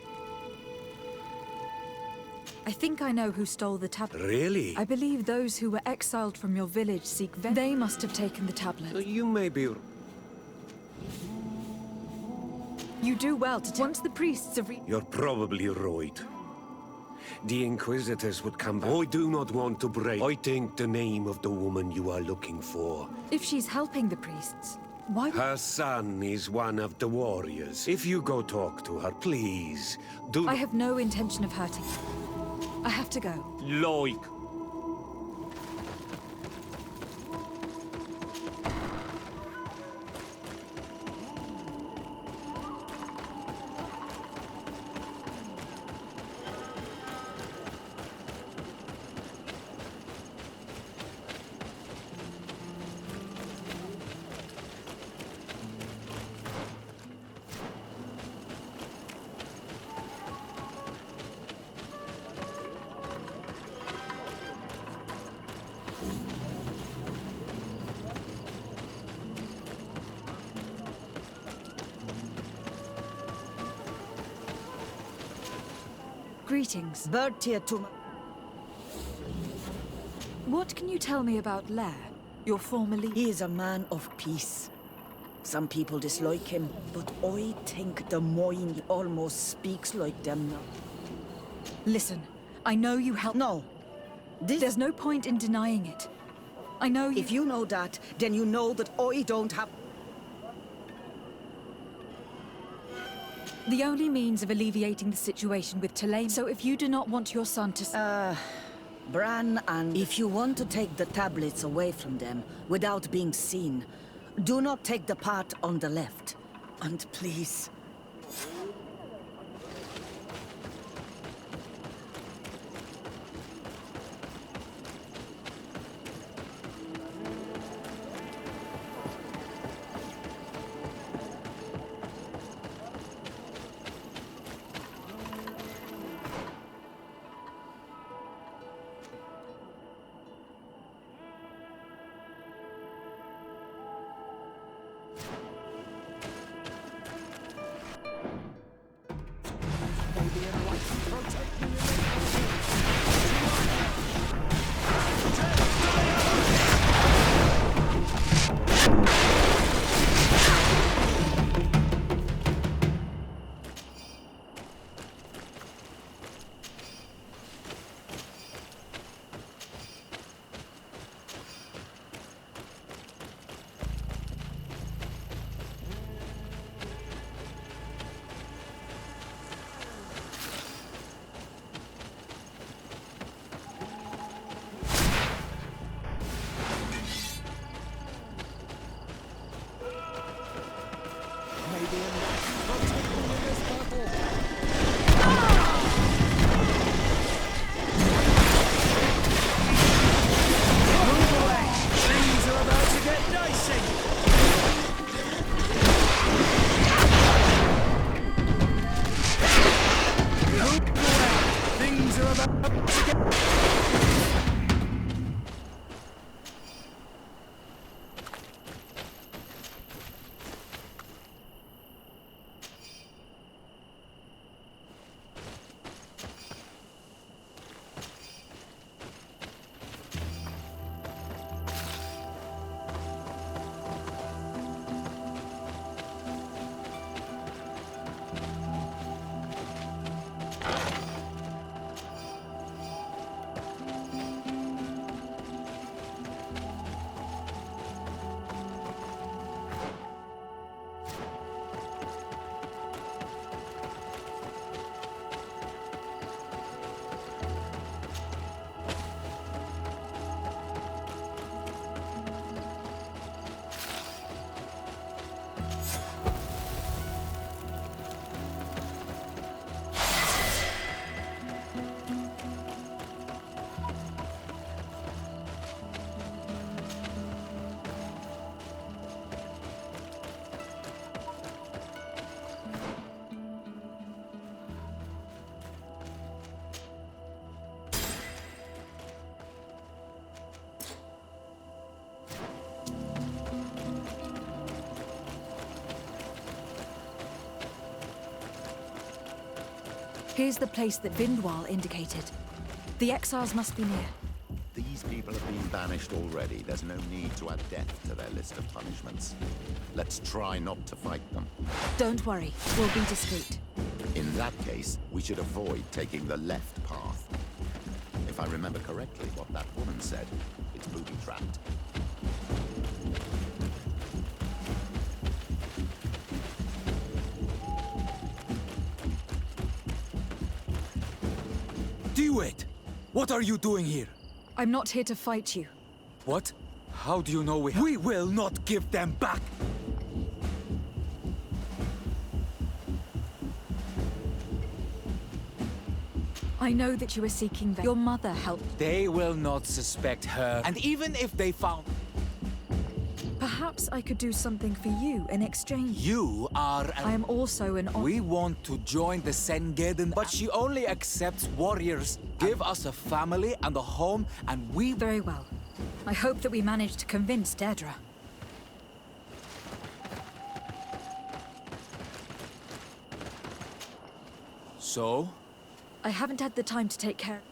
I think I know who stole the tablet. Really? I believe those who were exiled from your village seek vengeance. They must have taken the tablet. You may be... You do well to once the priests have You're probably right. The Inquisitors would come back. I do not want to break. I think the name of the woman you are looking for. If she's helping the priests, why would... Her son is one of the warriors. If you go talk to her, please, do... I have no intention of hurting her. I have to go. Like... Greetings. Bertia to... What can you tell me about Lair, your former leader? He is a man of peace. Some people dislike him, but I think the Moyne almost speaks like them now. Listen, I know you helped... No. There's no point in denying it. I know you... If you know that, then you know that I don't have... The only means of alleviating the situation with Tulane. So if you do not want your son to... Bran, and if you want to take the tablets away from them without being seen, do not take the path on the left. And please... Here's the place that Vindwal indicated. The exiles must be near. These people have been banished already. There's no need to add death to their list of punishments. Let's try not to fight them. Don't worry, we'll be discreet. In that case, we should avoid taking the left path. If I remember correctly what that woman said, it's booby-trapped. Wait! What are you doing here? I'm not here to fight you. What? How do you know we will not give them back? I know that you are seeking your mother helped. They will not suspect her. And even if they found... Perhaps I could do something for you in exchange. You are I am also an... We want to join the Sengeden, but she only accepts warriors. Give us a family and a home, and we... Very well. I hope that we manage to convince Deirdre. So? I haven't had the time to take care...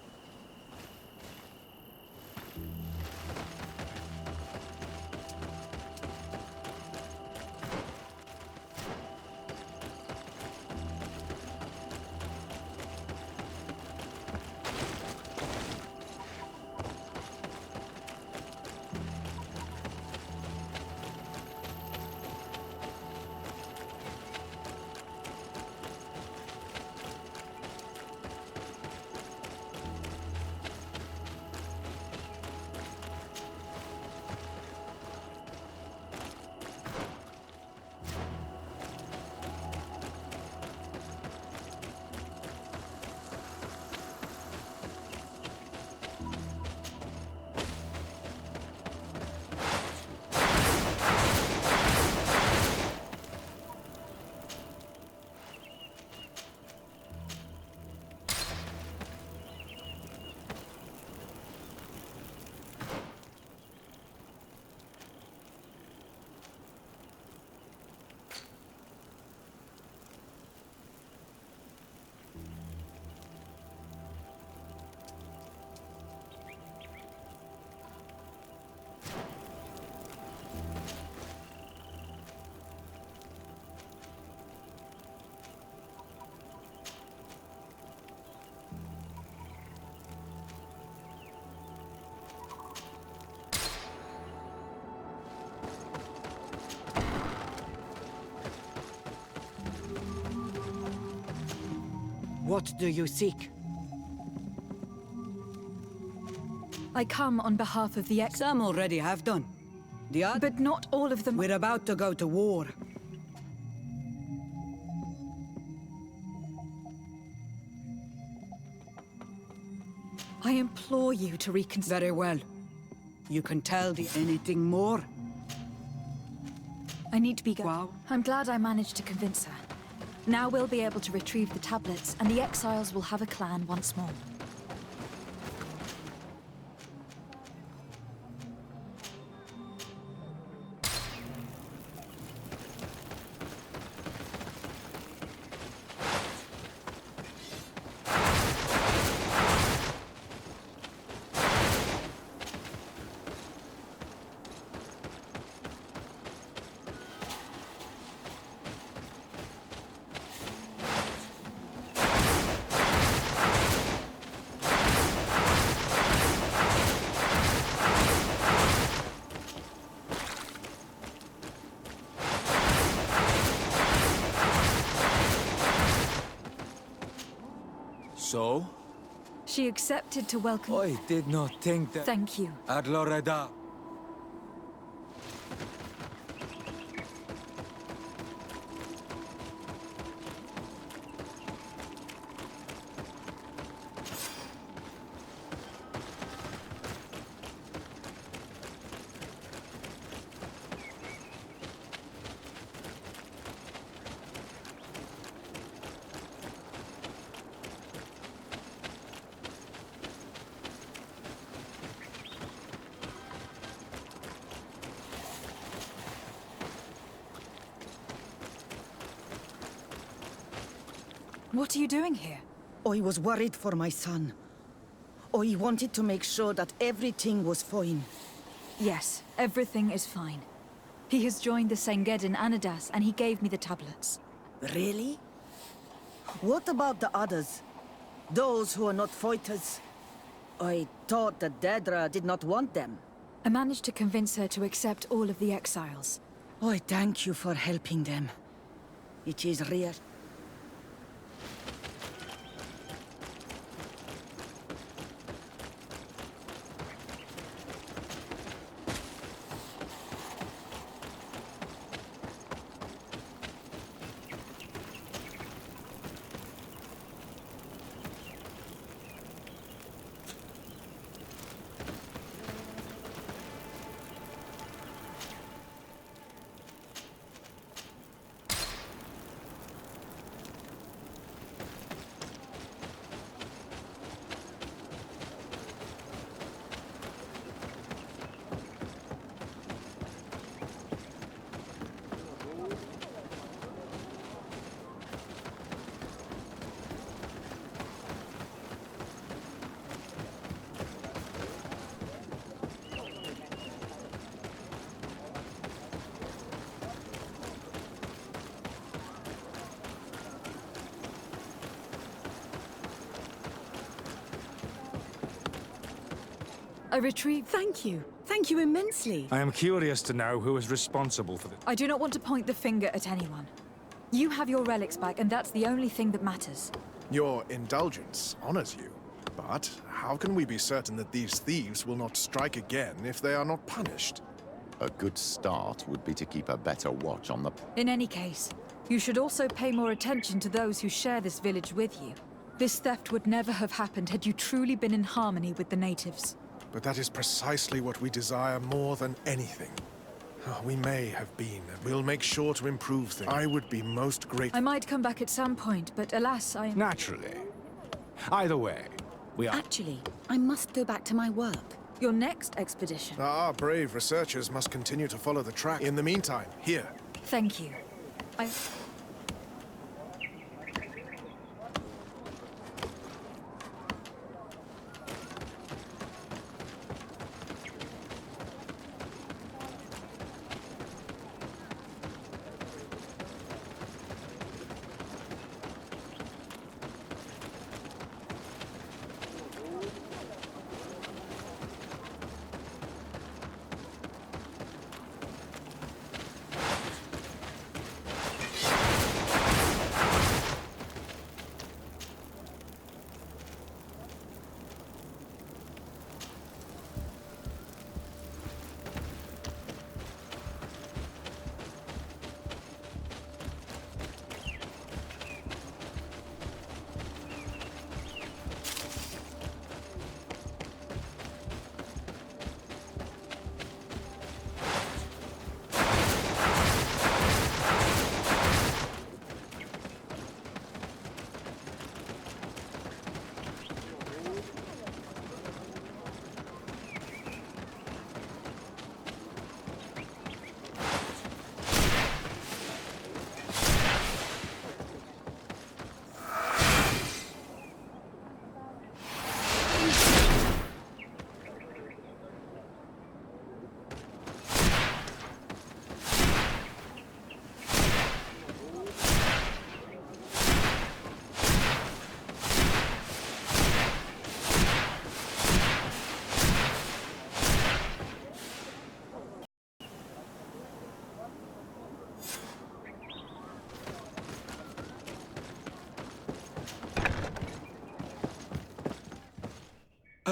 What do you seek? I come on behalf of the Some already have done. The other... But not all of them... We're about to go to war. I implore you to reconsider. Very well. You can tell anything more? I need to be going. Wow. I'm glad I managed to convince her. Now we'll be able to retrieve the tablets, and the exiles will have a clan once more. So? She accepted to welcome... I did not think that... Thank you. Adloreda. What are you doing here? I was worried for my son. I wanted to make sure that everything was fine. Yes, everything is fine. He has joined the Senged in Anadas, and he gave me the tablets. Really? What about the others? Those who are not fighters? I thought that Dedra did not want them. I managed to convince her to accept all of the exiles. I thank you for helping them. It is real. I retrieved... Thank you. Thank you immensely. I am curious to know who is responsible for this. I do not want to point the finger at anyone. You have your relics back, and that's the only thing that matters. Your indulgence honors you. But how can we be certain that these thieves will not strike again if they are not punished? A good start would be to keep a better watch on the... In any case, you should also pay more attention to those who share this village with you. This theft would never have happened had you truly been in harmony with the natives. But that is precisely what we desire more than anything. We may have been, and we'll make sure to improve things. I would be most grateful. I might come back at some point, but alas, I... Naturally. Either way, we are... Actually, I must go back to my work. Your next expedition? Our brave researchers must continue to follow the track. In the meantime, here. Thank you.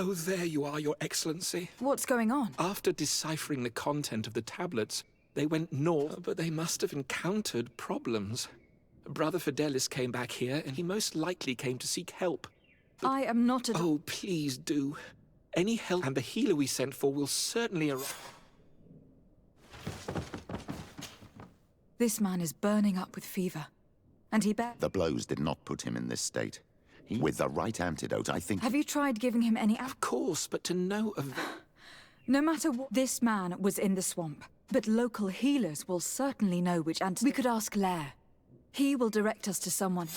Oh, there you are, Your Excellency. What's going on? After deciphering the content of the tablets, they went north, but they must have encountered problems. Brother Fidelis came back here, and he most likely came to seek help. But... I am not a... Oh, please do. Any help, and the healer we sent for will certainly arrive. This man is burning up with fever, and he The blows did not put him in this state. With the right antidote, I think... Have you tried giving him any... Of course, but to no avail. No matter what... This man was in the swamp, but local healers will certainly know which antidote... We could ask Lair. He will direct us to someone.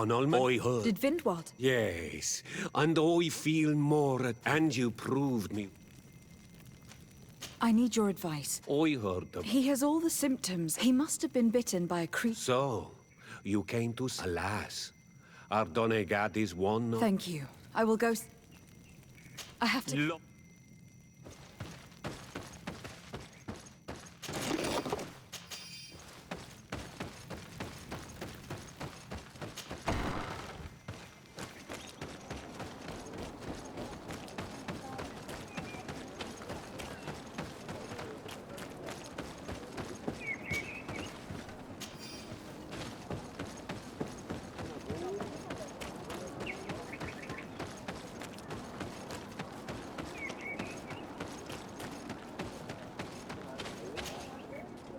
on, Ulman. I heard. Did Vindwald? Yes, and I feel more and you proved me. I need your advice. I heard of... He has all the symptoms. He must have been bitten by a creature. So, you came to... Alas, our Donegad is one... Thank you. I will go... I have to...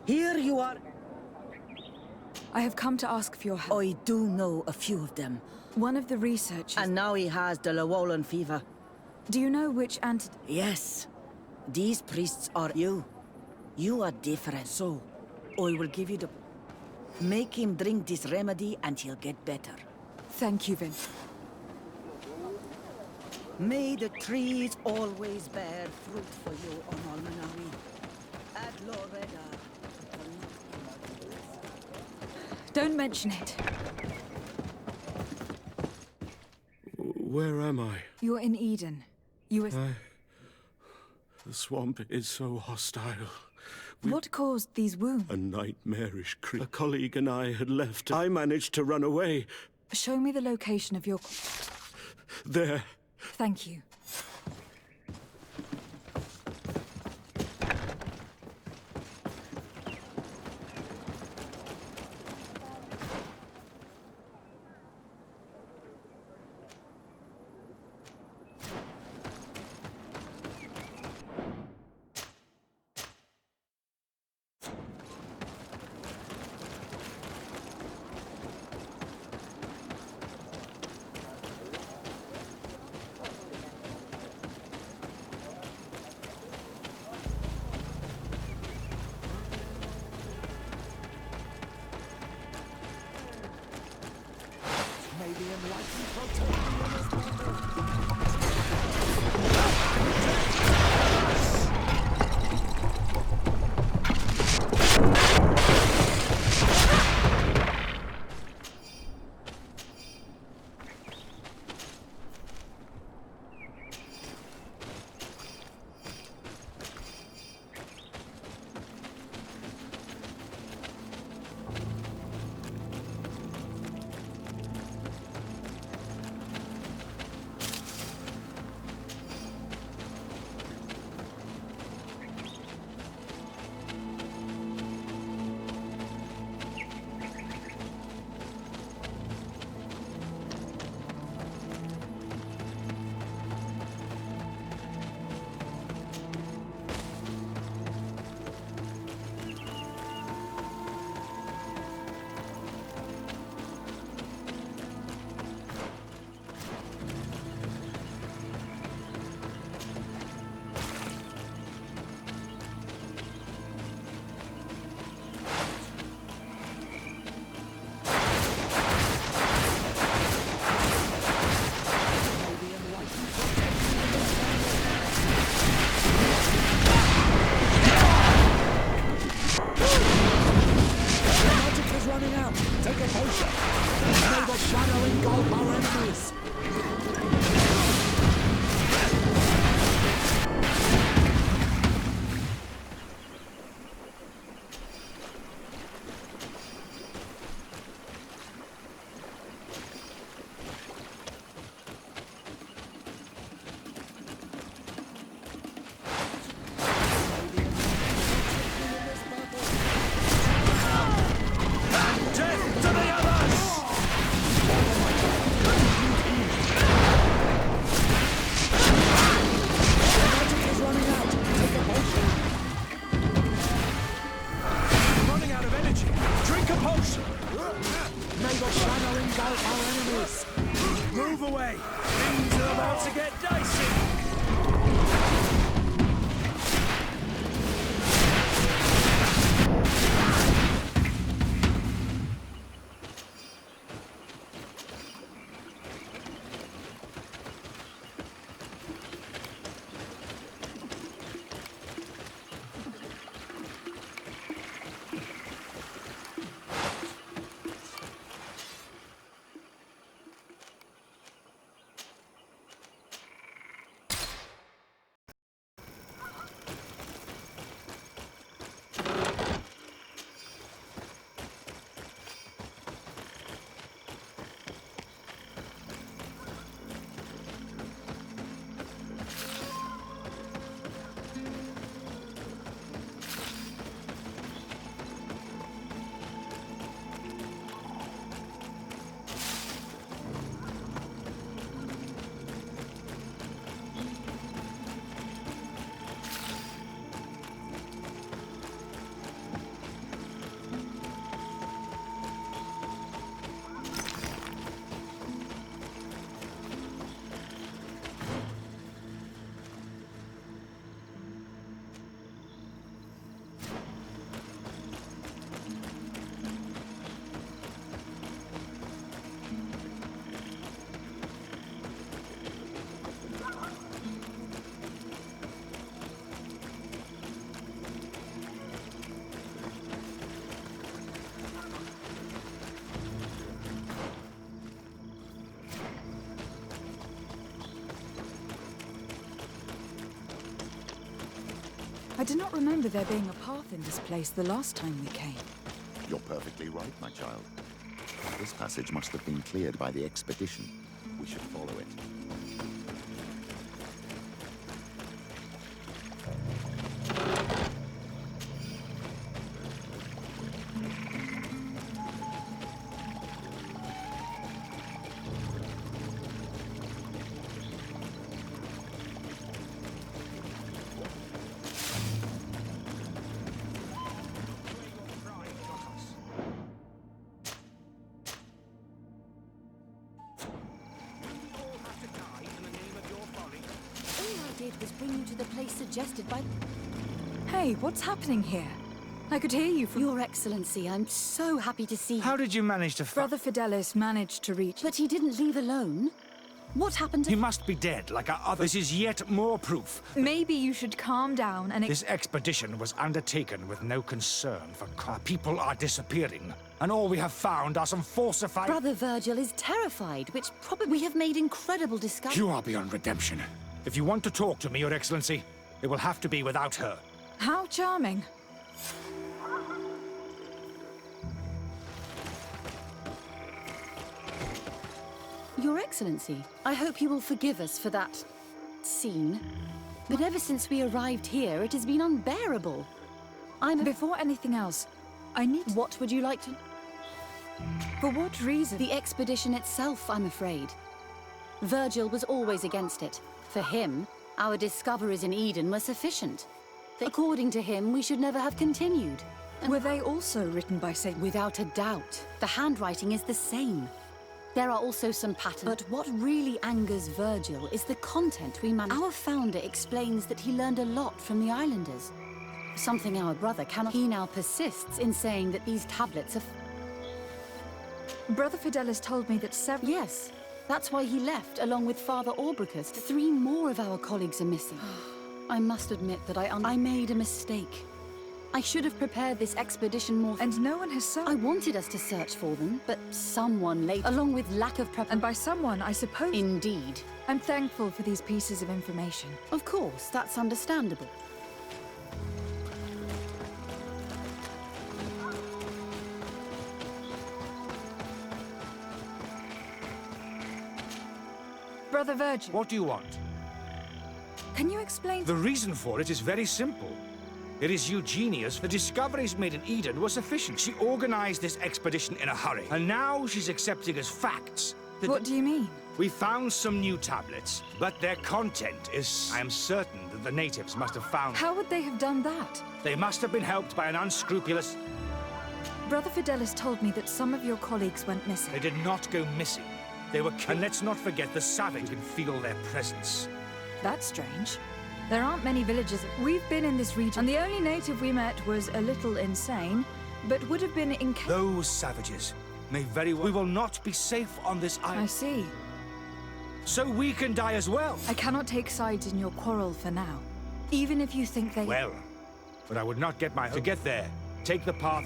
Here you are. I have come to ask for your help. I do know a few of them. One of the researchers... And now he has the Llewellyn fever. Do you know which antidote? Yes. These priests are you. You are different, so I will give you the... Make him drink this remedy and he'll get better. Thank you, Vin. May the trees always bear fruit for you on Almanawi. At Loreda. Don't mention it. Where am I? You're in Eden. You were... The swamp is so hostile. What caused these wounds? A nightmarish creature. A colleague and I had left. I managed to run away. Show me the location of your... There. Thank you. I do not remember there being a path in this place the last time we came. You're perfectly right, my child. This passage must have been cleared by the expedition. We should follow it. Was bring you to the place suggested by... Hey, what's happening here? I could hear you from... Your Excellency, I'm so happy to see you. How did you manage to Brother Fidelis managed to reach... But he didn't leave alone. What happened to... He must be dead, like our others. This is yet more proof. Maybe you should calm down and... This expedition was undertaken with no concern for... Our people are disappearing, and all we have found are some falsified... Brother Virgil is terrified, which probably we have made incredible discoveries. You are beyond redemption. If you want to talk to me, Your Excellency, it will have to be without her. How charming. Your Excellency, I hope you will forgive us for that scene. But ever since we arrived here, it has been unbearable. Before anything else, I need... What would you like to... For what reason? The expedition itself, I'm afraid. Virgil was always against it. For him, our discoveries in Eden were sufficient. According to him, we should never have continued. Were they also written by Saint... Without a doubt. The handwriting is the same. There are also some patterns. But what really angers Virgil is the content we managed. Our founder explains that he learned a lot from the islanders. Something our brother cannot... He now persists in saying that these tablets are... Brother Fidelis told me that several... Yes. That's why he left, along with Father Orbricus. 3 more of our colleagues are missing. I must admit that I made a mistake. I should have prepared this expedition more... And no one has I wanted us to search for them, but someone late... Along with lack of preparation... And by someone, I suppose... Indeed. I'm thankful for these pieces of information. Of course, that's understandable. Brother Virgil. What do you want? Can you explain... The reason for it is very simple. It is Eugenia's. The discoveries made in Eden were sufficient. She organized this expedition in a hurry. And now she's accepting as facts. What do you mean? We found some new tablets, but their content is... I am certain that the natives must have found... How would they have done that? They must have been helped by an unscrupulous... Brother Fidelis told me that some of your colleagues went missing. They did not go missing. They were killed. And let's not forget the savage can feel their presence. That's strange. There aren't many villages. We've been in this region, and the only native we met was a little insane, but would have been in... Those savages may very well... We will not be safe on this island. I see. So we can die as well. I cannot take sides in your quarrel for now, even if you think they... Well, but I would not get my... To get there, take the path...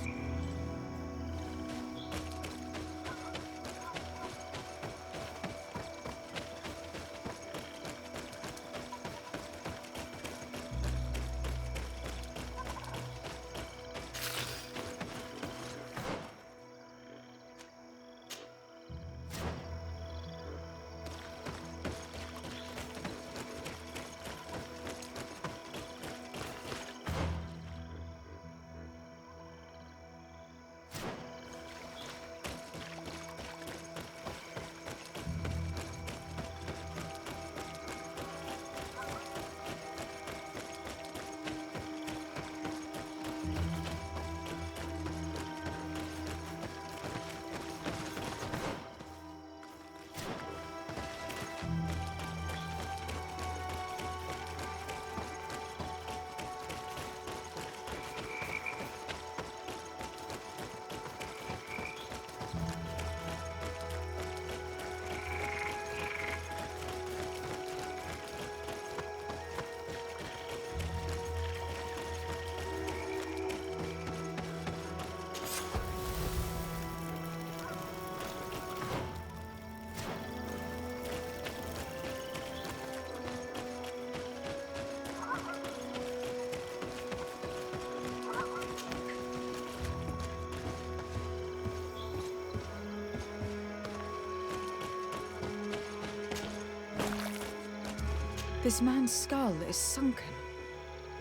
This man's skull is sunken,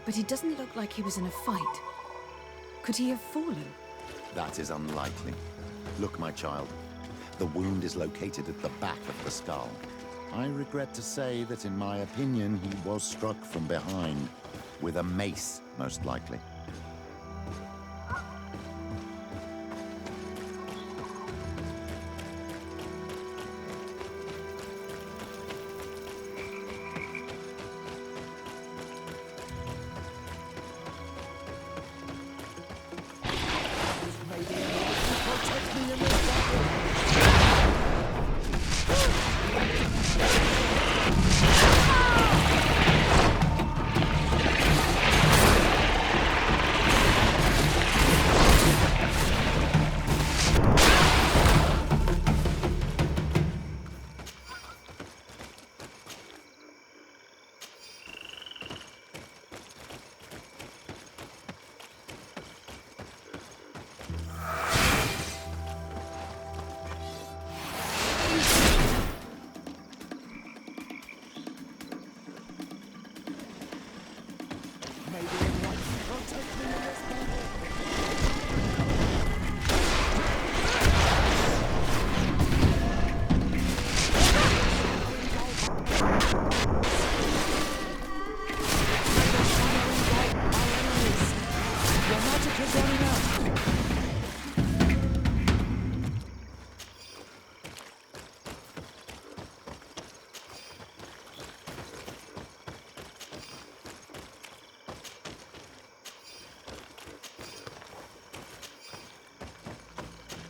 but he doesn't look like he was in a fight. Could he have fallen? That is unlikely. Look, my child. The wound is located at the back of the skull. I regret to say that, in my opinion, he was struck from behind. With a mace, most likely.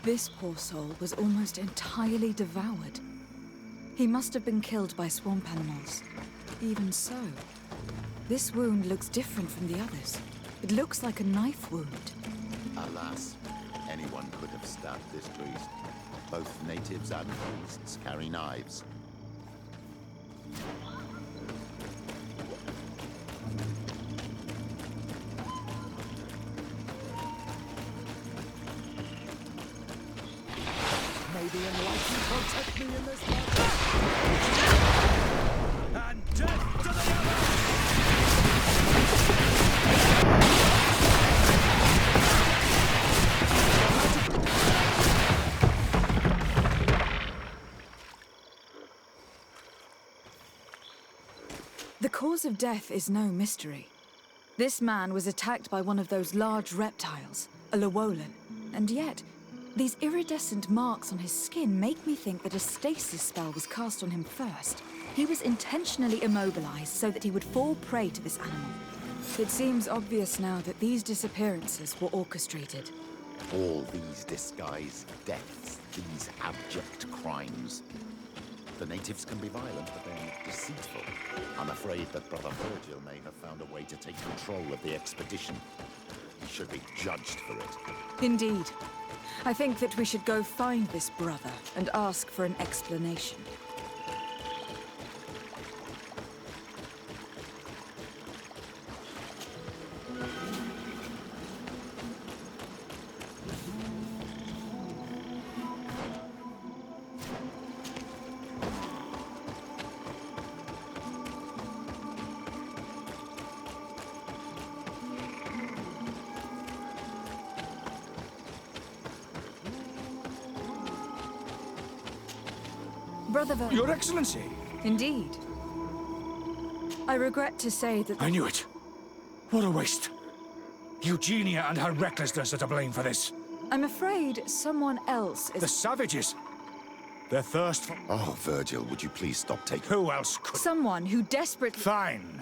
This poor soul was almost entirely devoured. He must have been killed by swamp animals. Even so, this wound looks different from the others. It looks like a knife wound. Alas, anyone could have stabbed this priest. Both natives and priests carry knives. May the enlightened protect me in this battle. And death to the other! The cause of death is no mystery. This man was attacked by one of those large reptiles, a Llewellyn, and yet these iridescent marks on his skin make me think that a stasis spell was cast on him first. He was intentionally immobilized so that he would fall prey to this animal. It seems obvious now that these disappearances were orchestrated. All these disguised deaths, these abject crimes. The natives can be violent, but they're deceitful. I'm afraid that Brother Virgil may have found a way to take control of the expedition. He should be judged for it. Indeed. I think that we should go find this brother and ask for an explanation. Brother Ver— Your Excellency! Indeed. I regret to say that— I knew it. What a waste. Eugenia and her recklessness are to blame for this. I'm afraid someone else is— The savages! Their thirst for— Oh, Virgil, would you please stop taking— Who else could— Someone who desperately— Fine.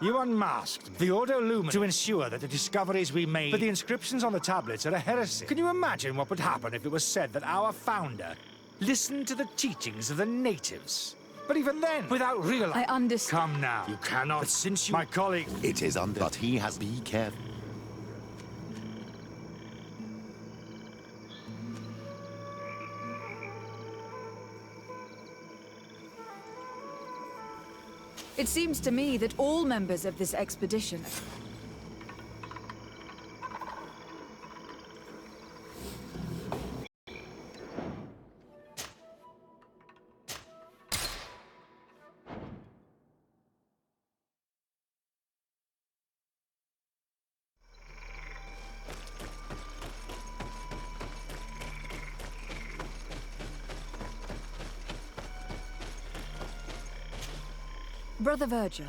You unmasked the Ordo Lumen to ensure that the discoveries we made, but the inscriptions on the tablets are a heresy. Can you imagine what would happen if it was said that our founder listened to the teachings of the natives? But even then, without realizing— I understand. Come now. You cannot. But since you— My colleague— It is under— But he has— Be careful. It seems to me that all members of this expedition— Brother Virgil.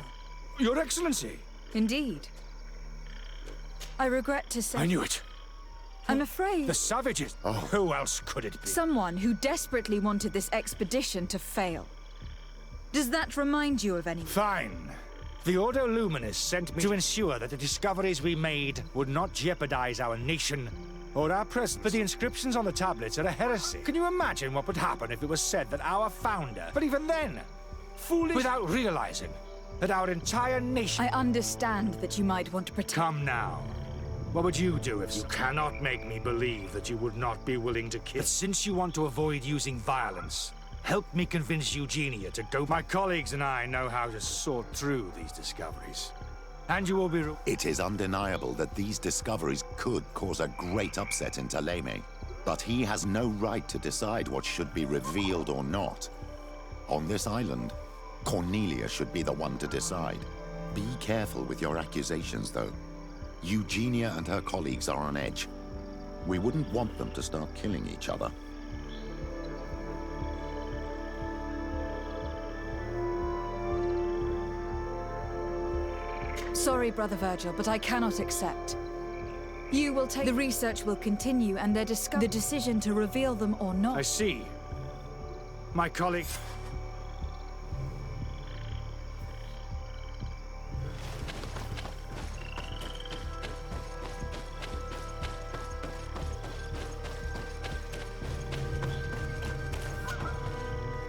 Your Excellency! Indeed. I regret to say... I knew it! I'm afraid... The savages! Oh, who else could it be? Someone who desperately wanted this expedition to fail. Does that remind you of anyone? Fine. The Ordo Luminis sent me to ensure that the discoveries we made would not jeopardize our nation or our presence. But the inscriptions on the tablets are a heresy. Can you imagine what would happen if it was said that our founder, but even then, foolish without realizing that our entire nation... I understand that you might want to protect... Come now. What would you do if you cannot make me believe that you would not be willing to kill? But since you want to avoid using violence, help me convince Eugenia to go. My colleagues and I know how to sort through these discoveries. And you will be... It is undeniable that these discoveries could cause a great upset in Thélème. But he has no right to decide what should be revealed or not. On this island, Cornelia should be the one to decide. Be careful with your accusations, though. Eugenia and her colleagues are on edge. We wouldn't want them to start killing each other. Sorry, Brother Virgil, but I cannot accept. You will take... The research will continue, and the decision to reveal them or not... I see. My colleague...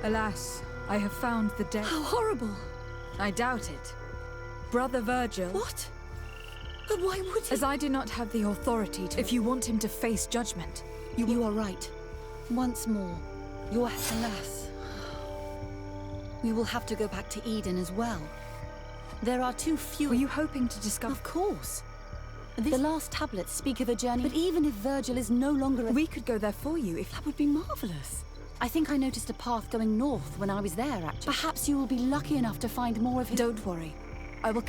Alas, I have found the dead. How horrible! I doubt it. Brother Virgil... What? But why would he? As I do not have the authority to... If you want him to face judgment, You are right. Once more, alas. We will have to go back to Eden as well. There are too few... Were you hoping to discover... Of course. The last tablets speak of a journey, but even if Virgil is no longer... We could go there for you if... That would be marvelous. I think I noticed a path going north when I was there, actually. Perhaps you will be lucky enough to find more of his... Don't worry. I will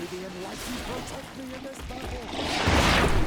The enlightened protect me in this battle.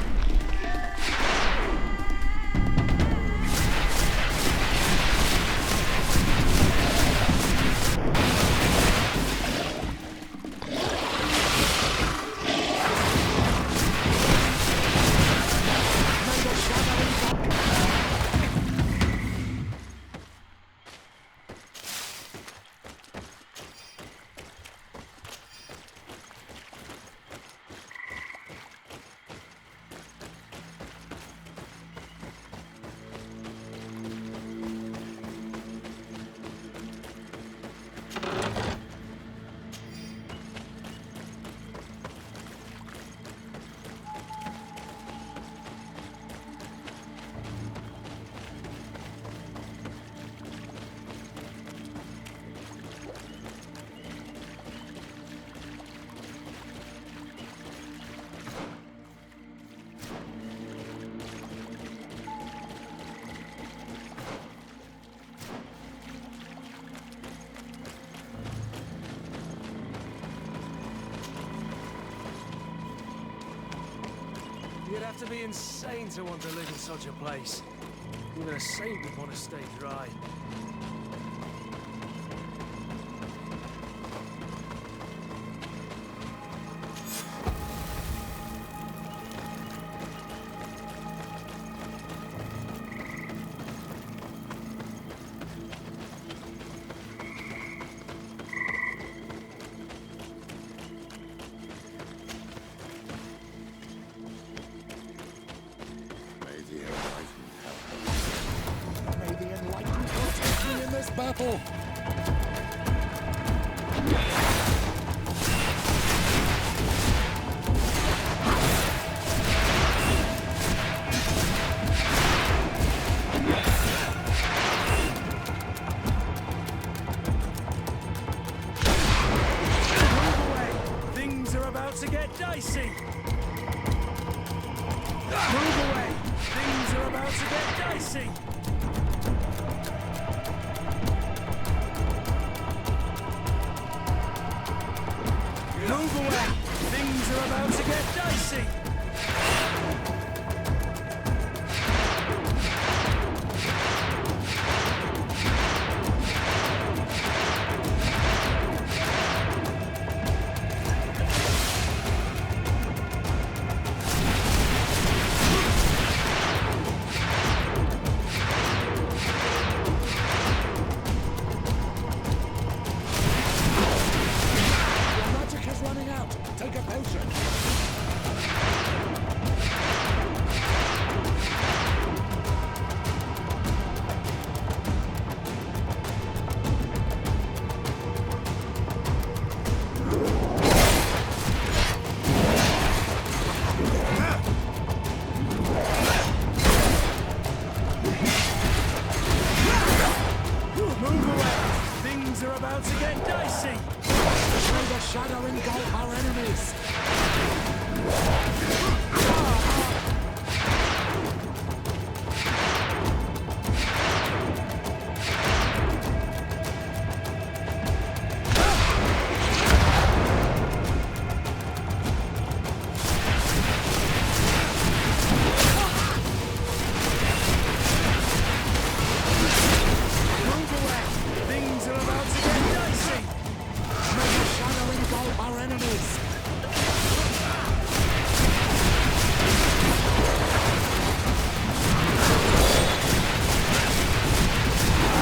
You'd have to be insane to want to live in such a place. Even a saint would want to stay dry. May the enlightened protect me in this battle! Move away! Things are about to get dicey! Move away! Things are about to get dicey! Move away! Things are about to get dicey! Your magic is running out! Take a potion! Move away! Things are about to get dicey! May the shadow engulf our enemies! Move away! Things are about to get dicey! May the shadow engulf our enemies!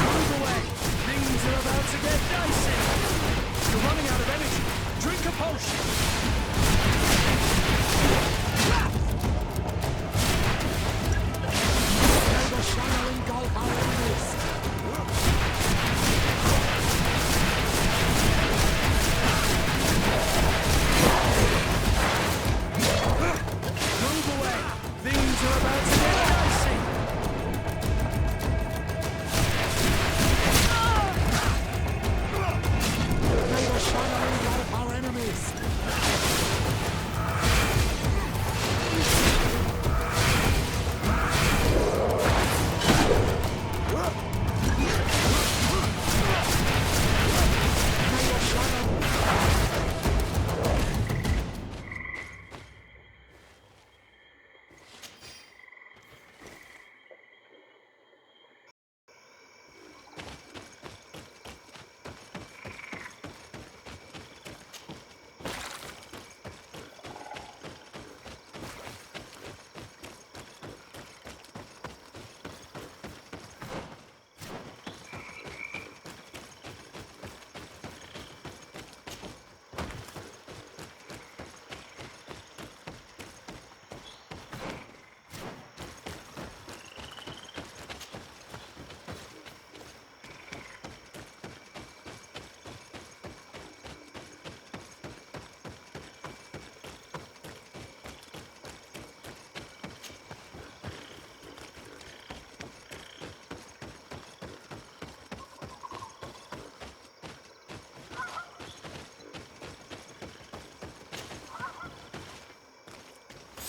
Move away! Things are about to get dicey! You're running out of energy! Drink a potion! May the shadow engulf our enemies! Move away! Things are about to get dicey! May the shadow engulf our enemies!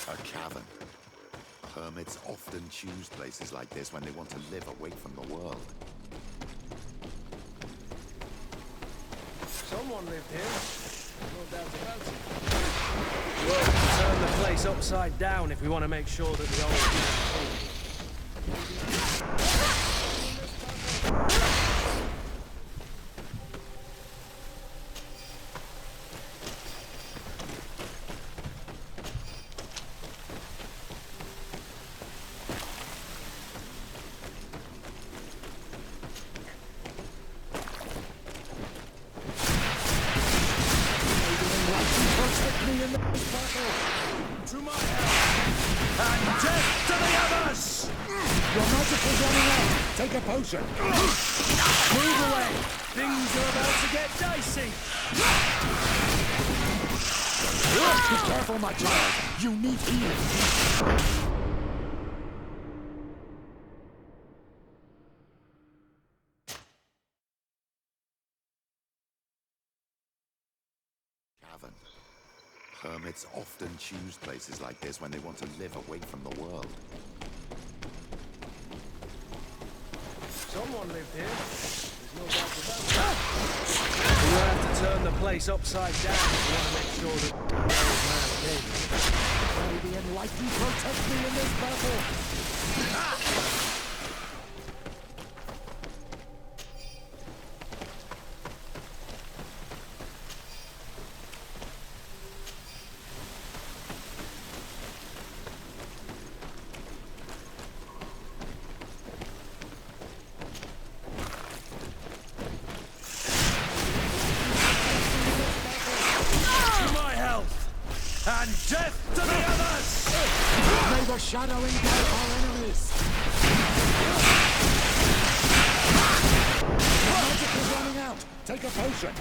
A cavern. Hermits often choose places like this when they want to live away from the world. Someone lived here. No doubt about it. Well, turn the place place upside down if we want to make sure that the old... To my help! And death to the others! Your magic is running out! Take a potion! Move away! Things are about to get dicey! Be careful, my child! You need healing! Hermits often choose places like this when they want to live away from the world. Someone lived here. There's no doubt about that. We'll have to turn the place upside down if we want to make sure that the old man came. May the enlightened protect me in this battle! And death to the others! May the shadow engulf our enemies! Your magic is running out! Take a potion!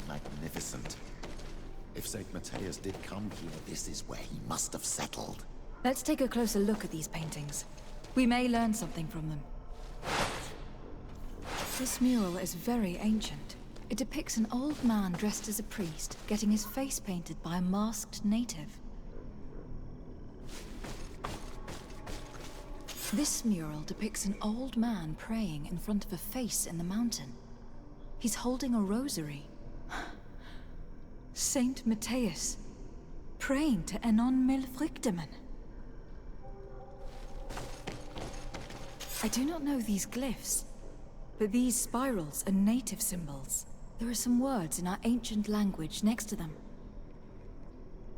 Magnificent. If St. Matthias did come here, this is where he must have settled. Let's take a closer look at these paintings. We may learn something from them. This mural is very ancient. It depicts an old man dressed as a priest, getting his face painted by a masked native. This mural depicts an old man praying in front of a face in the mountain. He's holding a rosary. Saint Matthias, praying to Enon Milfrichteman. I do not know these glyphs, but these spirals are native symbols. There are some words in our ancient language next to them.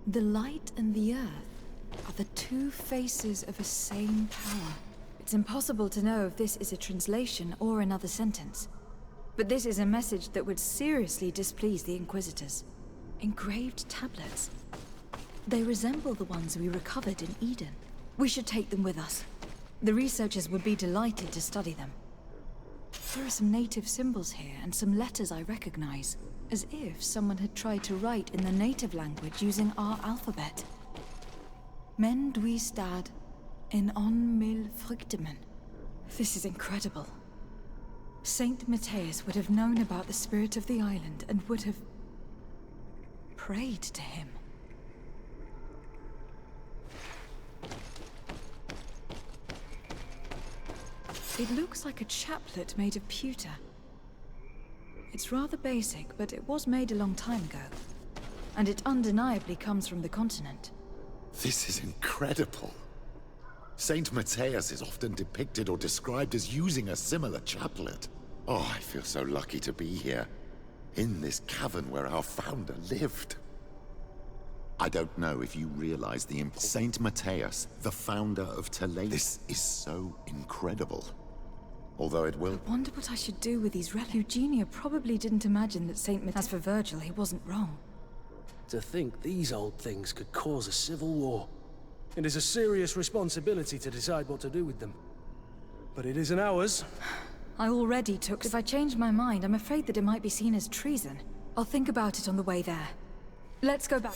The light and the earth are the two faces of a same power. It's impossible to know if this is a translation or another sentence. But this is a message that would seriously displease the Inquisitors. Engraved tablets. They resemble the ones we recovered in Eden. We should take them with us. The researchers would be delighted to study them. There are some native symbols here and some letters I recognize, as if someone had tried to write in the native language using our alphabet. Men duistad en on mil frichtemen. This is incredible. Saint Matthias would have known about the spirit of the island and would have prayed to him. It looks like a chaplet made of pewter. It's rather basic, but it was made a long time ago. And it undeniably comes from the continent. This is incredible. Saint Matthias is often depicted or described as using a similar chaplet. Oh, I feel so lucky to be here, in this cavern where our founder lived. I don't know if you realize the importance. Saint Matthias, the founder of Toledo. This is so incredible. Although it will... I wonder what I should do with these relics. Eugenia probably didn't imagine that Saint Matthias... As for Virgil, he wasn't wrong. To think these old things could cause a civil war. It is a serious responsibility to decide what to do with them. But it isn't ours. I already took... If I change my mind, I'm afraid that it might be seen as treason. I'll think about it on the way there. Let's go back.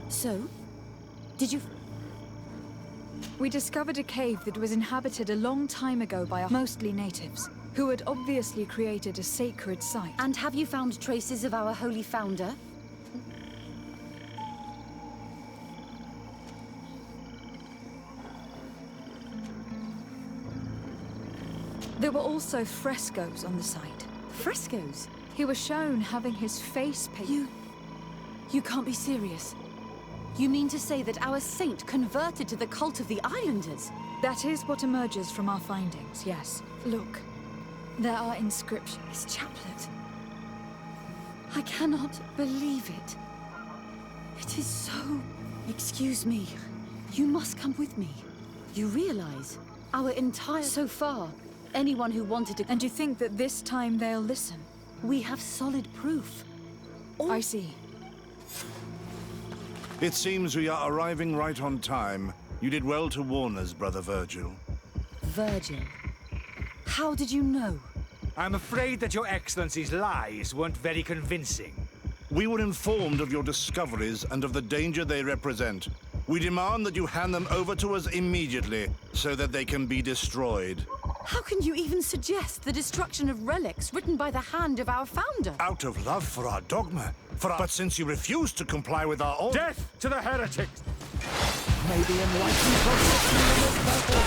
So, did you... We discovered a cave that was inhabited a long time ago by mostly natives, who had obviously created a sacred site. And have you found traces of our holy founder? There were also frescoes on the site. Frescoes? He was shown having his face painted. You can't be serious. You mean to say that our saint converted to the cult of the Islanders? That is what emerges from our findings, yes. Look, there are inscriptions. His chaplet. I cannot believe it. It is so... Excuse me. You must come with me. You realize our entire... So far, anyone who wanted to... And you think that this time they'll listen? We have solid proof. I see. It seems we are arriving right on time. You did well to warn us, Brother Virgil. Virgil? How did you know? I'm afraid that your Excellency's lies weren't very convincing. We were informed of your discoveries and of the danger they represent. We demand that you hand them over to us immediately, so that they can be destroyed. How can you even suggest the destruction of relics written by the hand of our founder? Out of love for our dogma. But since you refuse to comply with our order... Death to the heretics! May the enlightened protect you in this battle!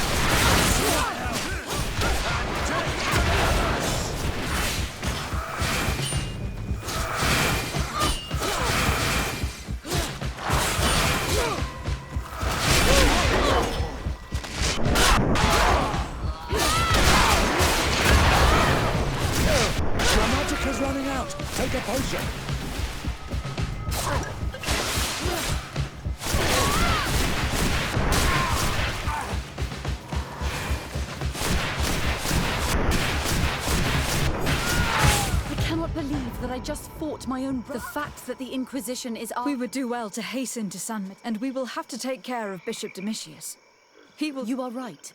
Your magic is running out! Take a potion! That I just fought my own brother. The fact that the Inquisition is our... We would do well to hasten to San Matthias, and we will have to take care of Bishop Domitius. He will... You are right.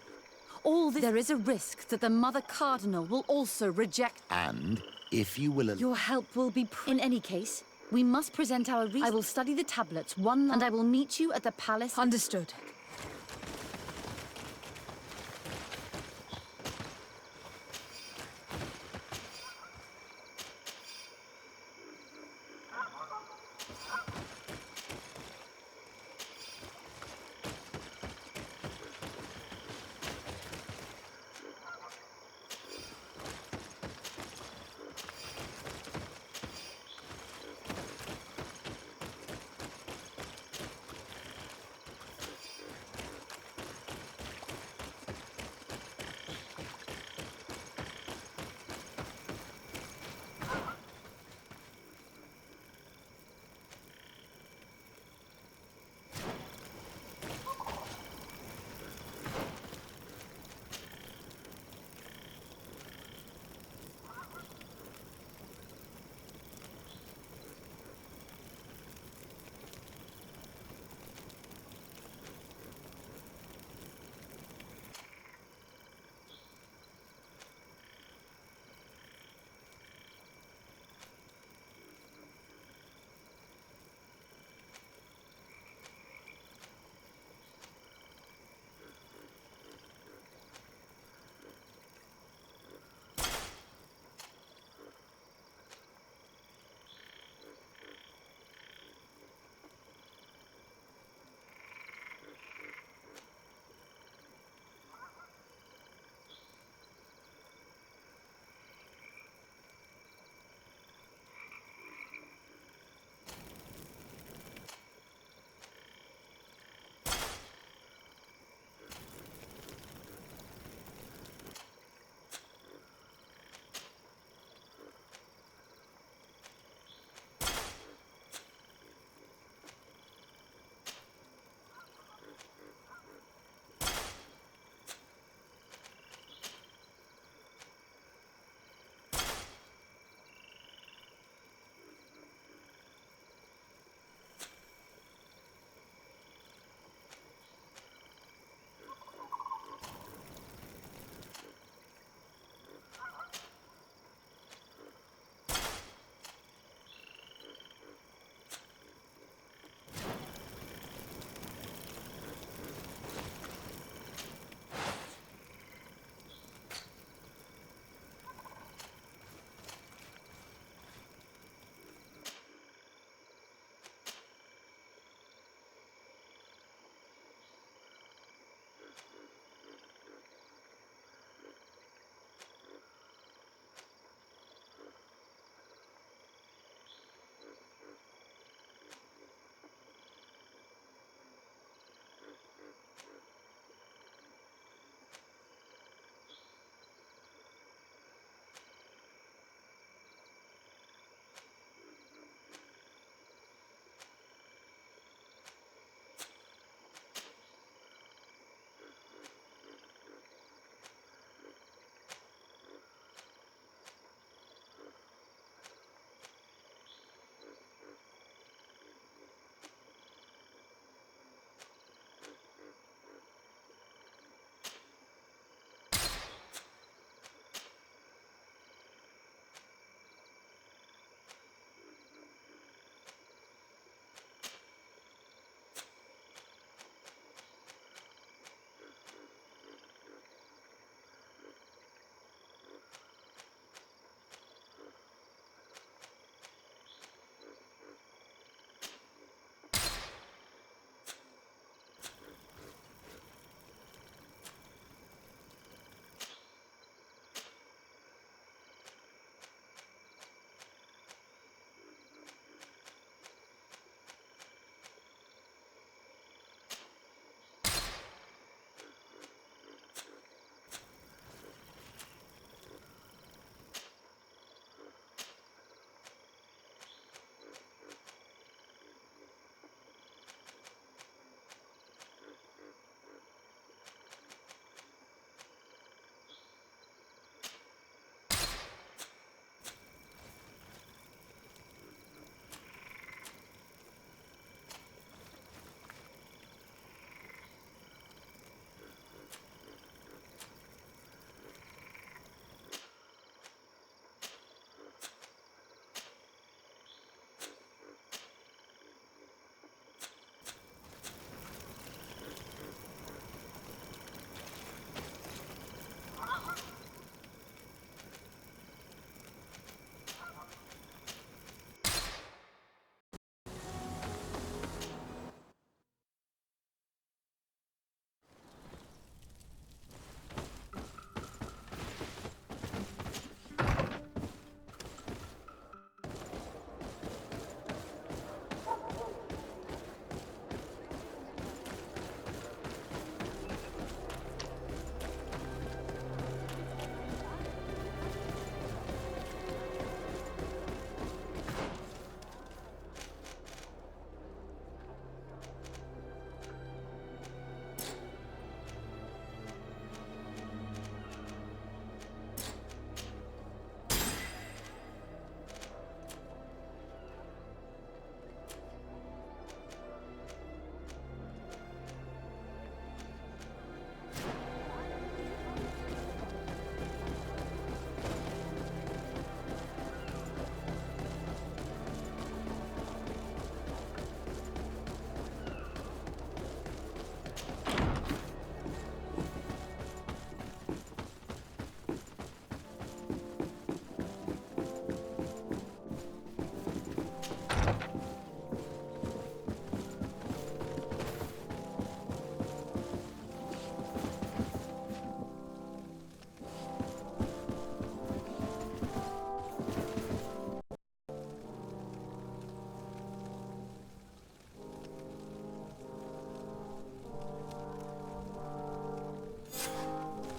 All this... There is a risk that the Mother Cardinal will also reject... And if you will... Your help will be... In any case, We must present our I will study the tablets one and I will meet you at the palace. Understood.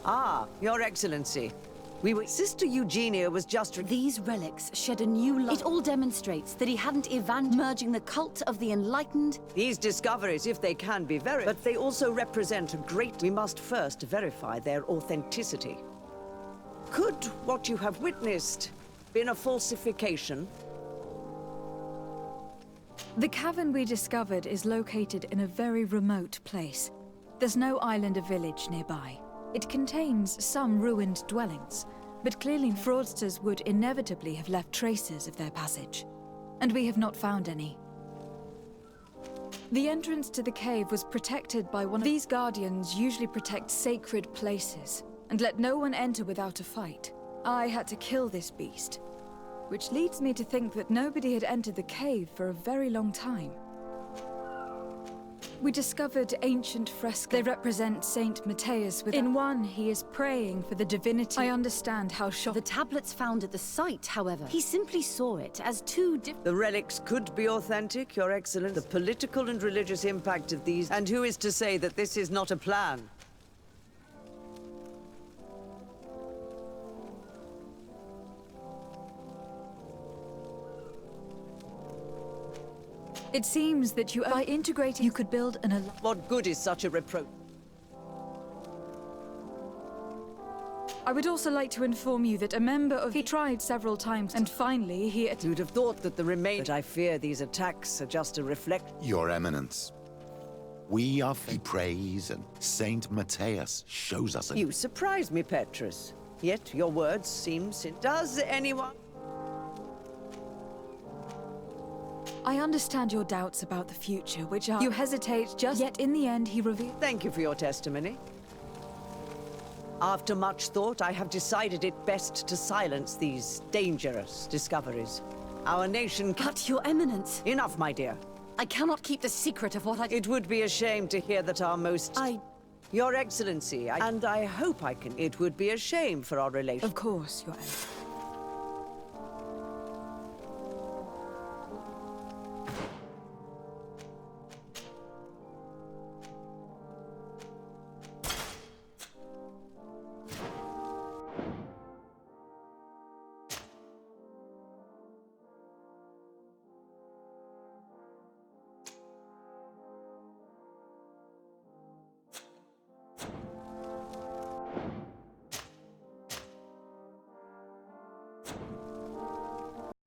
Ah, Your Excellency. Sister Eugenia was just... These relics shed a new light. It all demonstrates that he hadn't merging the cult of the enlightened. These discoveries, if they can be verified, but they also represent a great... We must first verify their authenticity. Could what you have witnessed been a falsification? The cavern we discovered is located in a very remote place. There's no island or village nearby. It contains some ruined dwellings, but clearly fraudsters would inevitably have left traces of their passage. And we have not found any. The entrance to the cave was protected by one of these guardians. Usually protect sacred places and let no one enter without a fight. I had to kill this beast, which leads me to think that nobody had entered the cave for a very long time. We discovered ancient frescoes. They represent Saint Matthias. In one, he is praying for the divinity. I understand how The tablets found at the site, however, he simply saw it as two different... The relics could be authentic, Your Excellency. The political and religious impact of these... And who is to say that this is not a plan? It seems that by integrating, you could build an... What good is such a reproach? I would also like to inform you that a member of... He tried several times, and finally he... You'd have thought that the remain... But I fear these attacks are just a reflect... Your Eminence, we praise, and Saint Matthias shows us... You surprise me, Petrus. Yet your words seem... Does anyone... I understand your doubts about the future, which are... You hesitate just... Yet in the end, he revealed... Thank you for your testimony. After much thought, I have decided it best to silence these dangerous discoveries. Our nation... But, Your Eminence... Enough, my dear. I cannot keep the secret of what I... It would be a shame to hear that our most... Your Excellency, and I hope I can... It would be a shame for our relation... Of course, Your Eminence.